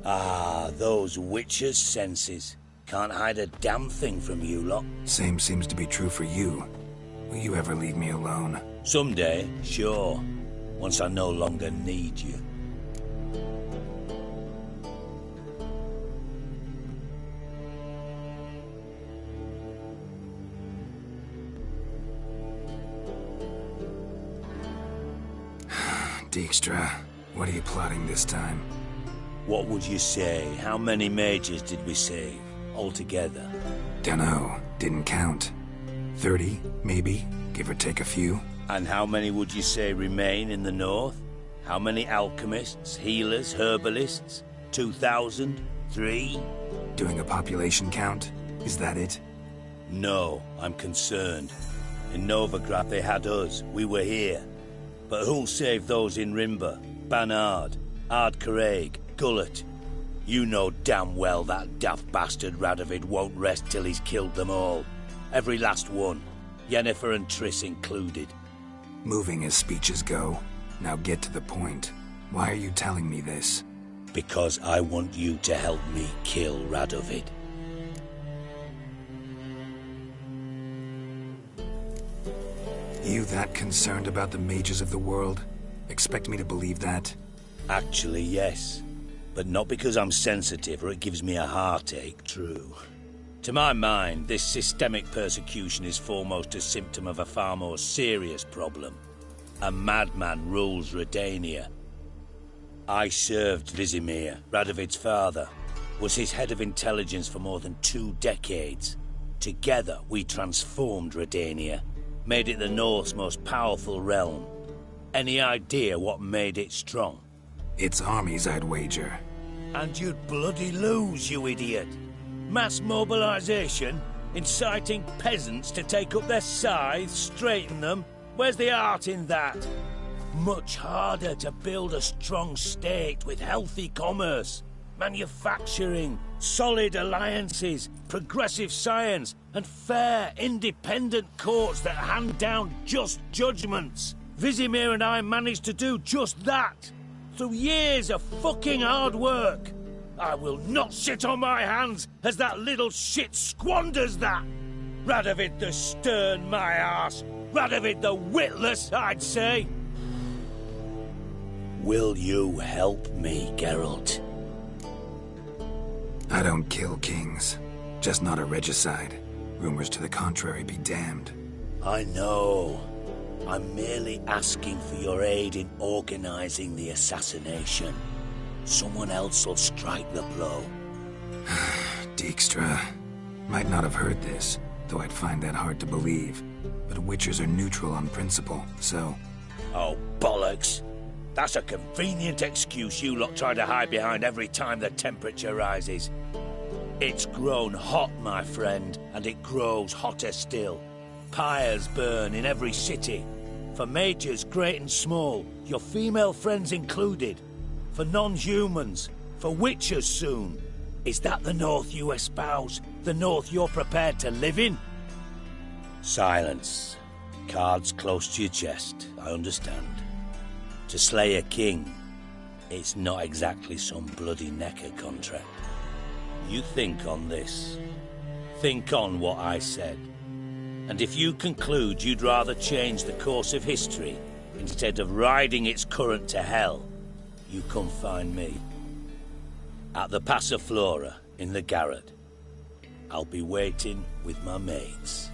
N: Ah, those witches' senses. Can't hide a damn thing from you lot.
C: Same seems to be true for you. Will you ever leave me alone?
N: Someday, sure. Once I no longer need you.
C: Dijkstra, what are you plotting this time?
N: What would you say? How many mages did we save, altogether?
C: Dunno, didn't count. 30, maybe, give or take a few.
N: And how many would you say remain in the north? How many alchemists, healers, herbalists? 2,000? 3?
C: Doing a population count? Is that it?
N: No, I'm concerned. In Novigrad they had us, we were here. But who'll save those in Rimba? Banard, Ardcaraig, Gullet? You know damn well that daft bastard Radovid won't rest till he's killed them all. Every last one. Yennefer and Triss included.
C: Moving as speeches go. Now get to the point. Why are you telling me this?
N: Because I want you to help me kill Radovid.
C: You that concerned about the mages of the world? Expect me to believe that?
N: Actually, yes. But not because I'm sensitive or it gives me a heartache, true. To my mind, this systemic persecution is foremost a symptom of a far more serious problem. A madman rules Redania. I served Vizimir, Radovid's father, was his head of intelligence for more than 2 decades. Together, we transformed Redania, made it the North's most powerful realm. Any idea what made it strong?
C: Its armies, I'd wager.
N: And you'd bloody lose, you idiot. Mass mobilization, inciting peasants to take up their scythes, straighten them. Where's the art in that? Much harder to build a strong state with healthy commerce, manufacturing, solid alliances, progressive science, and fair, independent courts that hand down just judgments. Vizimir and I managed to do just that, through years of fucking hard work. I will not sit on my hands as that little shit squanders that. Radovid the stern, my arse. Radovid the witless, I'd say. Will you help me, Geralt?
C: I don't kill kings. Just not a regicide. Rumors to the contrary be damned.
N: I know. I'm merely asking for your aid in organizing the assassination. Someone else will strike the blow.
C: Dijkstra. Might not have heard this, though I'd find that hard to believe. But Witchers are neutral on principle, so...
N: Oh, bollocks. That's a convenient excuse you lot try to hide behind every time the temperature rises. It's grown hot, my friend, and it grows hotter still. Pyres burn in every city. For mages great and small, your female friends included. For non-humans, for Witchers soon. Is that the North you espouse? The North you're prepared to live in? Silence. Cards close to your chest, I understand. To slay a king, it's not exactly some bloody necker contract. You think on this. Think on what I said. And if you conclude you'd rather change the course of history instead of riding its current to hell, you come find me. At the Passiflora in the Garrett. I'll be waiting with my mates.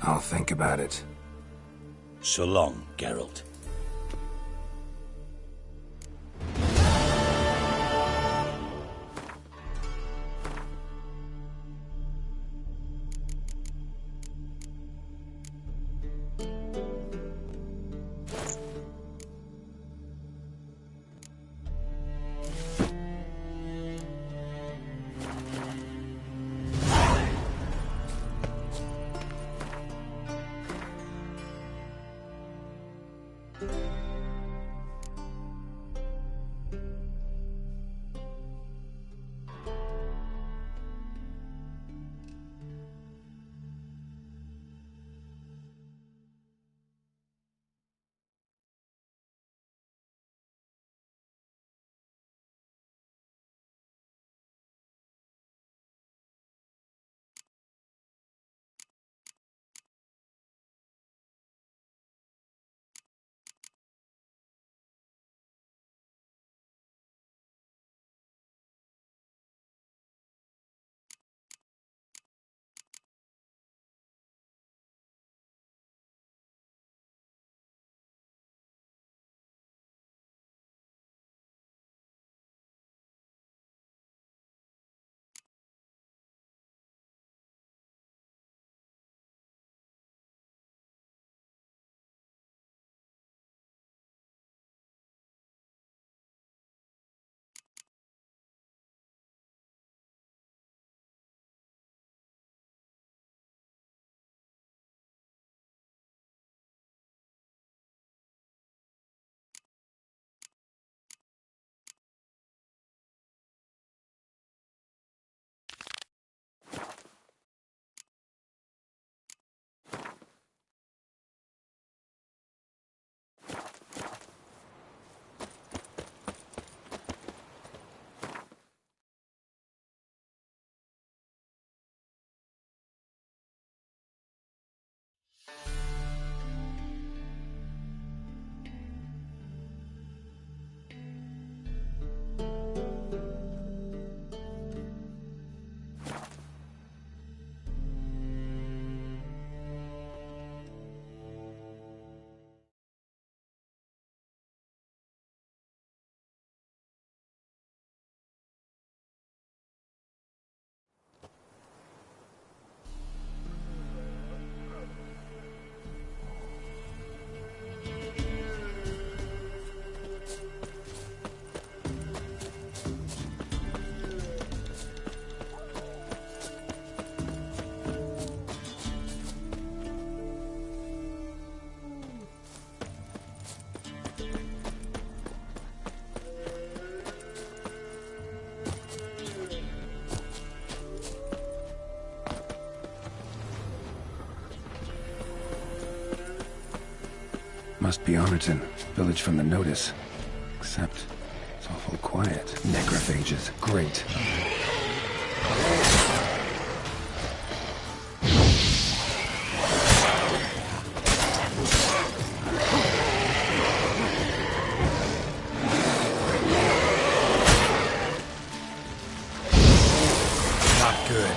C: I'll think about it.
N: So long, Geralt.
C: Must be Arnerton, village from the notice. Except, it's awful quiet. Necrophages, great.
J: Not good.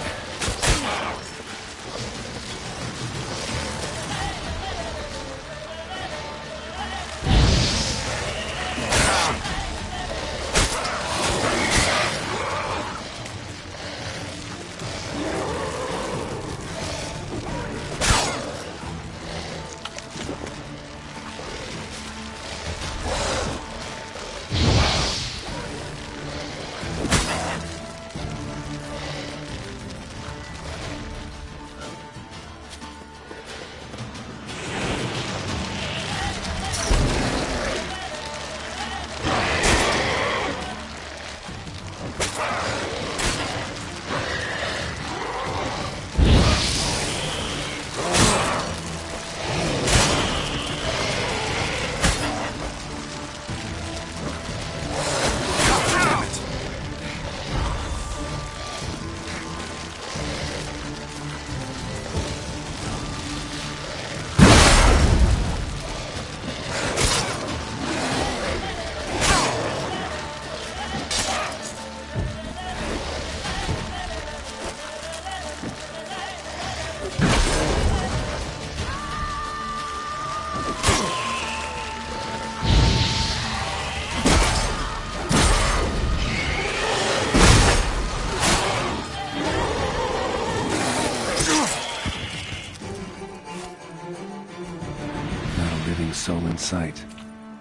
C: living soul in sight.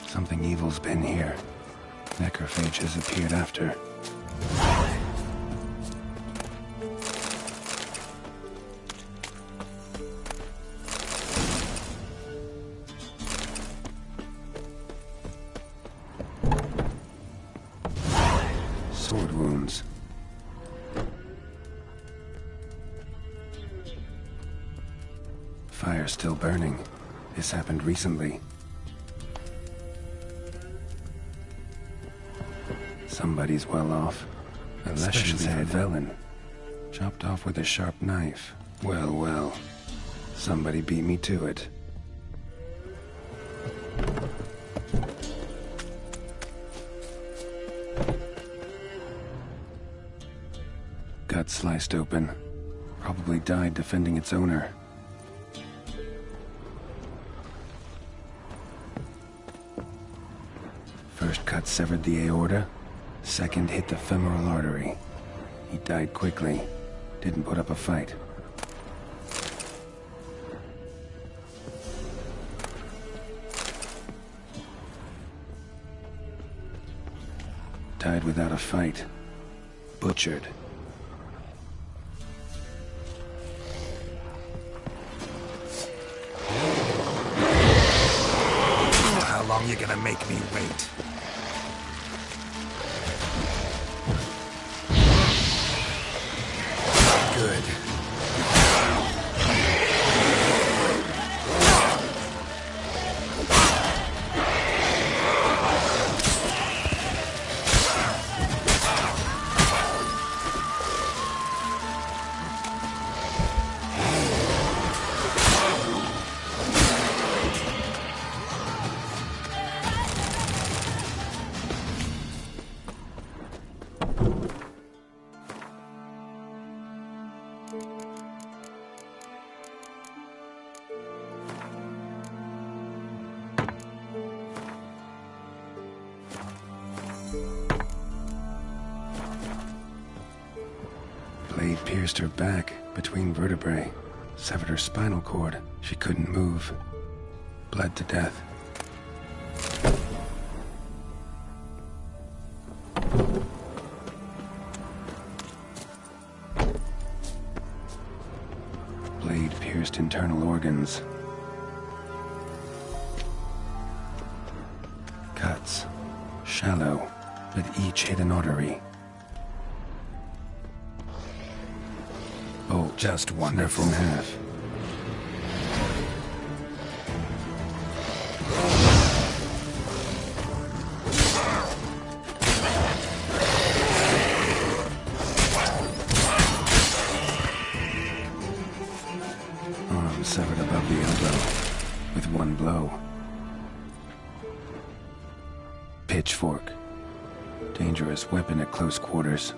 C: Something evil's been here. Necrophage has appeared after. Sword wounds. Fire still burning. This happened recently. Somebody's well off. Unless she's a villain. Chopped off with a sharp knife. Well, well. Somebody beat me to it. Gut sliced open. Probably died defending its owner. First cut severed the aorta. Second hit the femoral artery. He died quickly. Didn't put up a fight. Died without a fight. Butchered. How long you gonna make me wait? Good. Blade pierced her back between vertebrae, severed her spinal cord. She couldn't move. Bled to death. Blade pierced internal organs. Cuts. Shallow, but each hit an artery. Oh, just wonderful. In half. Arm severed above the elbow with one blow. Pitchfork. Dangerous weapon at close quarters.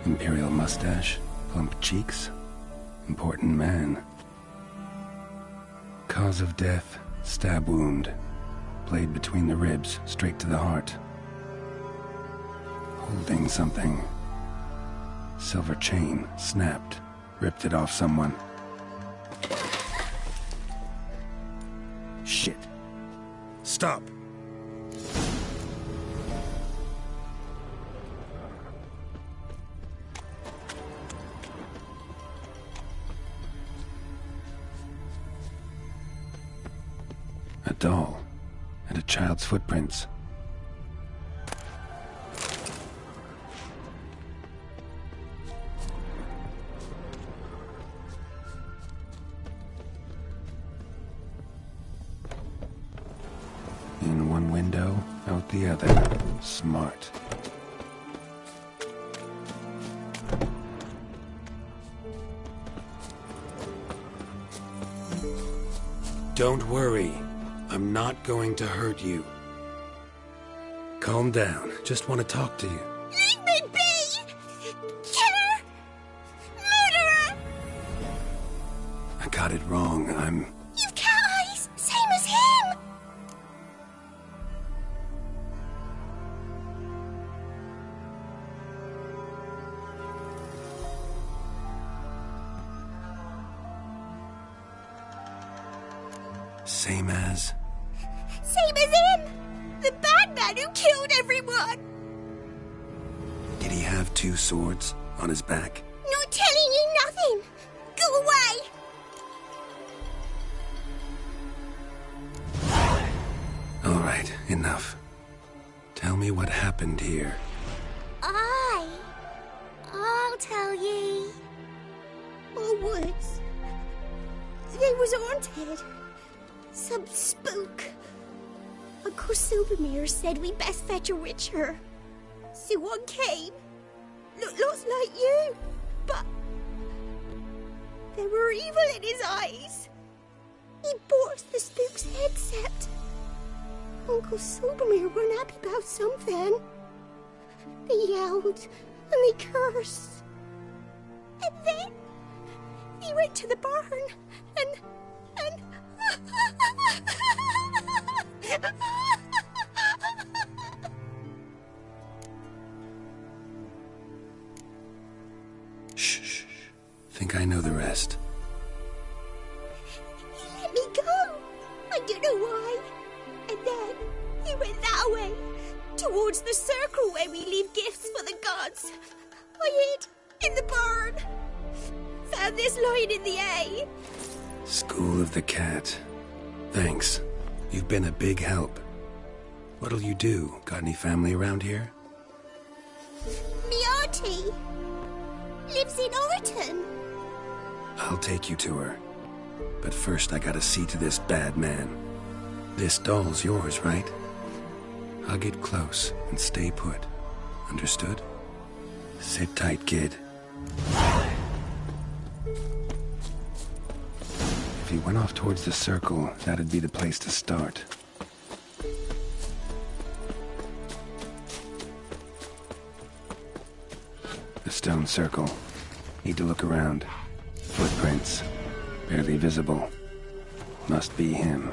C: Imperial mustache, plump cheeks, important man. Cause of death, stab wound. Blade between the ribs, straight to the heart. Holding something. Silver chain, snapped, ripped it off someone. Shit. Stop. A doll, and a child's footprints. In one window, out the other. Smart. Don't worry. I'm not going to hurt you. Calm down. Just want to talk to you.
P: Leave me be! Killer! Murderer!
C: I got it wrong.
P: You've cat eyes, same as him!
C: Same as?
P: Same as him! The bad man who killed everyone!
C: Did he have 2 swords on his back?
P: Not telling you nothing! Go away!
C: All right, enough. Tell me what happened here.
P: I'll tell ye. Our woods. They was haunted. Some spook. Uncle Silvermere said we best fetch a witcher. So one came. Looks like you. But there were evil in his eyes. He bought the spook's head, except Uncle Silvermere weren't happy about something. They yelled and they cursed. And then he went to the barn and
C: Shh. Think I know the rest.
P: He let me go. I don't know why. And then he went that way, towards the circle where we leave gifts for the gods. I hid in the barn. Found this lying in the hay.
C: School of the Cat. Thanks. You've been a big help. What'll you do? Got any family around here?
P: Me auntie lives in Orton.
C: I'll take you to her. But first I gotta see to this bad man. This doll's yours, right? Hug it close and stay put. Understood? Sit tight, kid. If he went off towards the circle, that'd be the place to start. The stone circle. Need to look around. Footprints. Barely visible. Must be him.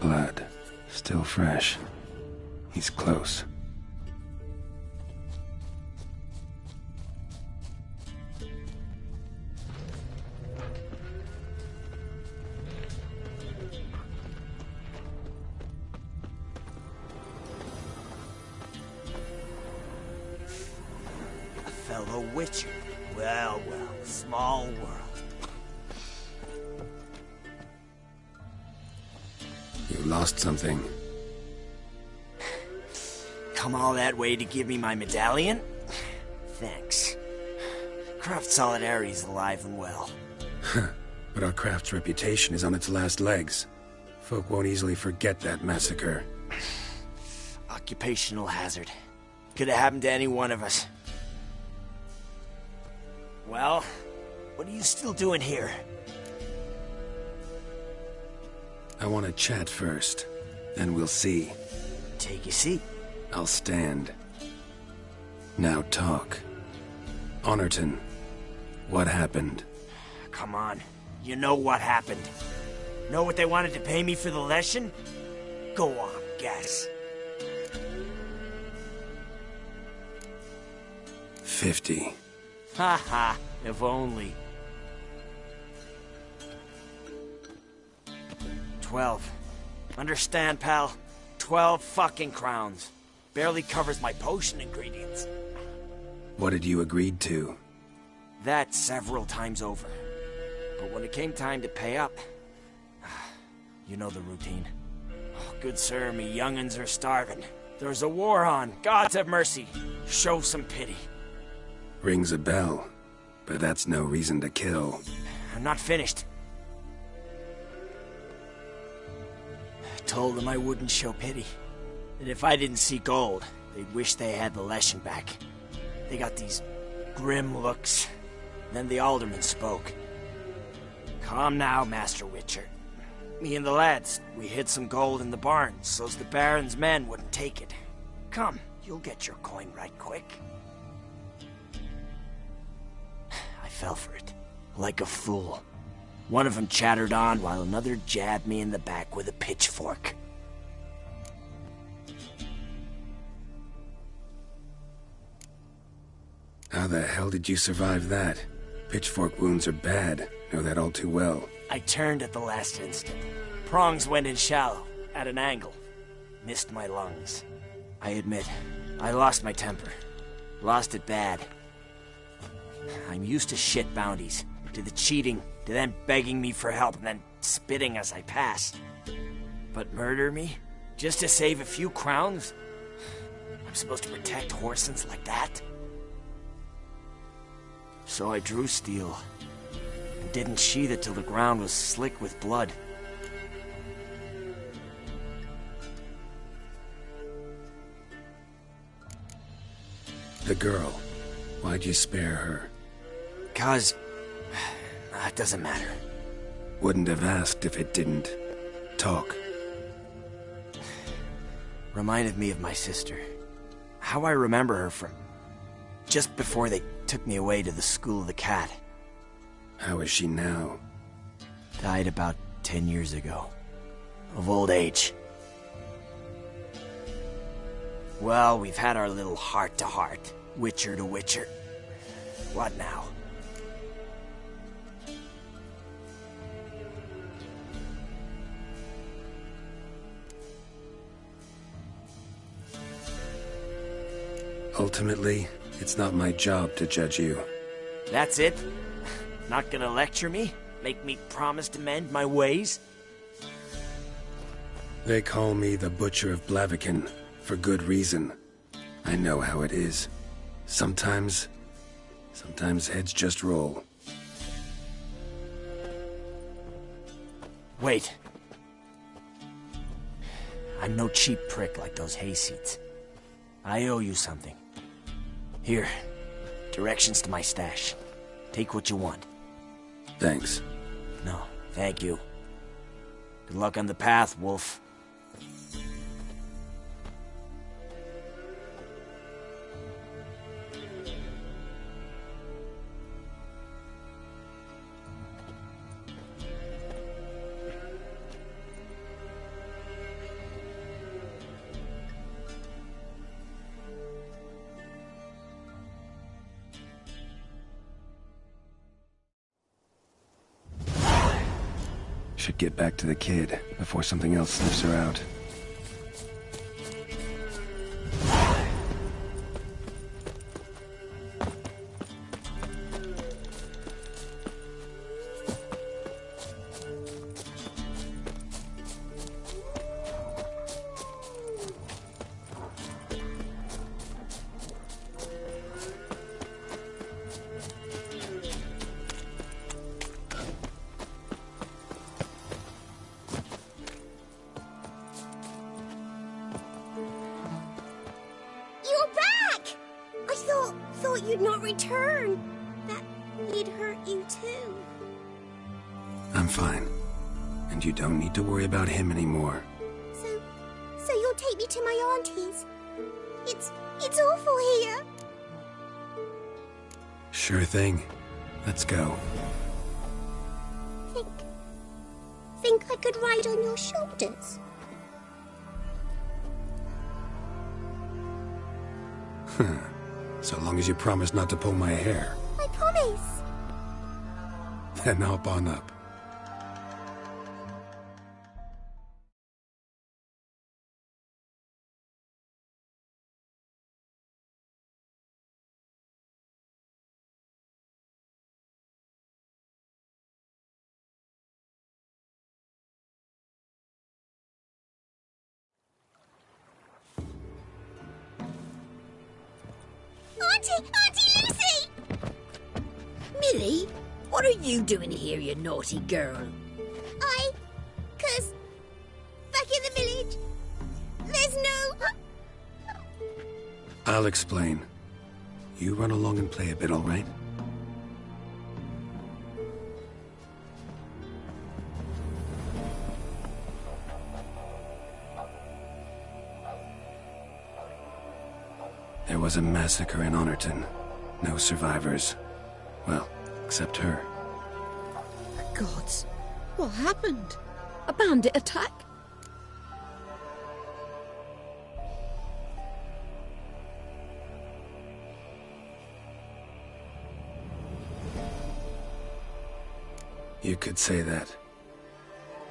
C: Blood. Still fresh. He's close.
O: A fellow witcher. Well, small world.
C: You lost something.
O: Come all that way to give me my medallion? Thanks. Craft Solidarity's alive and well.
C: But our craft's reputation is on its last legs. Folk won't easily forget that massacre.
O: Occupational hazard. Could have happened to any one of us. Well, what are you still doing here?
C: I want to chat first, then we'll see.
O: Take a seat.
C: I'll stand. Now talk. Honorton, what happened?
O: Come on. You know what happened. Know what they wanted to pay me for the lesson? Go on, guess.
C: 50.
O: Ha ha, if only. 12. Understand, pal? 12 fucking crowns. Barely covers my potion ingredients.
C: What had you agreed to?
O: That several times over. But when it came time to pay up, you know the routine. Oh, good sir, me young'uns are starving. There's a war on. Gods have mercy. Show some pity.
C: Rings a bell, but that's no reason to kill.
O: I'm not finished. Told them I wouldn't show pity. that if I didn't see gold, they'd wish they had the Leshen back. They got these grim looks. Then the alderman spoke. Calm now, Master Witcher. Me and the lads, we hid some gold in the barn, so's the Baron's men wouldn't take it. Come, you'll get your coin right quick. I fell for it, like a fool. One of them chattered on while another jabbed me in the back with a pitchfork.
C: How the hell did you survive that? Pitchfork wounds are bad. Know that all too well.
O: I turned at the last instant. Prongs went in shallow, at an angle. Missed my lungs. I admit, I lost my temper. Lost it bad. I'm used to shit bounties, to the cheating, to them begging me for help and then spitting as I pass. But murder me? Just to save a few crowns? I'm supposed to protect Horsens like that? So I drew steel. And didn't sheathe it till the ground was slick with blood.
C: The girl. Why'd you spare her?
O: 'Cause... it doesn't matter.
C: Wouldn't have asked if it didn't. Talk.
O: Reminded me of my sister. How I remember her from... just before they took me away to the School of the Cat.
C: How is she now?
O: Died about 10 years ago. Of old age. Well, we've had our little heart-to-heart. Witcher to Witcher. What now?
C: Ultimately, it's not my job to judge you.
O: That's it? Not gonna lecture me? Make me promise to mend my ways?
C: They call me the Butcher of Blaviken, for good reason. I know how it is. Sometimes heads just roll.
O: Wait. I'm no cheap prick like those hayseeds. I owe you something. Here, directions to my stash. Take what you want.
C: Thanks.
O: No, thank you. Good luck on the path, Wolf.
C: Should get back to the kid before something else sniffs her out.
P: You'd not return. That he'd hurt you too.
C: I'm fine. And you don't need to worry about him anymore.
P: So you'll take me to my auntie's? It's awful here.
C: Sure thing. Let's go.
P: Think I could ride on your shoulders?
C: So long as you promise not to pull my hair.
P: I promise.
C: Then hop on up.
P: Auntie Lucy!
H: Millie, what are you doing here, you naughty girl?
P: 'Cause back in the village, there's no
C: I'll explain. You run along and play a bit, all right? There was a massacre in Honorton. No survivors. Well, except her.
K: The gods. What happened? A bandit attack?
C: You could say that.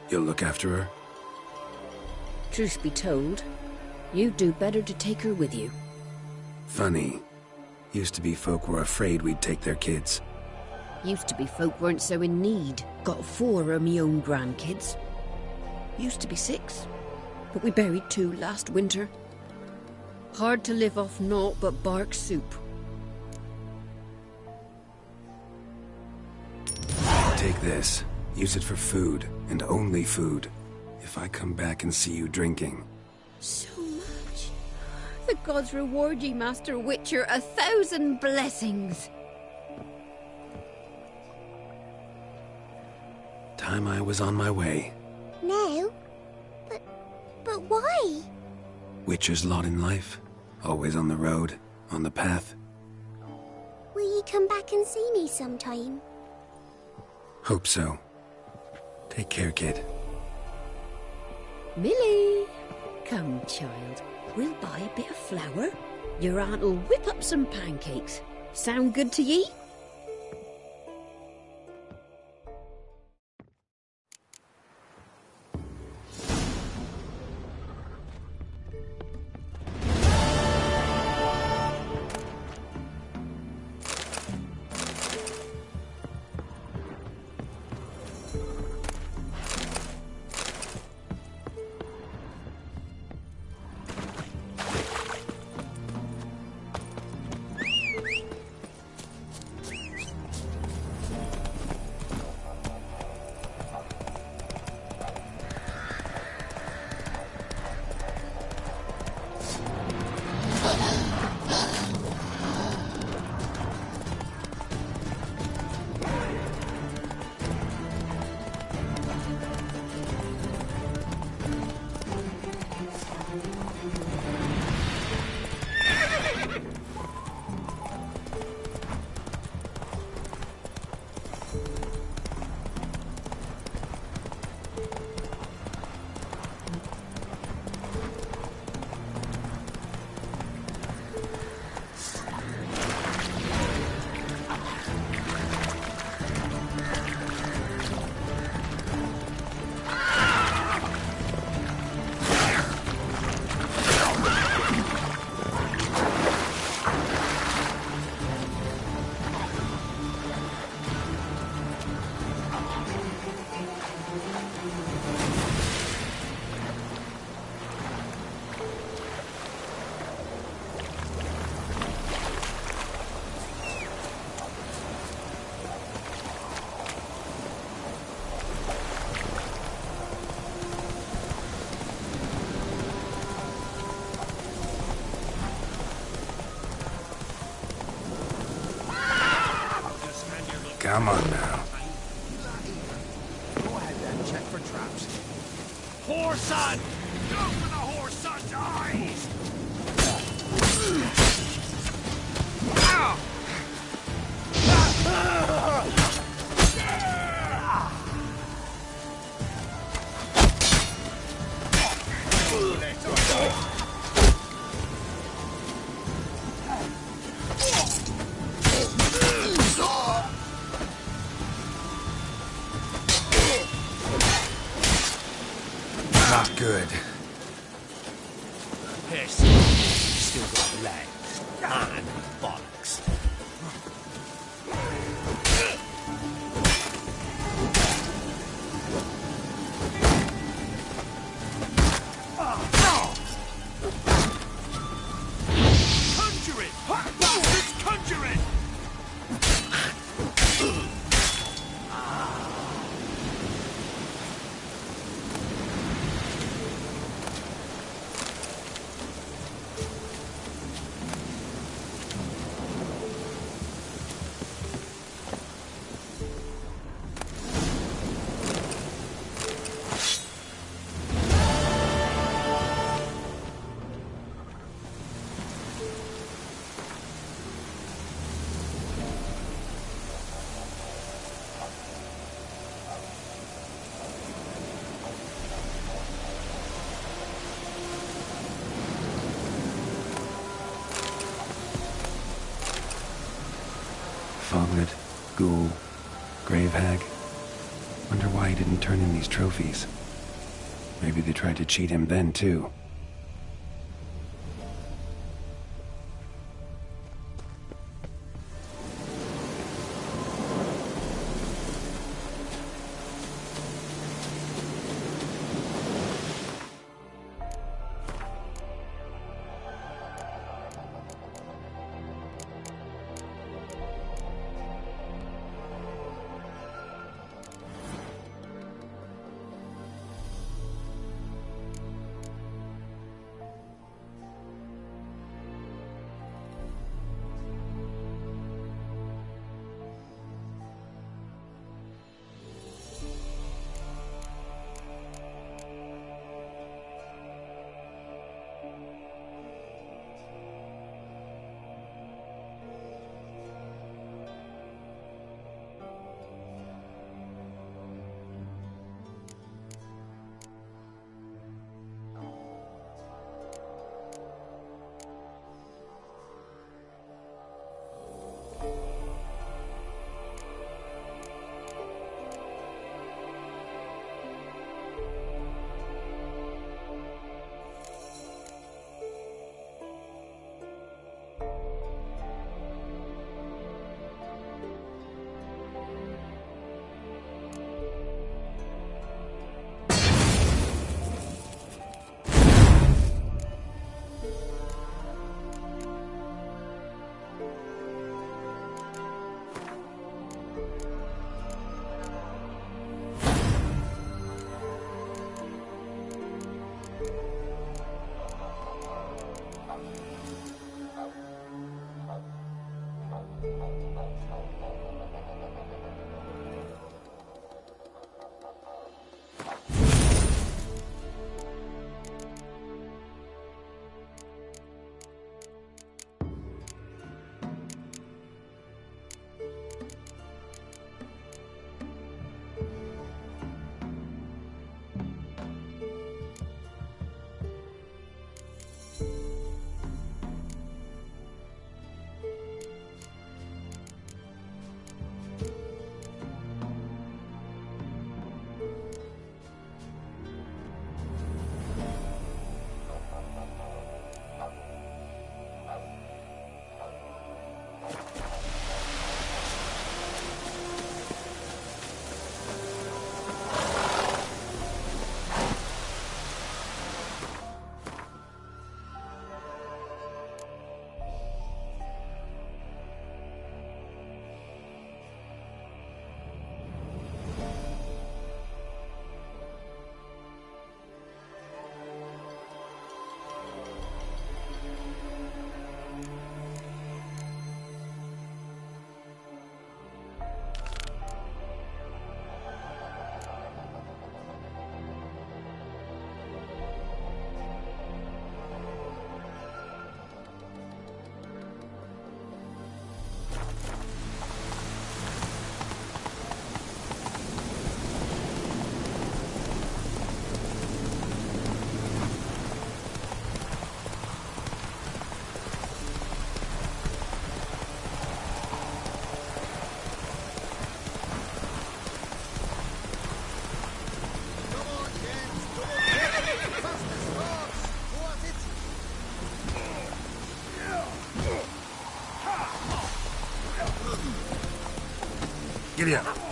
C: You'll look after her?
F: Truth be told, you'd do better to take her with you.
C: Funny. Used to be folk were afraid we'd take their kids.
F: Used to be folk weren't so in need. Got 4 of me own grandkids. Used to be 6, but we buried 2 last winter. Hard to live off naught but bark soup.
C: Take this. Use it for food, and only food. If I come back and see you drinking.
F: So much. The gods reward ye, Master Witcher, 1,000 blessings.
C: Time I was on my way.
P: No. But why?
C: Witcher's lot in life. Always on the road, on the path.
P: Will you come back and see me sometime?
C: Hope so. Take care, kid.
F: Millie! Come, child. We'll buy a bit of flour. Your aunt'll whip up some pancakes. Sound good to ye?
C: Come on now.
B: Go ahead then, check for traps. Whoreson! Go for the whoreson's eyes! Ow!
C: Not good.
B: Piss. Still got legs. Man, bollocks. Conjure it! Bastards, conjure it!
C: Foglet, Ghoul, Grave Hag. Wonder why he didn't turn in these trophies. Maybe they tried to cheat him then, too.
R: Giddy up.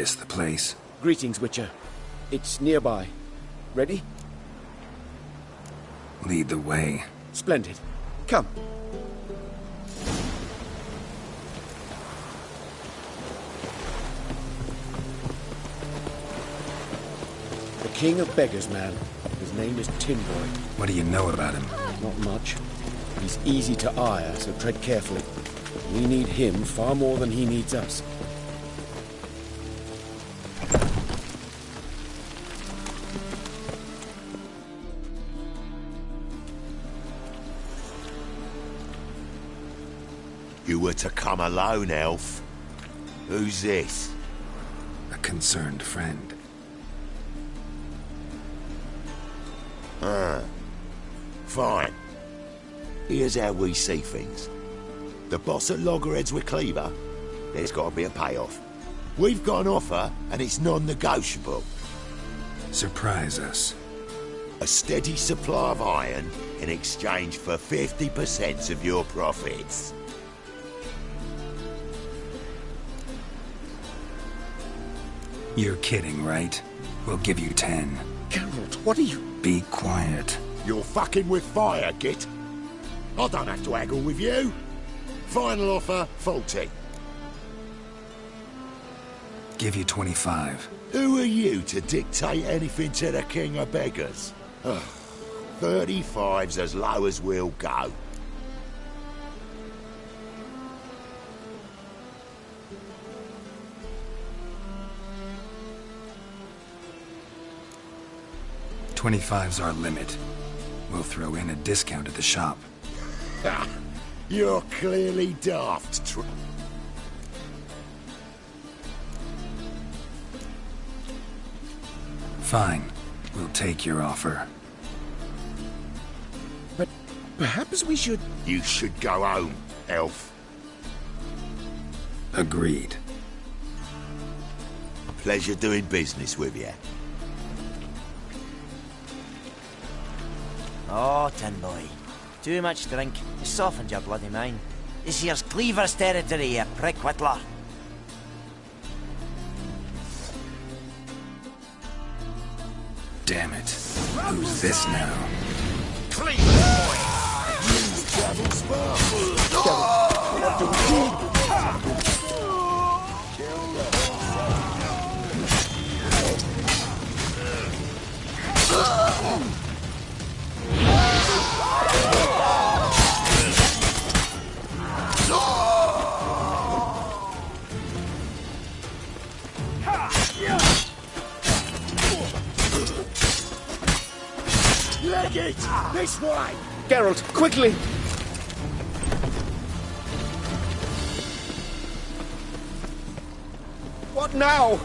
C: this the place?
R: Greetings, Witcher. It's nearby. Ready?
C: Lead the way.
R: Splendid. Come. The King of Beggars, man. His name is Tinboy.
C: What do you know about him?
R: Not much. He's easy to ire, so tread carefully. We need him far more than he needs us.
I: You were to come alone, elf. Who's this?
C: A concerned friend.
I: Fine. Here's how we see things. The boss at Loggerheads with Cleaver, there's got to be a payoff. We've got an offer, and it's non-negotiable.
C: Surprise us.
I: A steady supply of iron in exchange for 50% of your profits.
C: You're kidding, right? We'll give you 10.
R: Geralt, what are you...
C: Be quiet.
I: You're fucking with fire, Git. I don't have to haggle with you. Final offer, 40.
C: Give you 25.
I: Who are you to dictate anything to the King of Beggars? 35's as low as we'll go.
C: $25's our limit. We'll throw in a discount at the shop.
I: You're clearly daft,
C: Fine. We'll take your offer.
R: But perhaps we should...
I: You should go home, elf.
C: Agreed.
I: Pleasure doing business with you.
O: Oh, Tinboy. Too much drink. You softened your bloody mind. This here's Cleaver's territory, you prick whittler.
C: Damn it. Who's this now?
I: Cleaver! Use travel spark! What do we do? Leg it! This way!
R: Geralt, quickly! What now?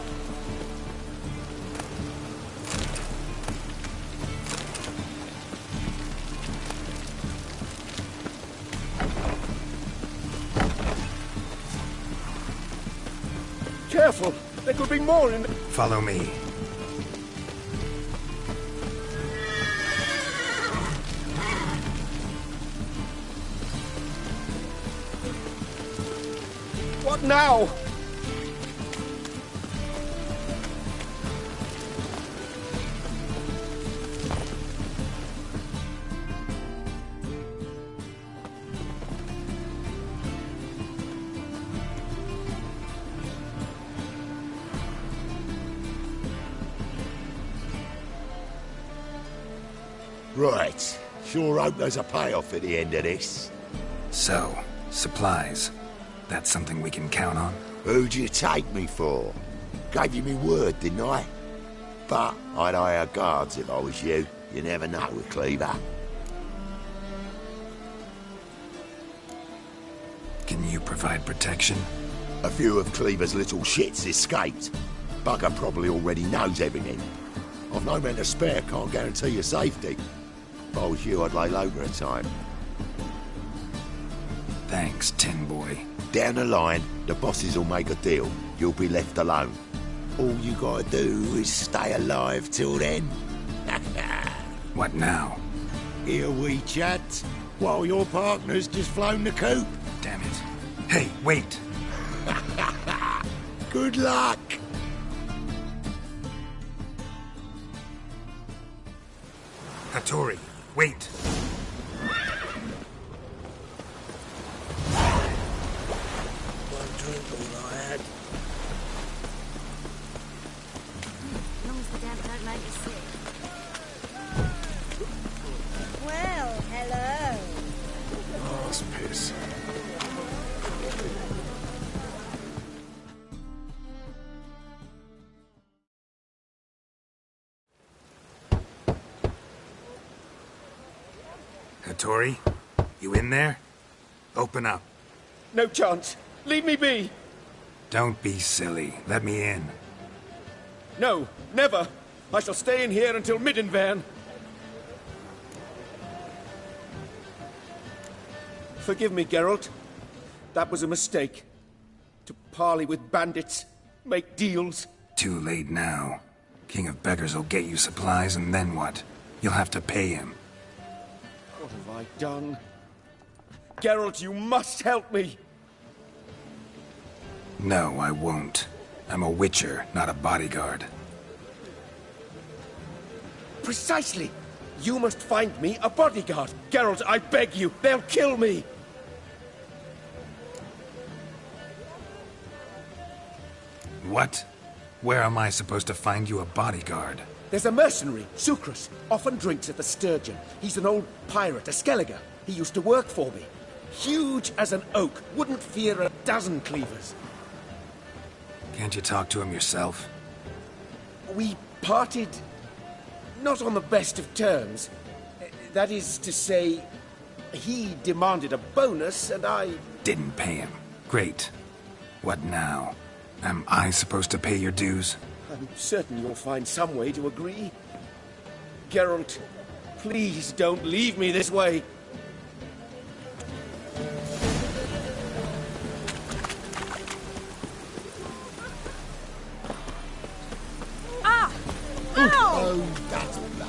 R: Careful! There could be more in...
C: Follow me.
R: What now?
I: Right. Sure hope there's a payoff at the end of this.
C: So, supplies. That's something we can count on?
I: Who'd you take me for? Gave you me word, didn't I? But I'd hire guards if I was you. You never know with Cleaver.
C: Can you provide protection?
I: A few of Cleaver's little shits escaped. Bugger probably already knows everything. I've no men to spare, can't guarantee your safety. If I was you, I'd lay low for a time.
C: Thanks, Tin Boy.
I: Down the line, the bosses will make a deal. You'll be left alone. All you gotta do is stay alive till then.
C: What now?
I: Here we chat, while your partner's just flown the coop.
C: Damn it. Hey, wait!
I: Good luck!
C: Hattori, wait.
N: One drink, all I had.
P: As long as the damp don't make you sick. Well, hello.
C: Arse piss. Hattori, you in there? Open up.
S: No chance. Leave me be.
C: Don't be silly. Let me in.
S: No, never. I shall stay in here until Middenvern. Forgive me, Geralt. That was a mistake. To parley with bandits, make deals.
C: Too late now. King of Beggars will get you supplies, and then what? You'll have to pay him.
S: What have I done? Geralt, you must help me!
C: No, I won't. I'm a witcher, not a bodyguard.
S: Precisely! You must find me a bodyguard. Geralt, I beg you, they'll kill me!
C: What? Where am I supposed to find you a bodyguard?
S: There's a mercenary, Sucrus, often drinks at the Sturgeon. He's an old pirate, a Skelliger. He used to work for me. Huge as an oak, wouldn't fear a dozen cleavers.
C: Can't you talk to him yourself?
S: We parted not on the best of terms. That is to say, he demanded a bonus and I...
C: Didn't pay him. Great. What now? Am I supposed to pay your dues?
S: I'm certain you'll find some way to agree. Geralt, please don't leave me this way.
P: Ah! Ow!
I: Oh, that's bad.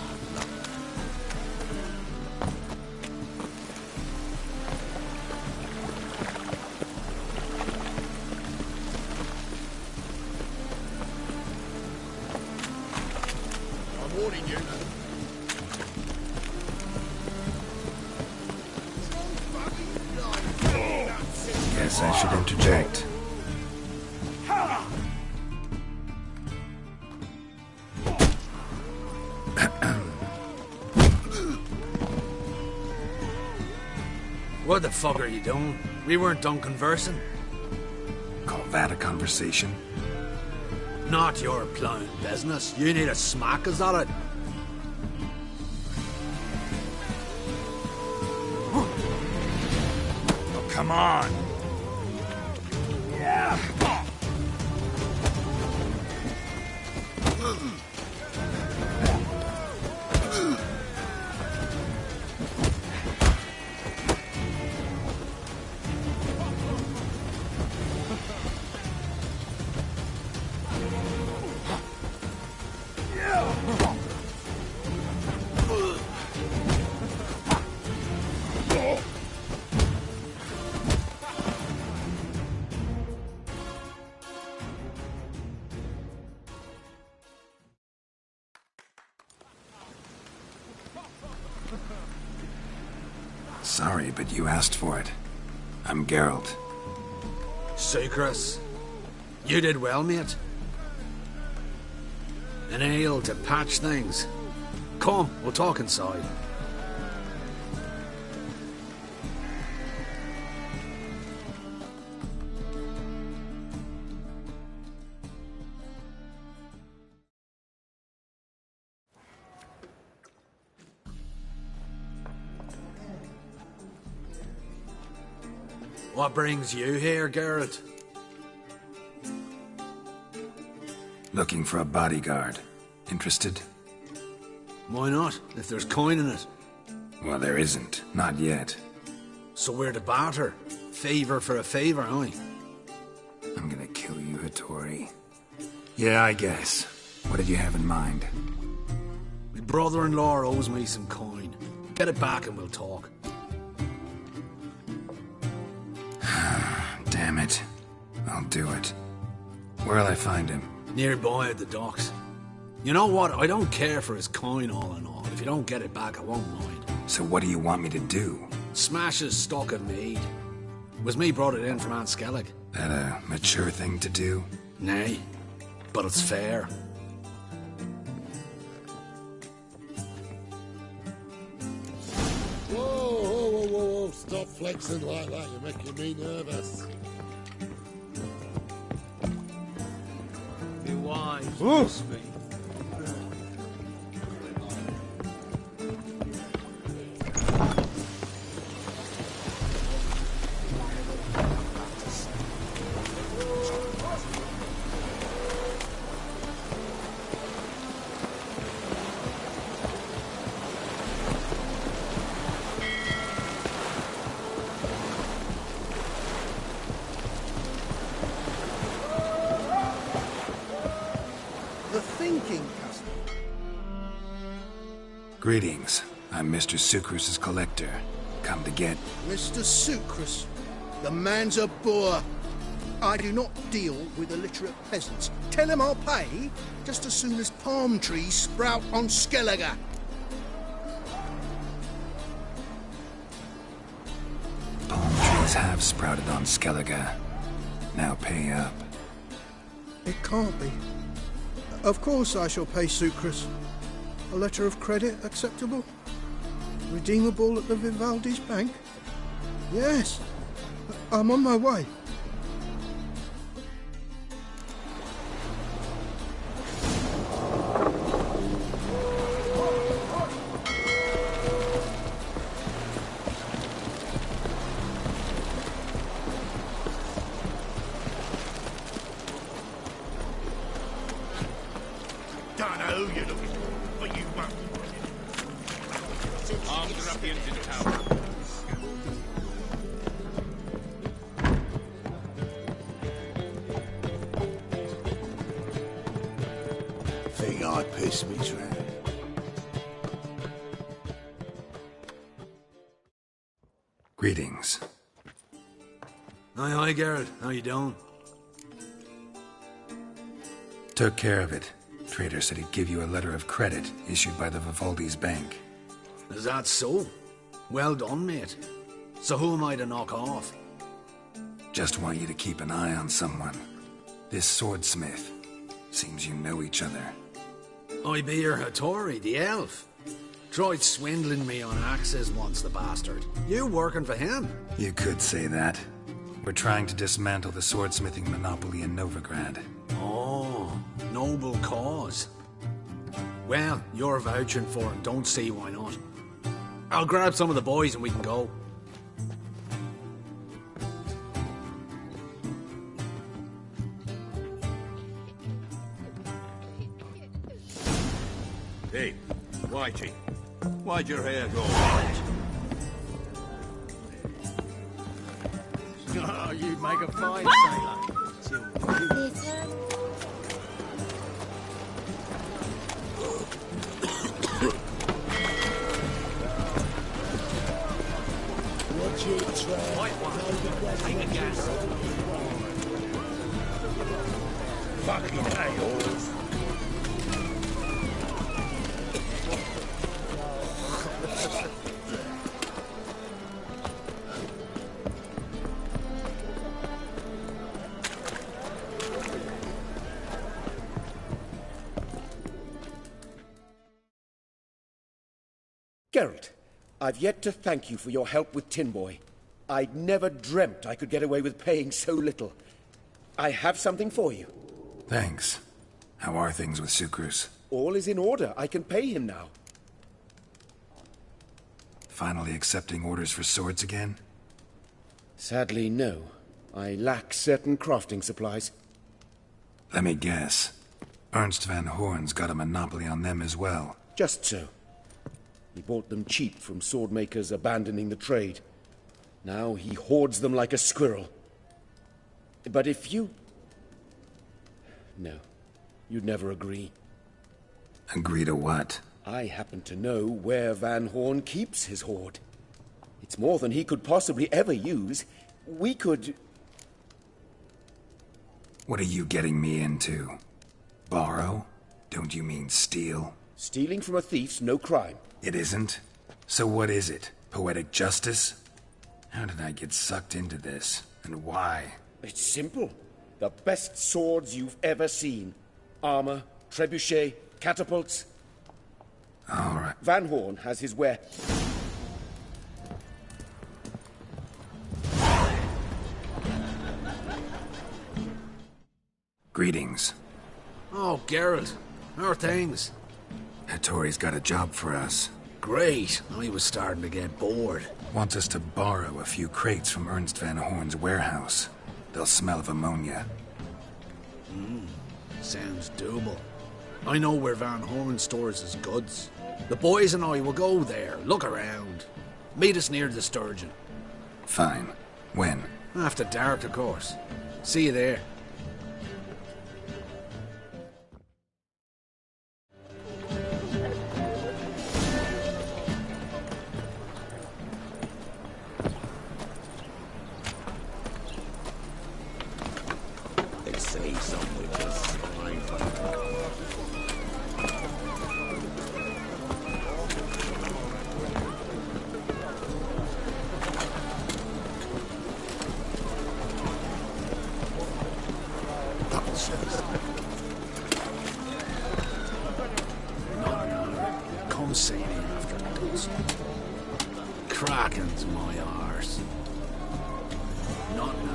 B: I'm warning you.
C: Guess I should interject.
B: What the fuck are you doing? We weren't done conversing.
C: Call that a conversation?
B: Not your plowing business. You need a smack, is that it?
C: Oh, come on! Yeah. Sorry, but you asked for it. I'm Geralt.
B: Sucrus, you did well, mate. An ale to patch things. Come, we'll talk inside. What brings you here, Geralt?
C: Looking for a bodyguard. Interested?
B: Why not, if there's coin in it?
C: Well, there isn't. Not yet.
B: So we're to barter. Favor for a favor, aye?
C: I'm gonna kill you, Hattori. Yeah, I guess. What did you have in mind?
B: My brother-in-law owes me some coin. Get it back and we'll talk.
C: Damn it. I'll do it. Where'll I find him?
B: Nearby at the docks. You know what? I don't care for his coin all in all. If you don't get it back, I won't mind.
C: So what do you want me to do?
B: Smash his stock of mead. It was me brought it in from Aunt Skellig.
C: That a mature thing to do?
B: Nay, but it's fair.
I: Whoa, stop flexing like that, you're making me nervous.
V: Be wise,
I: Ooh.
V: sweet.
L: The thinking, cousin.
C: Greetings. I'm Mr. Sucrus's collector. Come to get...
L: Mr. Sucrus, the man's a boor. I do not deal with illiterate peasants. Tell him I'll pay just as soon as palm trees sprout on Skellige.
C: Palm trees have sprouted on Skellige. Now pay up.
L: It can't be. Of course I shall pay Sucrus. A letter of credit acceptable? Redeemable at the Vivaldi's bank? Yes. I'm on my way.
D: Don't know who you're looking for, but you won't.
B: Armed ruffians in town.
I: Think I pissed me tramp.
C: Greetings.
B: Aye, Geralt. How you doing?
C: Took care of it. Trader said he'd give you a letter of credit issued by the Vivaldi's bank.
B: Is that so? Well done, mate. So who am I to knock off?
C: Just want you to keep an eye on someone. This swordsmith. Seems you know each other.
B: I be your Hattori, the elf. Tried swindling me on axes once, the bastard. You working for him?
C: You could say that. We're trying to dismantle the swordsmithing monopoly in Novigrad.
B: Oh, noble cause. Well, you're vouching for it, don't see why not. I'll grab some of the boys and we can go.
A: Hey, Whitey, why'd your hair go white?
V: Oh, you'd make a fine
I: Watch your track.
B: White one. Take a gas.
A: Fucking hell.
S: Geralt, I've yet to thank you for your help with Tin Boy. I'd never dreamt I could get away with paying so little. I have something for you.
C: Thanks. How are things with Sucrus?
S: All is in order. I can pay him now.
C: Finally accepting orders for swords again?
S: Sadly, no. I lack certain crafting supplies.
C: Let me guess. Ernst van Horn's got a monopoly on them as well.
S: Just so. He bought them cheap from swordmakers abandoning the trade. Now he hoards them like a squirrel. But if you... No, you'd never agree.
C: Agree to what?
S: I happen to know where Van Horn keeps his hoard. It's more than he could possibly ever use. We could...
C: What are you getting me into? Borrow? Don't you mean steal?
S: Stealing from a thief's no crime.
C: It isn't? So what is it? Poetic justice? How did I get sucked into this? And why?
S: It's simple. The best swords you've ever seen. Armor, trebuchet, catapults.
C: All right.
S: Van Horn has his ware.
C: Greetings.
B: Oh, Geralt. How are things?
C: Hattori's got a job for us.
B: Great. I was starting to get bored.
C: Wants us to borrow a few crates from Ernst Van Horn's warehouse. They'll smell of ammonia.
B: Sounds doable. I know where Van Horn stores his goods. The boys and I will go there, look around. Meet us near the Sturgeon.
C: Fine. When?
B: After dark, of course. See you there.
I: They say some witches survive.
B: Come see me after dusk. Kraken's my arse. Not now.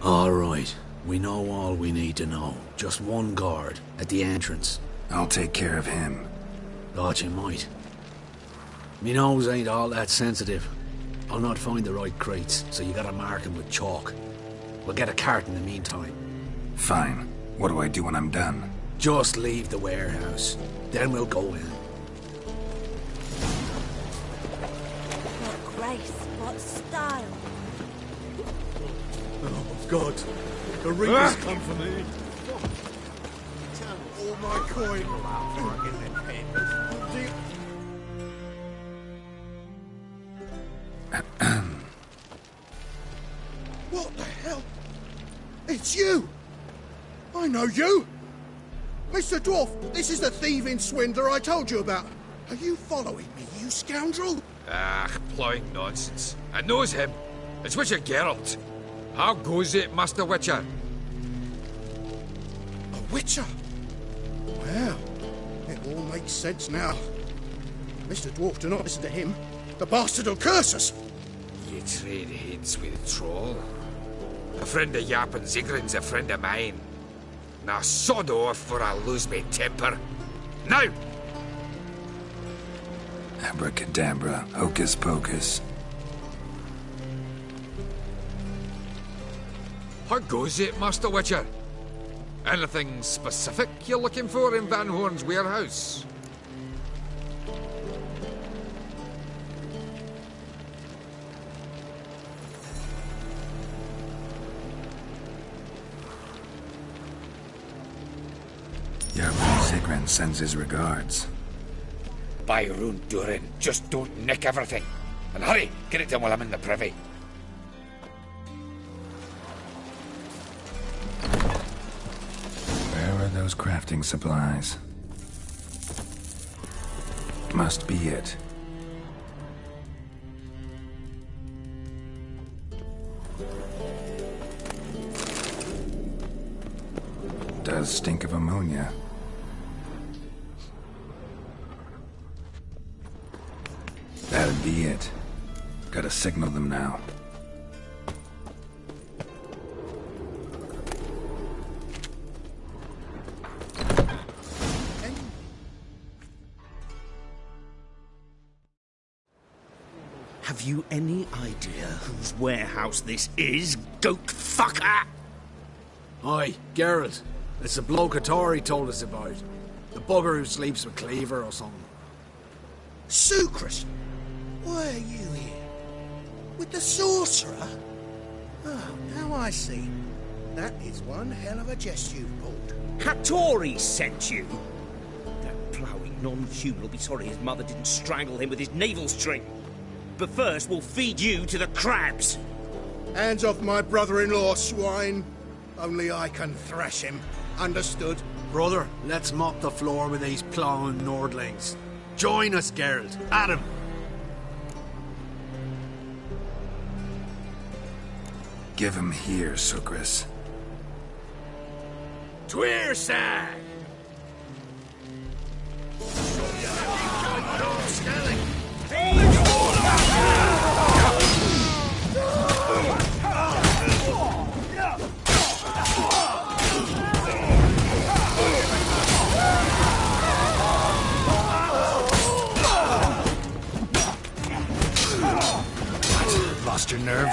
B: All right. We know all we need to know. Just one guard at the entrance.
C: I'll take care of him.
B: Thought you might. Me nose ain't all that sensitive. I'll not find the right crates, so you gotta mark them with chalk. We'll get a cart in the meantime.
C: Fine. What do I do when I'm done?
B: Just leave the warehouse. Then we'll go in.
P: What grace, what style.
Q: Oh, God. The ringers come for me. All my coin.
L: What the hell? It's you! I know you! Mr. Dwarf, this is the thieving swindler I told you about. Are you following me, you scoundrel?
E: Ah, ploughing nonsense. I knows him. It's Witcher Geralt. How goes it, Master Witcher?
L: A witcher? Well, it all makes sense now. Mr. Dwarf, do not listen to him. The bastard will curse us.
E: You trade heads with a troll. A friend of Yappin Zigrin's a friend of mine. Now sod off for I lose my temper. Now!
C: Abracadabra, hocus pocus.
E: How goes it, Master Witcher? Anything specific you're looking for in Van Horn's warehouse?
C: Yappin Zigrin sends his regards.
E: By Rune Durin, just don't nick everything. And hurry, get it done while I'm in the privy.
C: Where are those crafting supplies? Must be it. Does stink of ammonia. That'd be it. Gotta signal them now.
N: Have you any idea whose warehouse this is, goat fucker?
B: Aye, Geralt. It's the bloke Hattori told us about. The bugger who sleeps with Cleaver or something.
L: Sucrus! Why are you here? With the sorcerer? Oh, now I see. That is one hell of a jest you've pulled.
G: Hattori sent you? That ploughing non-human will be sorry his mother didn't strangle him with his navel string. But first, we'll feed you to the crabs.
L: Hands off my brother-in-law, swine. Only I can thrash him. Understood?
B: Brother, let's mop the floor with these plowing Nordlings. Join us, Geralt. Adam.
C: Give him here, Sukris.
B: Tweersag!
C: Lost your nerve?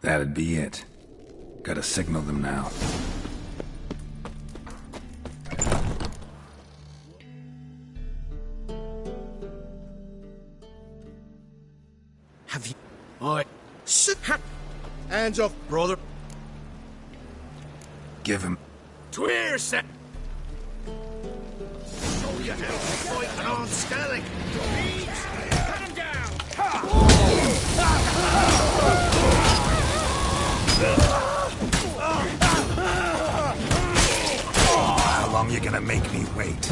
C: That'd be it. Gotta signal them now.
B: Have you... Oi.
L: Hands off,
B: brother.
C: Give him...
B: Tweersag! Show you how to fight an old Skellig! Cut him down!
C: How long you gonna make me wait?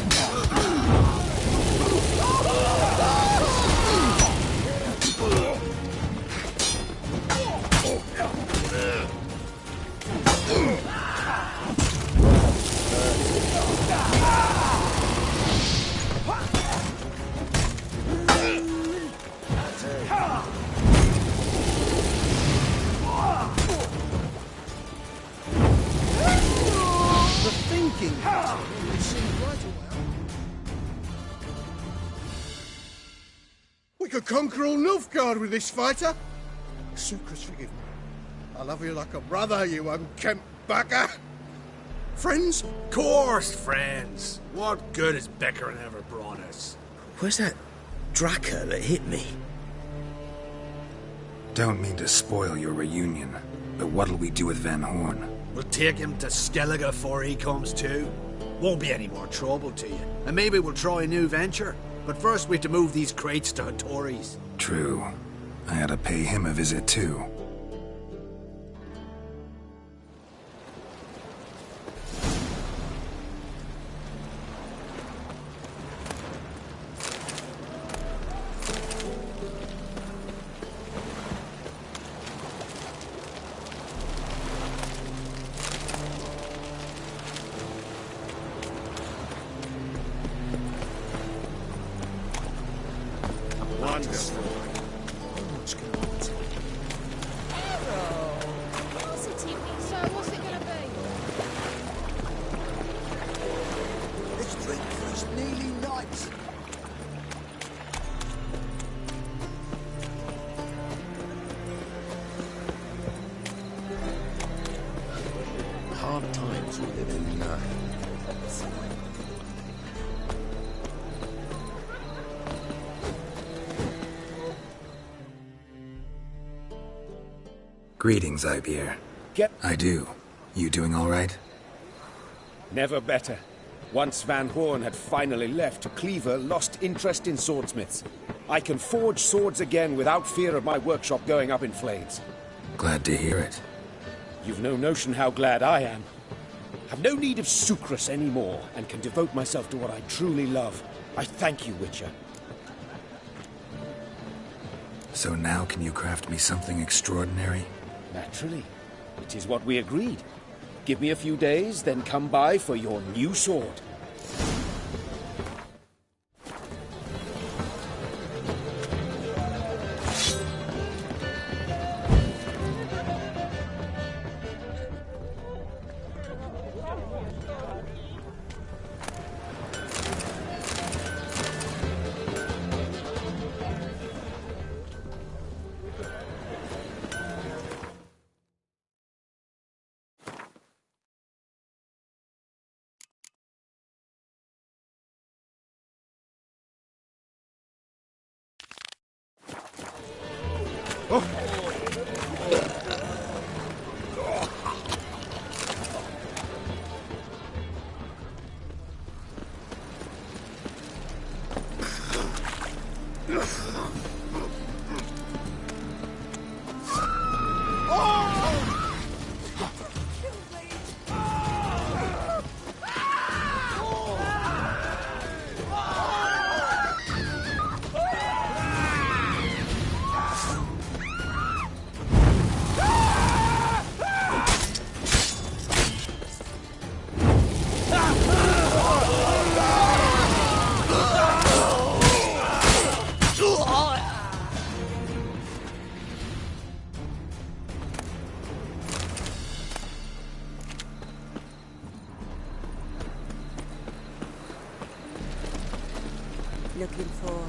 L: The thinking it seemed right away. We could conquer all Nilfgaard with this fighter. Sukris, forgive me. I love you like a brother, you unkempt bugger. Friends?
B: Course, friends. What good has Beckerin ever brought us?
G: Where's that Draka that hit me?
C: Don't mean to spoil your reunion, but what'll we do with Van Horn?
B: We'll take him to Skellige before he comes to. Won't be any more trouble to you. And maybe we'll try a new venture. But first we have to move these crates to Hattori's.
C: True. I had to pay him a visit too.
L: Wonderful.
K: Positively. So what's it going to be?
I: hard times we live in now.
C: Greetings, Ivier. I do. You doing all right?
S: Never better. Once Van Horn had finally left, Cleaver lost interest in swordsmiths. I can forge swords again without fear of my workshop going up in flames.
C: Glad to hear it.
S: You've no notion how glad I am. I've no need of Sucrus anymore, and can devote myself to what I truly love. I thank you, Witcher.
C: So now can you craft me something extraordinary?
S: Naturally. It is what we agreed. Give me a few days, then come by for your new sword.
M: Looking for?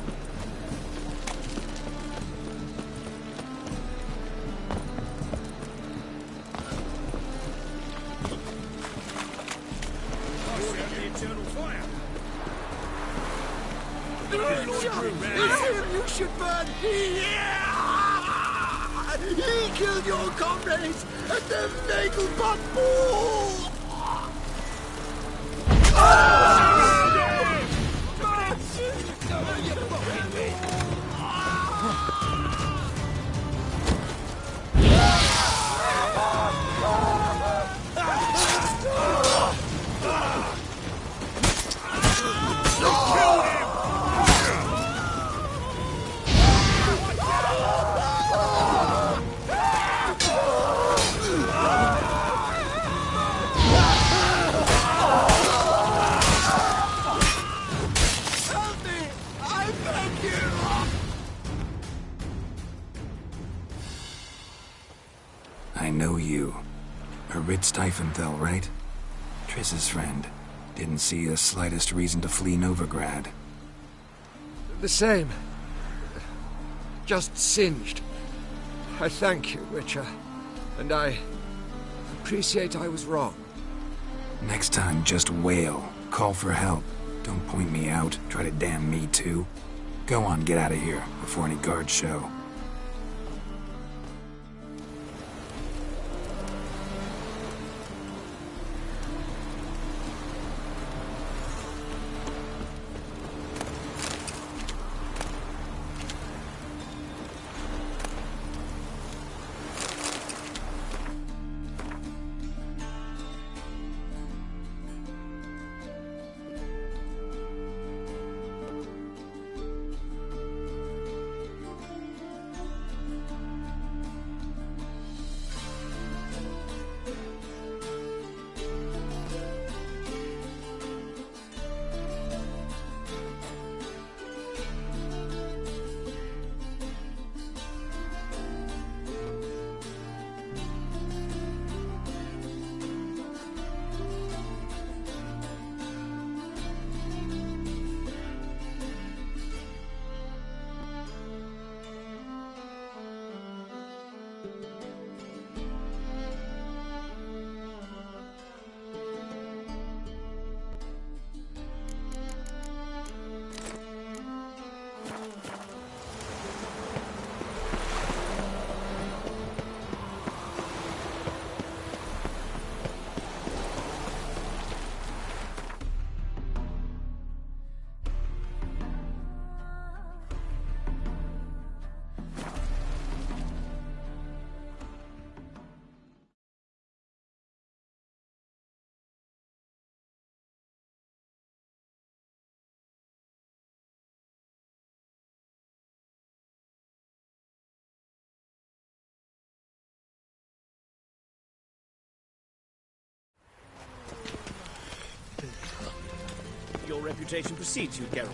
Q: It's him you should burn! He killed your comrades at the Nagelbot Ball!
C: I know you. Aritz Tiefenthal, right? Triss's friend. Didn't see the slightest reason to flee Novigrad.
E: The same. Just singed. I thank you, Witcher. And I appreciate I was wrong.
C: Next time, just wail. Call for help. Don't point me out. Try to damn me too. Go on, get out of here before any guards show.
G: your reputation precedes you, Geralt.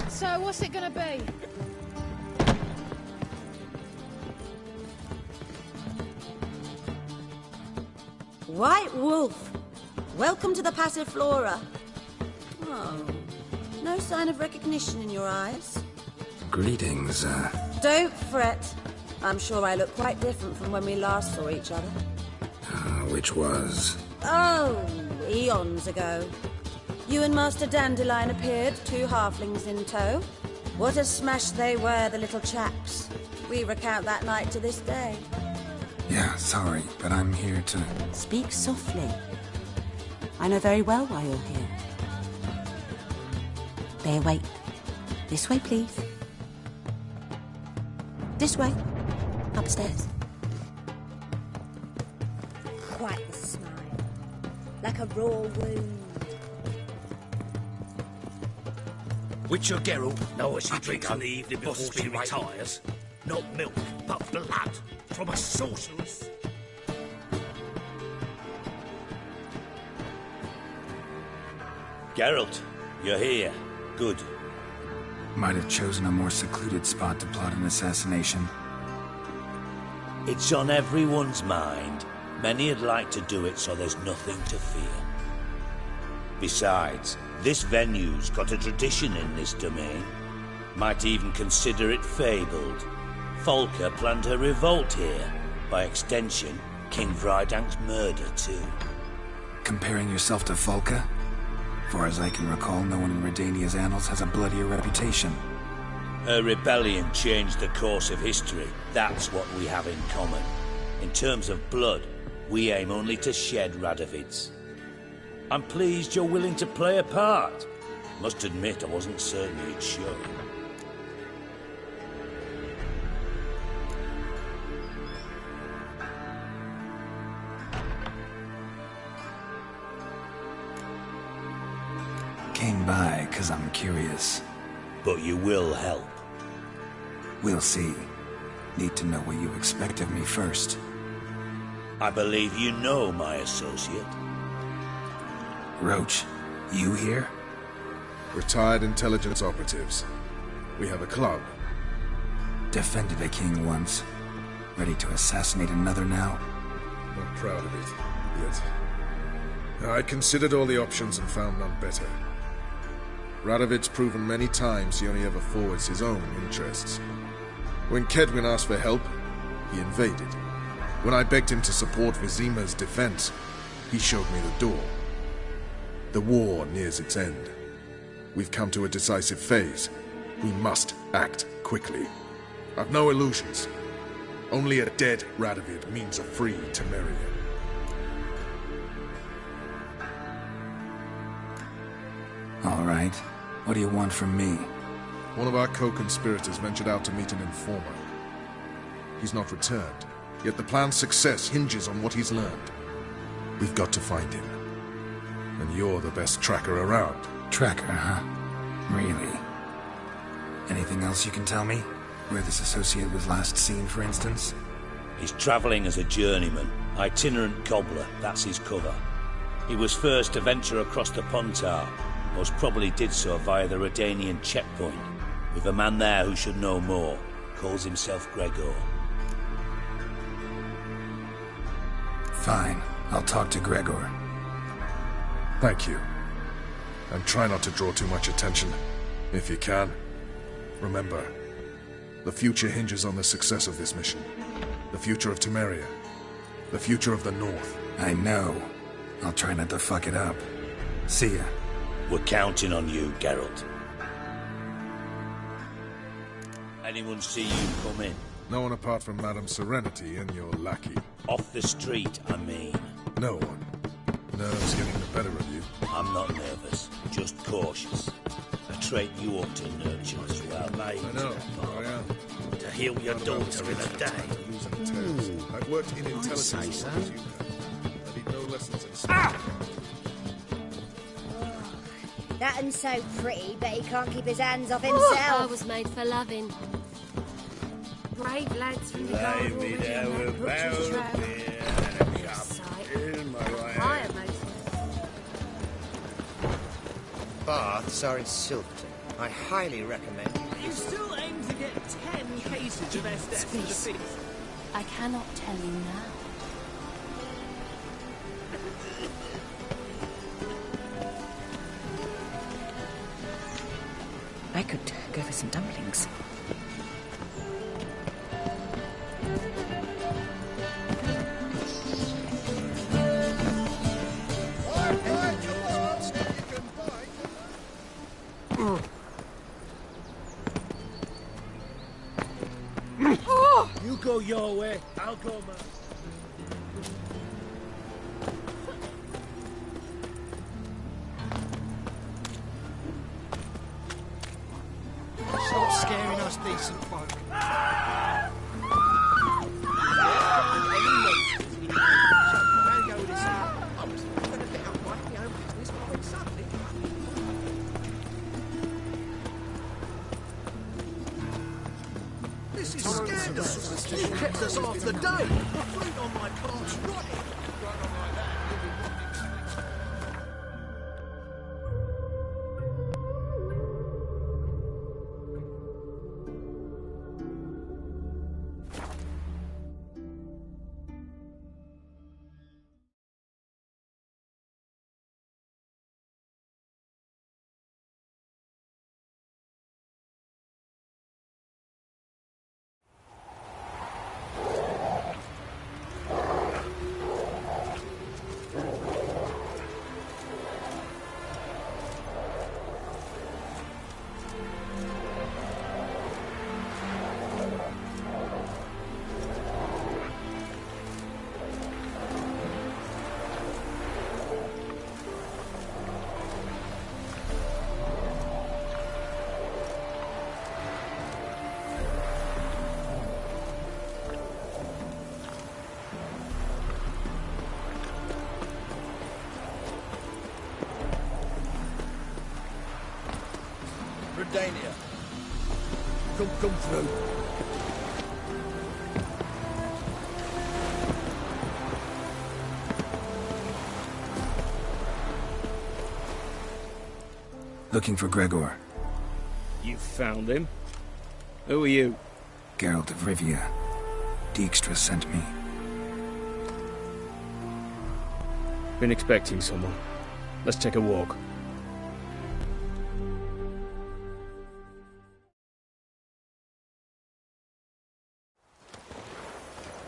K: So, what's it gonna be?
M: White Wolf, welcome to the Passiflora. Oh, no sign of recognition in your eyes.
C: Greetings,
M: Don't fret. I'm sure I look quite different from when we last saw each other.
C: which was...
M: Oh, eons ago. You and Master Dandelion appeared, 2 halflings in tow. What a smash they were, the little chaps. We recount that night to this day.
C: Yeah, sorry, but I'm here to...
M: Speak softly. I know very well why you're here. There, wait. This way, please. This way. Upstairs.
H: Quite the smile. Like a raw wound.
N: Witcher Geralt, know what she drinks on the evening before she retires? Not milk, but blood from a sorceress.
T: Geralt, you're here. Good.
C: Might have chosen a more secluded spot to plot an assassination.
T: It's on everyone's mind. Many would like to do it, so there's nothing to fear. Besides, this venue's got a tradition in this domain. Might even consider it fabled. Folker planned her revolt here. By extension, King Vrydank's murder, too.
C: Comparing yourself to Folka? Far as I can recall, no one in Redania's annals has a bloodier reputation.
T: Her rebellion changed the course of history. That's what we have in common. In terms of blood, we aim only to shed Radovid's. I'm pleased you're willing to play a part. Must admit, I wasn't certain you'd show.
C: Came by 'cause I'm curious.
T: But you will help.
C: We'll see. Need to know what you expect of me first.
T: I believe you know my associate.
C: Roach, you here?
U: Retired intelligence operatives. We have a club.
C: Defended a king once. Ready to assassinate another now?
U: Not proud of it, yet. I considered all the options and found none better. Radovid's proven many times he only ever forwards his own interests. When Kedwin asked for help, he invaded. When I begged him to support Vizima's defense, he showed me the door. The war nears its end. We've come to a decisive phase. We must act quickly. I've no illusions. Only a dead Radovid means a free Temeria.
C: All right. What do you want from me?
U: One of our co-conspirators ventured out to meet an informer. He's not returned, yet the plan's success hinges on what he's learned. We've got to find him. And you're the best tracker around.
C: Tracker, huh? Really? Anything else you can tell me? Where this associate was last seen, for instance?
T: He's travelling as a journeyman. Itinerant cobbler, that's his cover. He was first to venture across the Pontar. Most probably did so via the Redanian checkpoint. With a man there who should know more. Calls himself Gregor.
C: Fine. I'll talk to Gregor.
U: Thank you. And try not to draw too much attention, if you can. Remember, the future hinges on the success of this mission. The future of Temeria. The future of the North.
C: I know. I'll try not to fuck it up. See ya.
T: We're counting on you, Geralt. Anyone see you come in?
U: No one apart from Madame Serenity and your lackey.
T: Off the street, I mean.
U: No one. Nerves getting the better of you.
T: I'm not nervous, just cautious. A trait you ought to nurture as well, mate.
U: I know, I am.
N: To heal your daughter in a day.
U: I've worked in intelligence
N: say so.
U: as you have. I need no lessons in
P: That un's so pretty, but he can't keep his hands off
F: I
P: himself.
F: was made for loving. Brave lads from the Gold
T: Lay me
F: Region
T: down
F: and
T: with
F: Butcher's
T: barrel
F: Trail.
T: of beer and a cup in my right
F: I
T: hand.
F: am most.
J: Baths are in Silverton. I highly recommend you.
G: You still aim to get 10 cases of Estes for the
K: Please.
G: feast.
K: I cannot tell you now. I could go for some dumplings.
N: You go your way, I'll go mine.
Q: Stop scaring us decent folk. This is scandalous. You kept us half the day. Fruit on my plants rotting. Redania. Come through.
C: Looking for Gregor.
G: You found him? Who are you?
C: Geralt of Rivia. Dijkstra sent me.
G: Been expecting someone. Let's take a walk.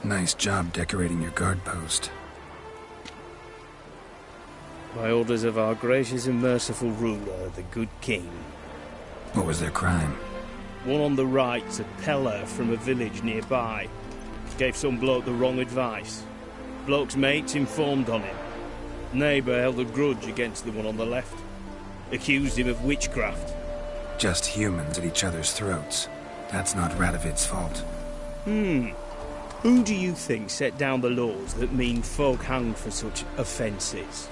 C: Nice job decorating your guard post.
G: By orders of our gracious and merciful ruler, the good king.
C: What was their crime?
G: One on the right's a peller from a village nearby. Gave some bloke the wrong advice. Bloke's mates informed on him. Neighbour held a grudge against the one on the left. Accused him of witchcraft.
C: Just humans at each other's throats. That's not Radovid's fault.
G: Who do you think set down the laws that mean folk hanged for such offences?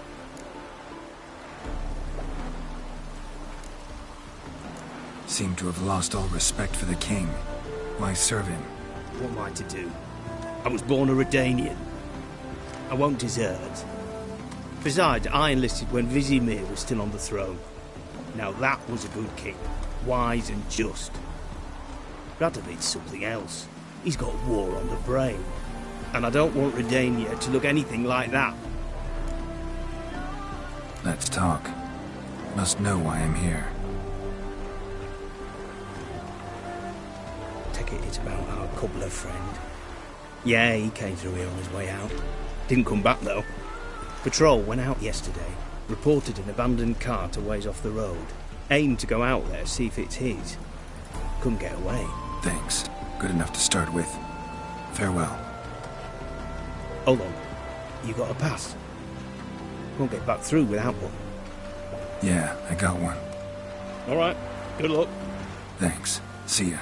C: Seem to have lost all respect for the king. Why serve him?
G: What am I to do? I was born a Redanian. I won't desert. Besides, I enlisted when Vizimir was still on the throne. Now that was a good king. Wise and just. Radovid's something else. He's got war on the brain. And I don't want Redania to look anything like that.
C: Let's talk. Must know why I'm here.
G: Take it it's about our cobbler friend. Yeah, he came through here on his way out. Didn't come back, though. Patrol went out yesterday. Reported an abandoned cart a ways off the road. Aimed to go out there, see if it's his. Couldn't get away.
C: Thanks. Good enough to start with. Farewell.
G: Hold on. You got a pass? Won't get back through without one.
C: Yeah, I got one.
G: All right. Good luck.
C: Thanks. See ya.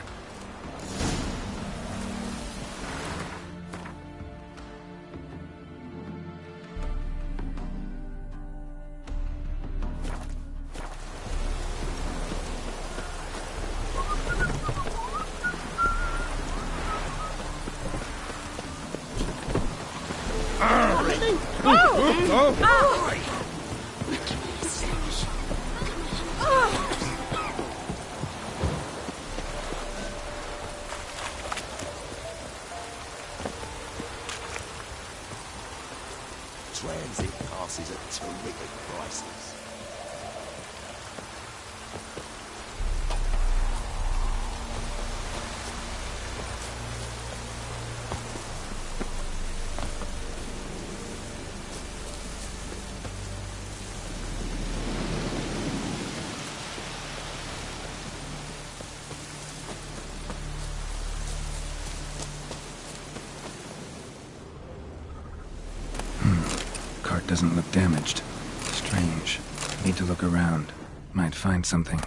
I: Transit passes at terrific prices.
C: Cart doesn't look damaged. Strange. Need to look around. Might find something.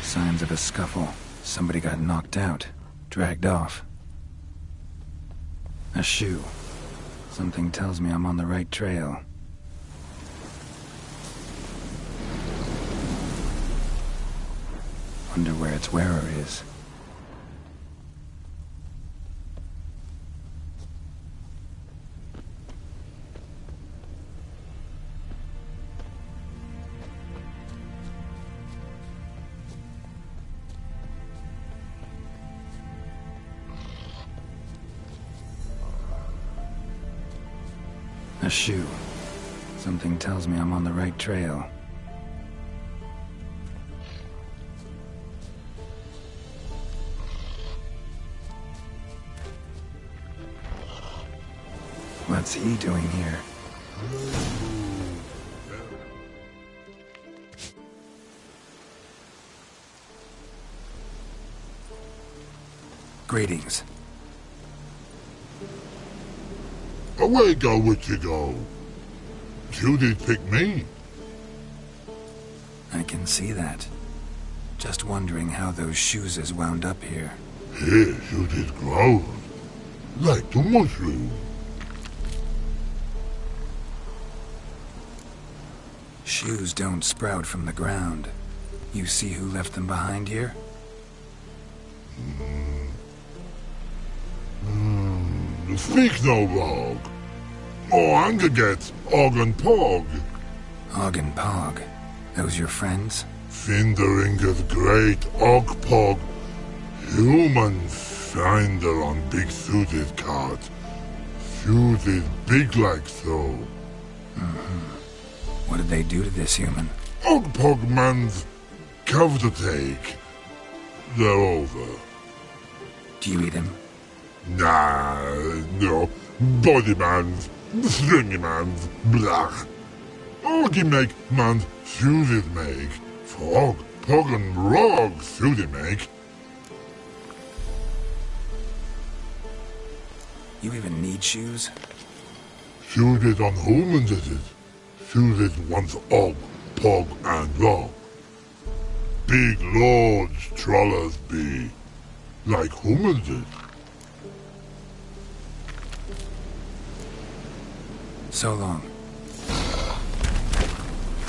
C: Signs of a scuffle. Somebody got knocked out. Dragged off. A shoe. Something tells me I'm on the right trail. Wonder where its wearer is. A shoe. Something tells me I'm on the right trail. What's he doing here? Greetings.
O: Away go, witchy go. You did pick me.
C: I can see that. Just wondering how those shoes is wound up here.
O: Here you did grow. Like the mushroom.
C: Shoes don't sprout from the ground. You see who left them behind here?
O: Speak no wrong. Oh, anger gets Og and Pog.
C: Og and Pog. Those your friends?
O: Finderinger's great Og Pog. Human finder on big suited cart. Suited big like so.
C: What did they do to this human?
O: Og Pog man's cover to take. They're over.
C: Do you eat him?
O: Nah, no. Body man's, stringy man's, blah. Oggy make man's suited make. Frog, Pog and Rog suited make.
C: You even need shoes?
O: Suited on humans is it? Suited once Og, Pog and Rog. Big lords trollers be. Like humans is.
C: So long.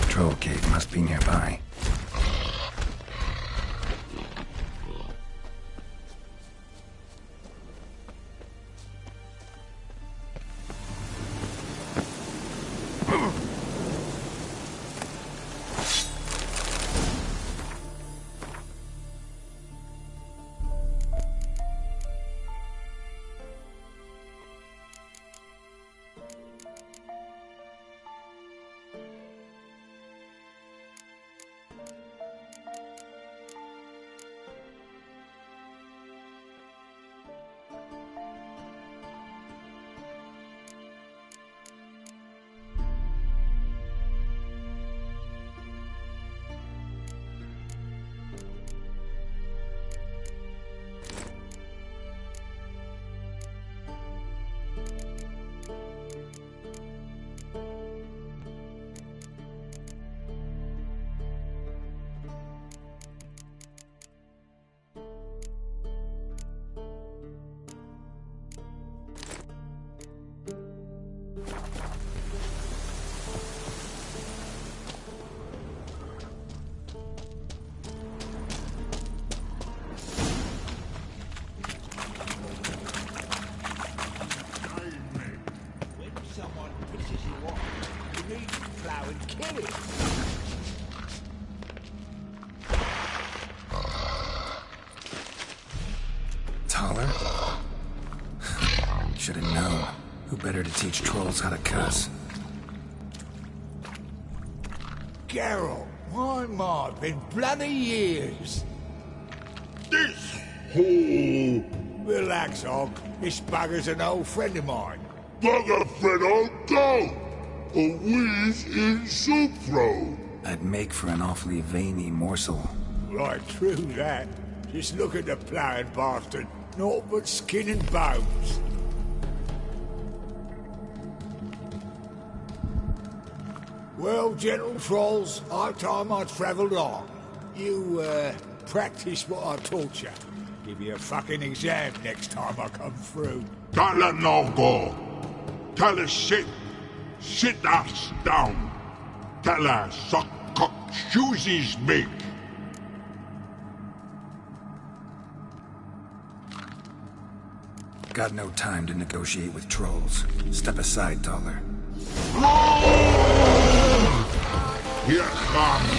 C: Troll cave must be nearby. Taller? Should have known. Who better to teach trolls how to cuss?
D: Geralt, my, been bloody years.
O: This hole.
D: Relax, Og. This bugger's an old friend of mine.
O: Bugger friend old dog. A whiz in soup throw.
C: I'd make for an awfully veiny morsel.
D: Right, true that. Just look at the ploughing bastard. Naught but skin and bones. Well, gentle trolls, high time I travelled on. You, practice what I taught you. Give you a fucking exam next time I come through.
O: Don't let no go. Tell her sit. Sit ass down. Tell her suck cock shoesies make.
C: Got no time to negotiate with trolls. Step aside, Taller.
O: Here comes.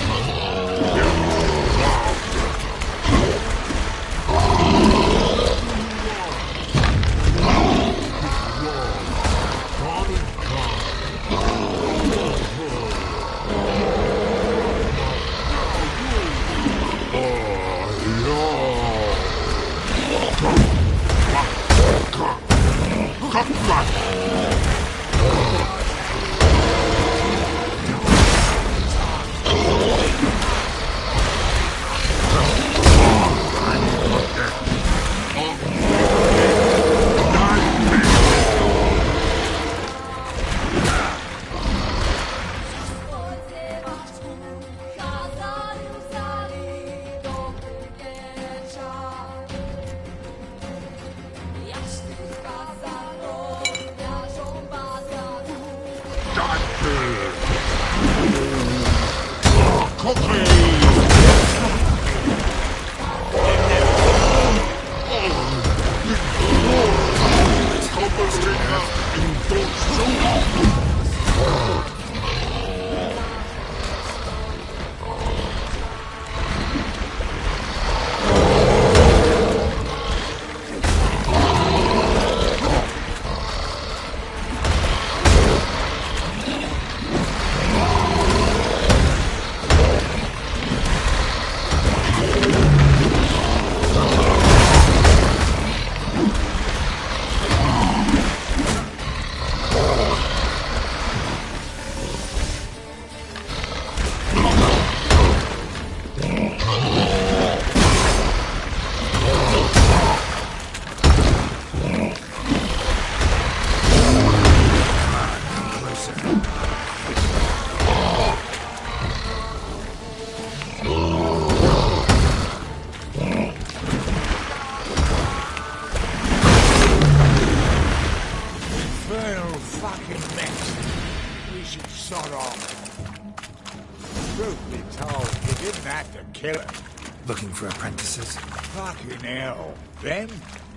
C: Looking for apprentices?
D: Fucking hell. Them?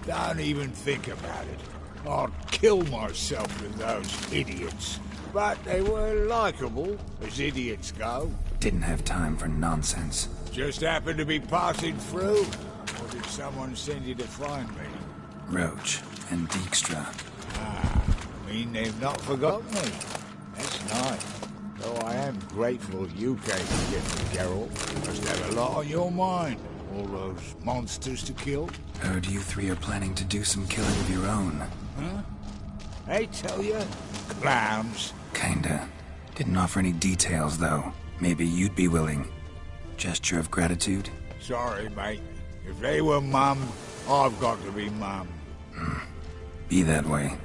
D: Don't even think about it. I'd kill myself with those idiots. But they were likable, as idiots go.
C: Didn't have time for nonsense.
D: Just happened to be passing through? Or did someone send you to find me?
C: Roach and Dijkstra.
D: Ah, I mean they've not forgotten me. That's nice. Though I am grateful you came to get me, Geralt. You must have a lot on your mind. All those monsters to kill.
C: Heard you three are planning to do some killing of your own.
D: Huh? I tell you, clowns.
C: Kinda. Didn't offer any details, though. Maybe you'd be willing. Gesture of gratitude?
D: Sorry, mate. If they were mum, I've got to be mum.
C: Be that way.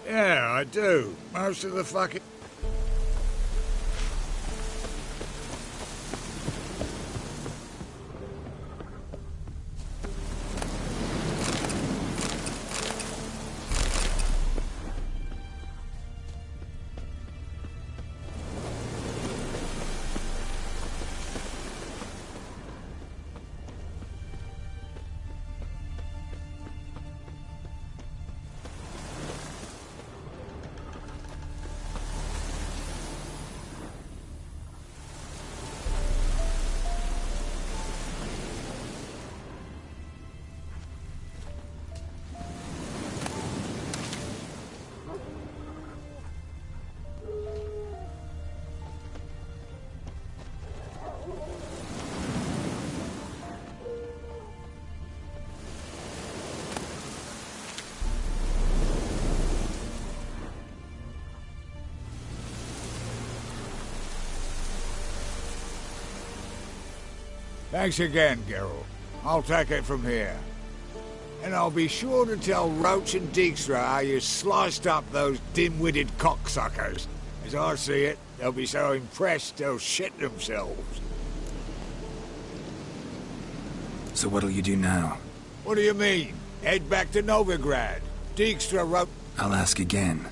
D: Yeah, I do. Most of the fucking... Thanks again, Geralt. I'll take it from here. And I'll be sure to tell Roach and Dijkstra how you sliced up those dim-witted cocksuckers. As I see it, they'll be so impressed they'll shit themselves.
C: So what'll you do now?
D: What do you mean? Head back to Novigrad. Dijkstra wrote...
C: I'll ask again.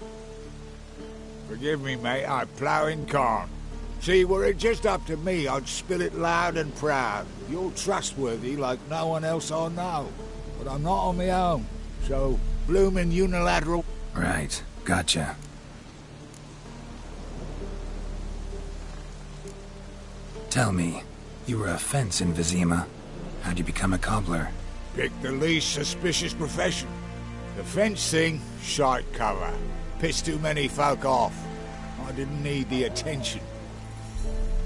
D: Forgive me, mate, I plough in corn. See, were it just up to me, I'd spill it loud and proud. You're trustworthy like no one else I know. But I'm not on my own, so bloomin' unilateral...
C: Right, gotcha. Tell me, you were a fence in Vizima. How'd you become a cobbler?
D: Pick the least suspicious profession. The fence thing, shite cover. Pissed too many folk off. I didn't need the attention.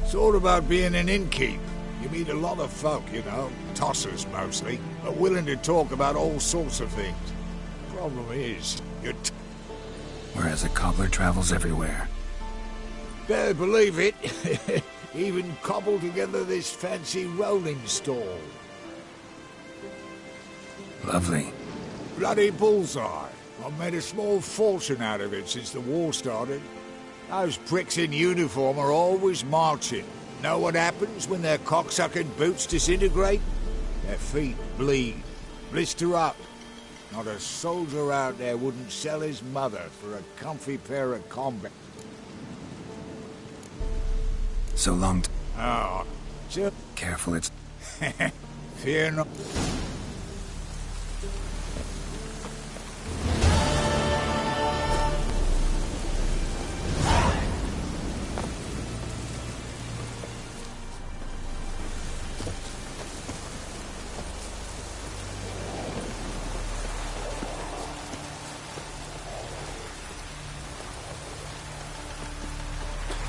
D: It's all about being an innkeep. You meet a lot of folk, you know, tossers mostly, but willing to talk about all sorts of things. Problem is, you're
C: Whereas a cobbler travels everywhere.
D: better believe it. Even cobbled together this fancy rolling stall.
C: Lovely.
D: Bloody bullseye. I've made a small fortune out of it since the war started. Those pricks in uniform are always marching. Know what happens when their cocksucking boots disintegrate? Their feet bleed, blister up. Not a soldier out there wouldn't sell his mother for a comfy pair of combat.
C: So long.
D: Oh,
C: Careful, it's...
D: fear not.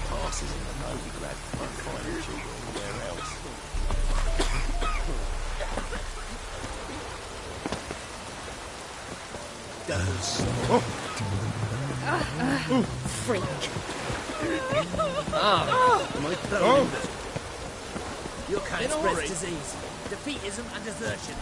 N: Passes in the Novigrad won't find a cheap anywhere else.
K: Freak.
B: My bone.
R: You can't spread disease, defeatism and desertion.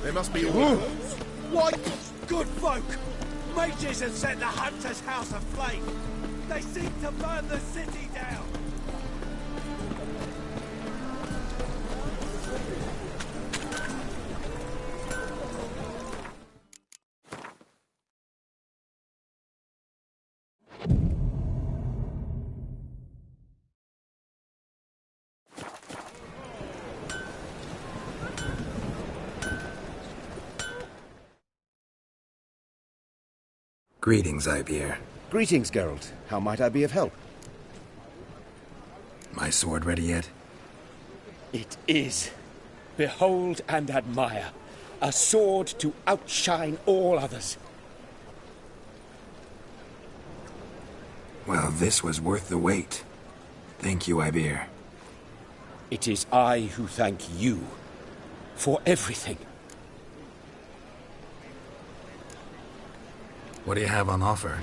U: They must be all...
R: White, good folk! Mages have set the Hunter's house aflame! They seek to burn the city down!
C: Greetings, Ibeer.
J: Greetings, Geralt. How might I be of help?
C: My sword ready yet?
S: It is. Behold and admire. A sword to outshine all others.
C: this was worth the wait. Thank you, Iber.
S: It is I who thank you for everything.
C: What do you have on offer?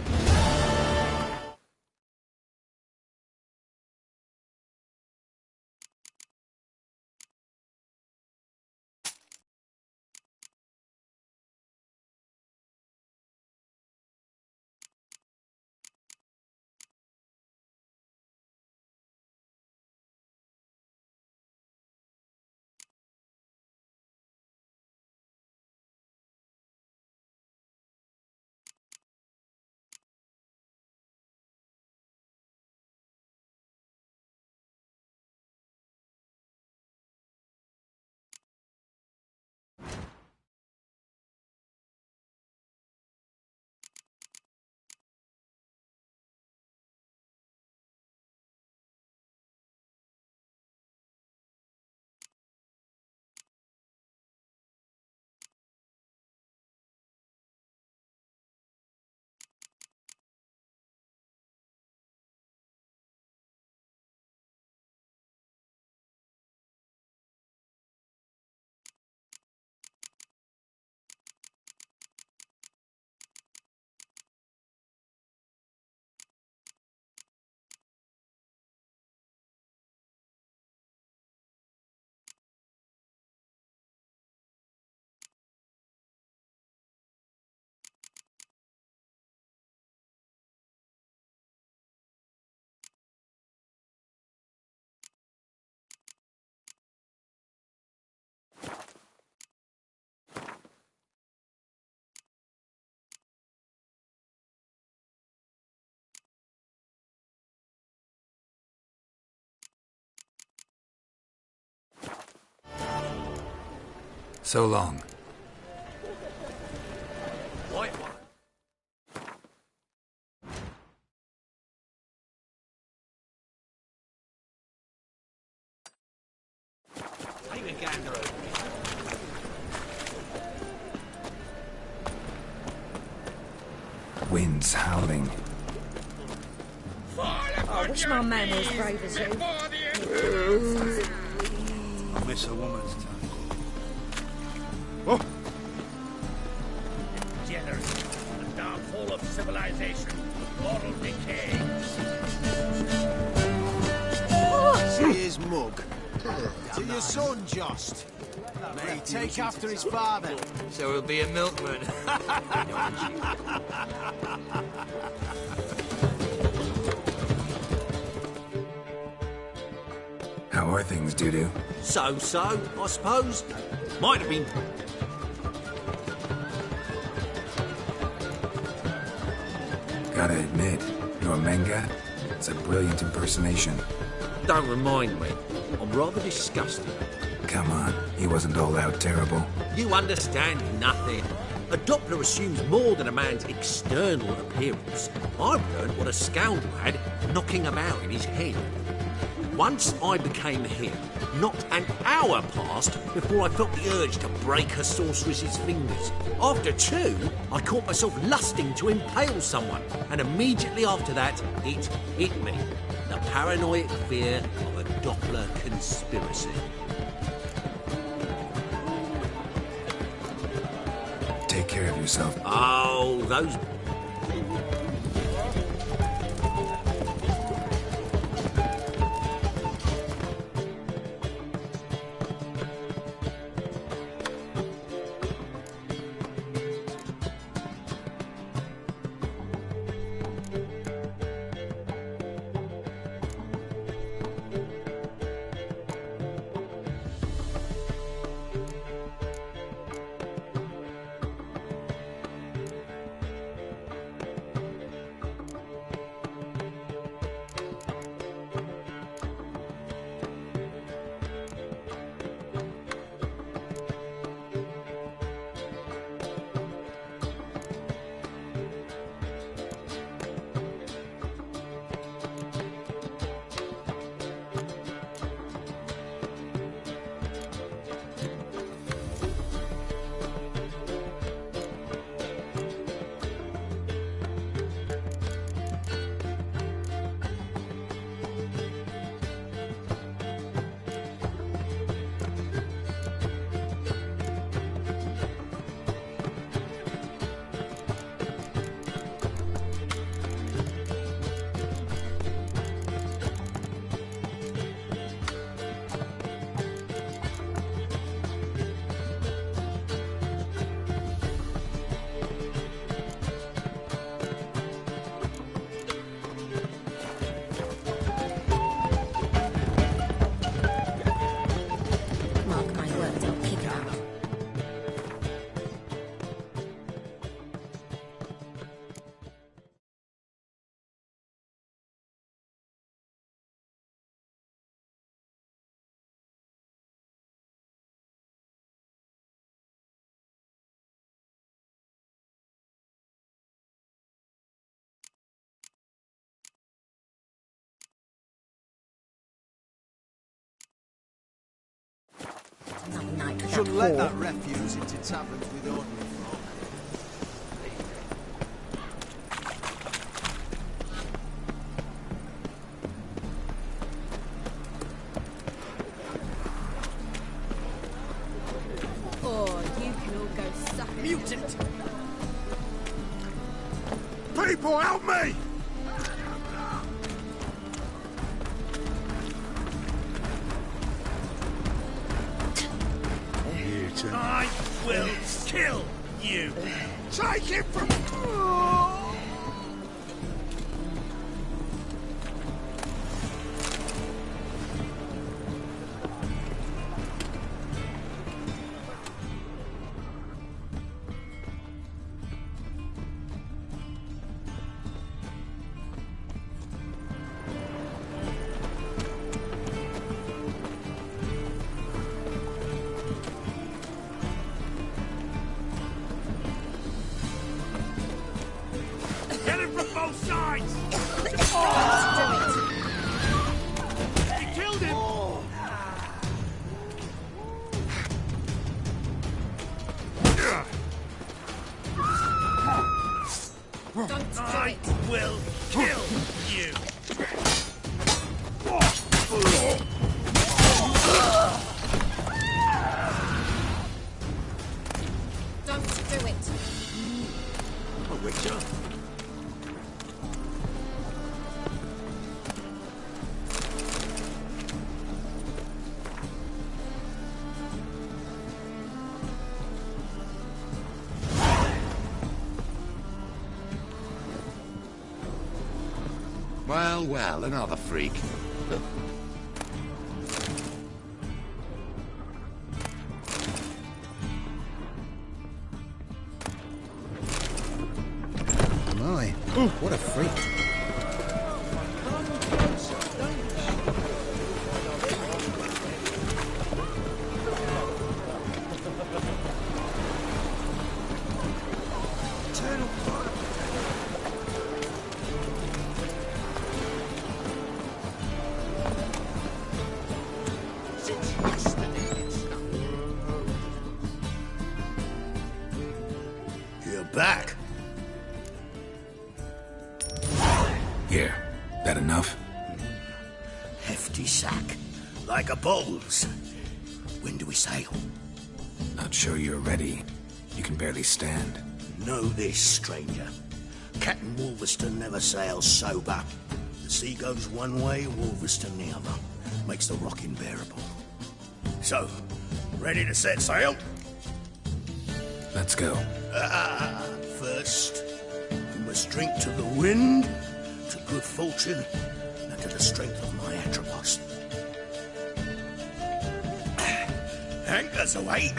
C: So long.
B: White one. Take a gander over me.
C: Winds howling.
H: I wish my man was brave as you.
Q: I miss a woman's touch.
N: Oh. Generous, the downfall of civilization, moral decay.
R: See his mug. To your son, Jost. May he take after his father.
E: So he'll be a milkman.
C: How are things, Dudu?
B: So, I suppose. Might have been.
C: Gotta admit, your Menga, it's a brilliant impersonation.
B: Don't remind me. I'm rather disgusted.
C: Come on, he wasn't all out terrible.
B: You understand nothing. A Doppler assumes more than a man's external appearance. I've learned what a scoundrel had knocking about in his head. Once I became him, not an hour passed before I felt the urge to break a sorceress's fingers. After two, I caught myself lusting to impale someone, and immediately after that, it hit me. The paranoid fear of a Doppler conspiracy.
C: Take care of yourself.
B: Oh, those...
H: night with that
Q: Shouldn't let
H: whore.
Q: that refuse into taverns with ordinary folk.
F: Oh, you can all go suck it.
Q: Mutant!
I: People, help me!
N: I will kill you!
I: Take it from...
N: Get him from both sides! You killed him! I will kill you!
F: Don't do it.
B: A witcher?
I: Well, well, another freak.
J: My, what a freak.
N: You're back.
C: Here. That enough?
N: Hefty sack. Like a bull's. When do we sail?
C: Not sure you're ready. You can barely stand.
N: Know this, stranger. Captain Wolverston never sails sober. The sea goes one way, Wolverston the other. Makes the rocking bearable. So, ready to set sail?
C: Let's go.
N: First, we must drink to the wind, to good fortune, and to the strength of my Atropos. Anchors away.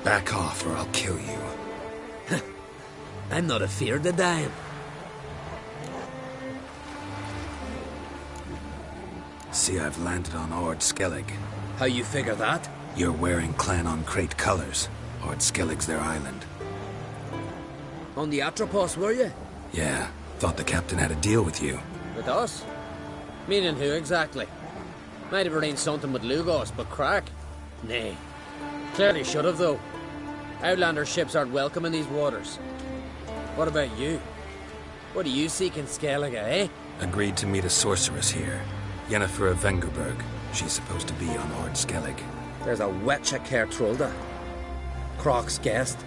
C: Back off or I'll kill you.
B: I'm not afeard of dying.
C: See, I've landed on Ord Skellig.
B: How you figure that?
C: You're wearing Clan on Crate colours. Ord Skellig's their island.
B: On the Atropos, were you?
C: Yeah, thought the captain had a deal with you.
B: With us? Meaning who exactly? Might have arranged something with Lugos, but crack? Nay. Clearly should have, though. Outlander ships aren't welcome in these waters. What about you? What do you seek in Skellige, eh?
C: Agreed to meet a sorceress here. Yennefer of Vengerberg. She's supposed to be on Ord Skellig.
B: There's a witch at Kertrolda. Croc's guest.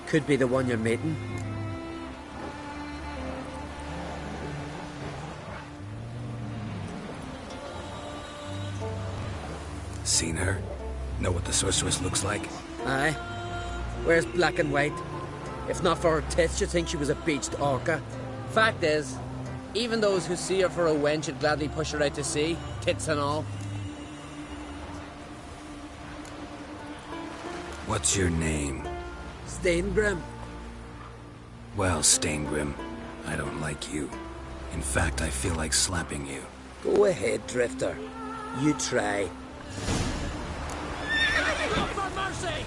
B: Could be the one you're meeting.
C: Seen her? Know what the sorceress looks like?
B: Aye. Wears black and white. If not for her tits, you'd think she was a beached orca. Fact is, even those who see her for a wench would gladly push her out to sea, tits and all.
C: What's your name?
B: Steingrim.
C: Well, Steingrim, I don't like you. In fact, I feel like slapping you.
B: Go ahead, Drifter. You try. For mercy!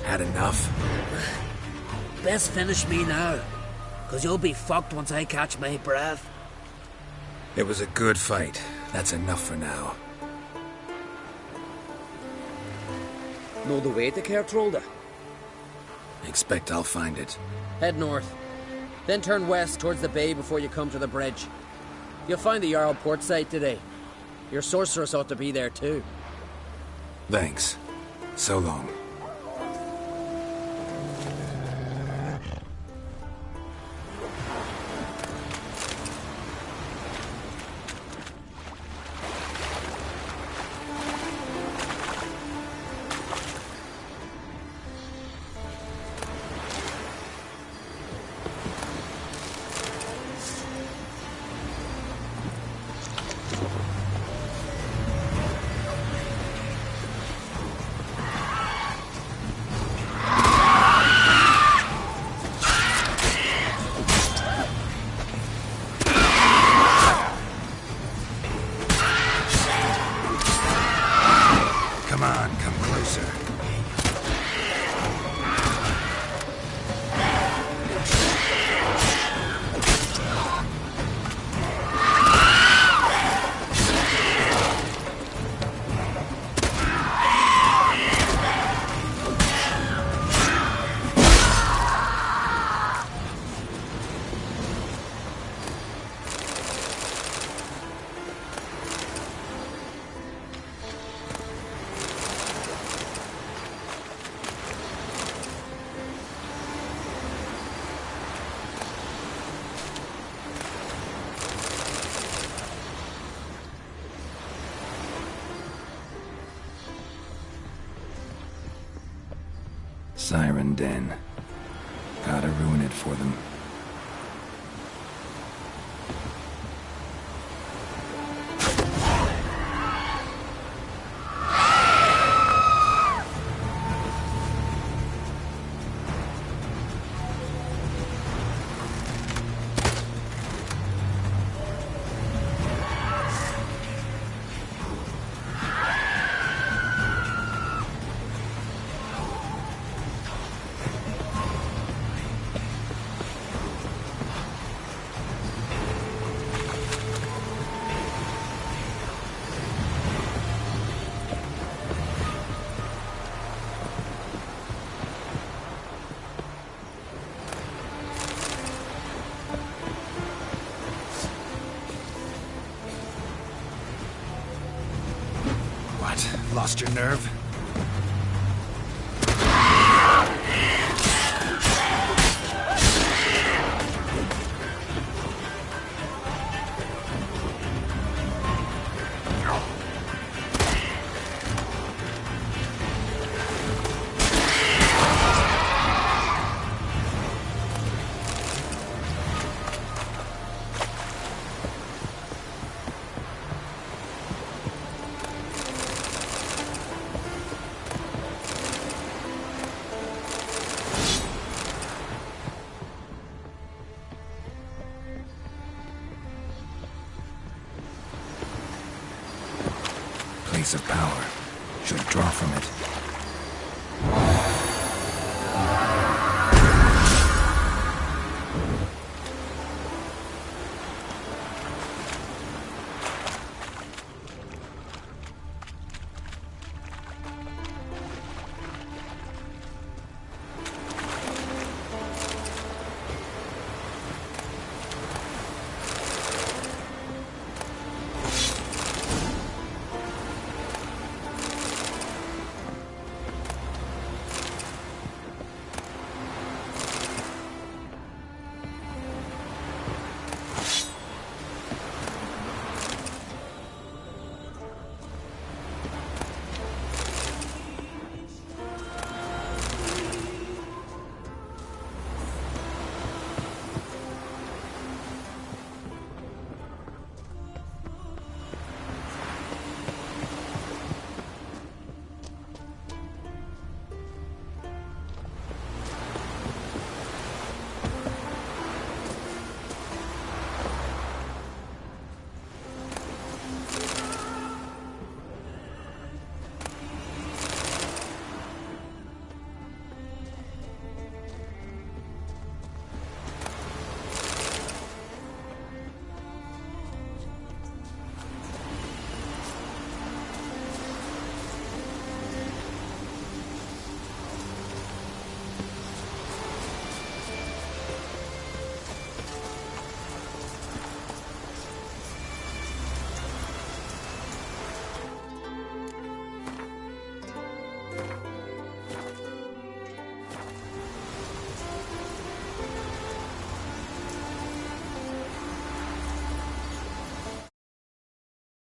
C: Had enough?
B: Best finish me now, because you'll be fucked once I catch my breath.
C: It was a good fight. That's enough for now.
B: Know the way to Kertrolda?
C: Expect I'll find it.
B: Head north. Then turn west towards the bay before you come to the bridge. You'll find the Jarl port site today. Your sorceress ought to be there too.
C: Thanks. So long. Siren Den. Gotta ruin it for them. What? Lost your nerve? Place of power. Should draw from it.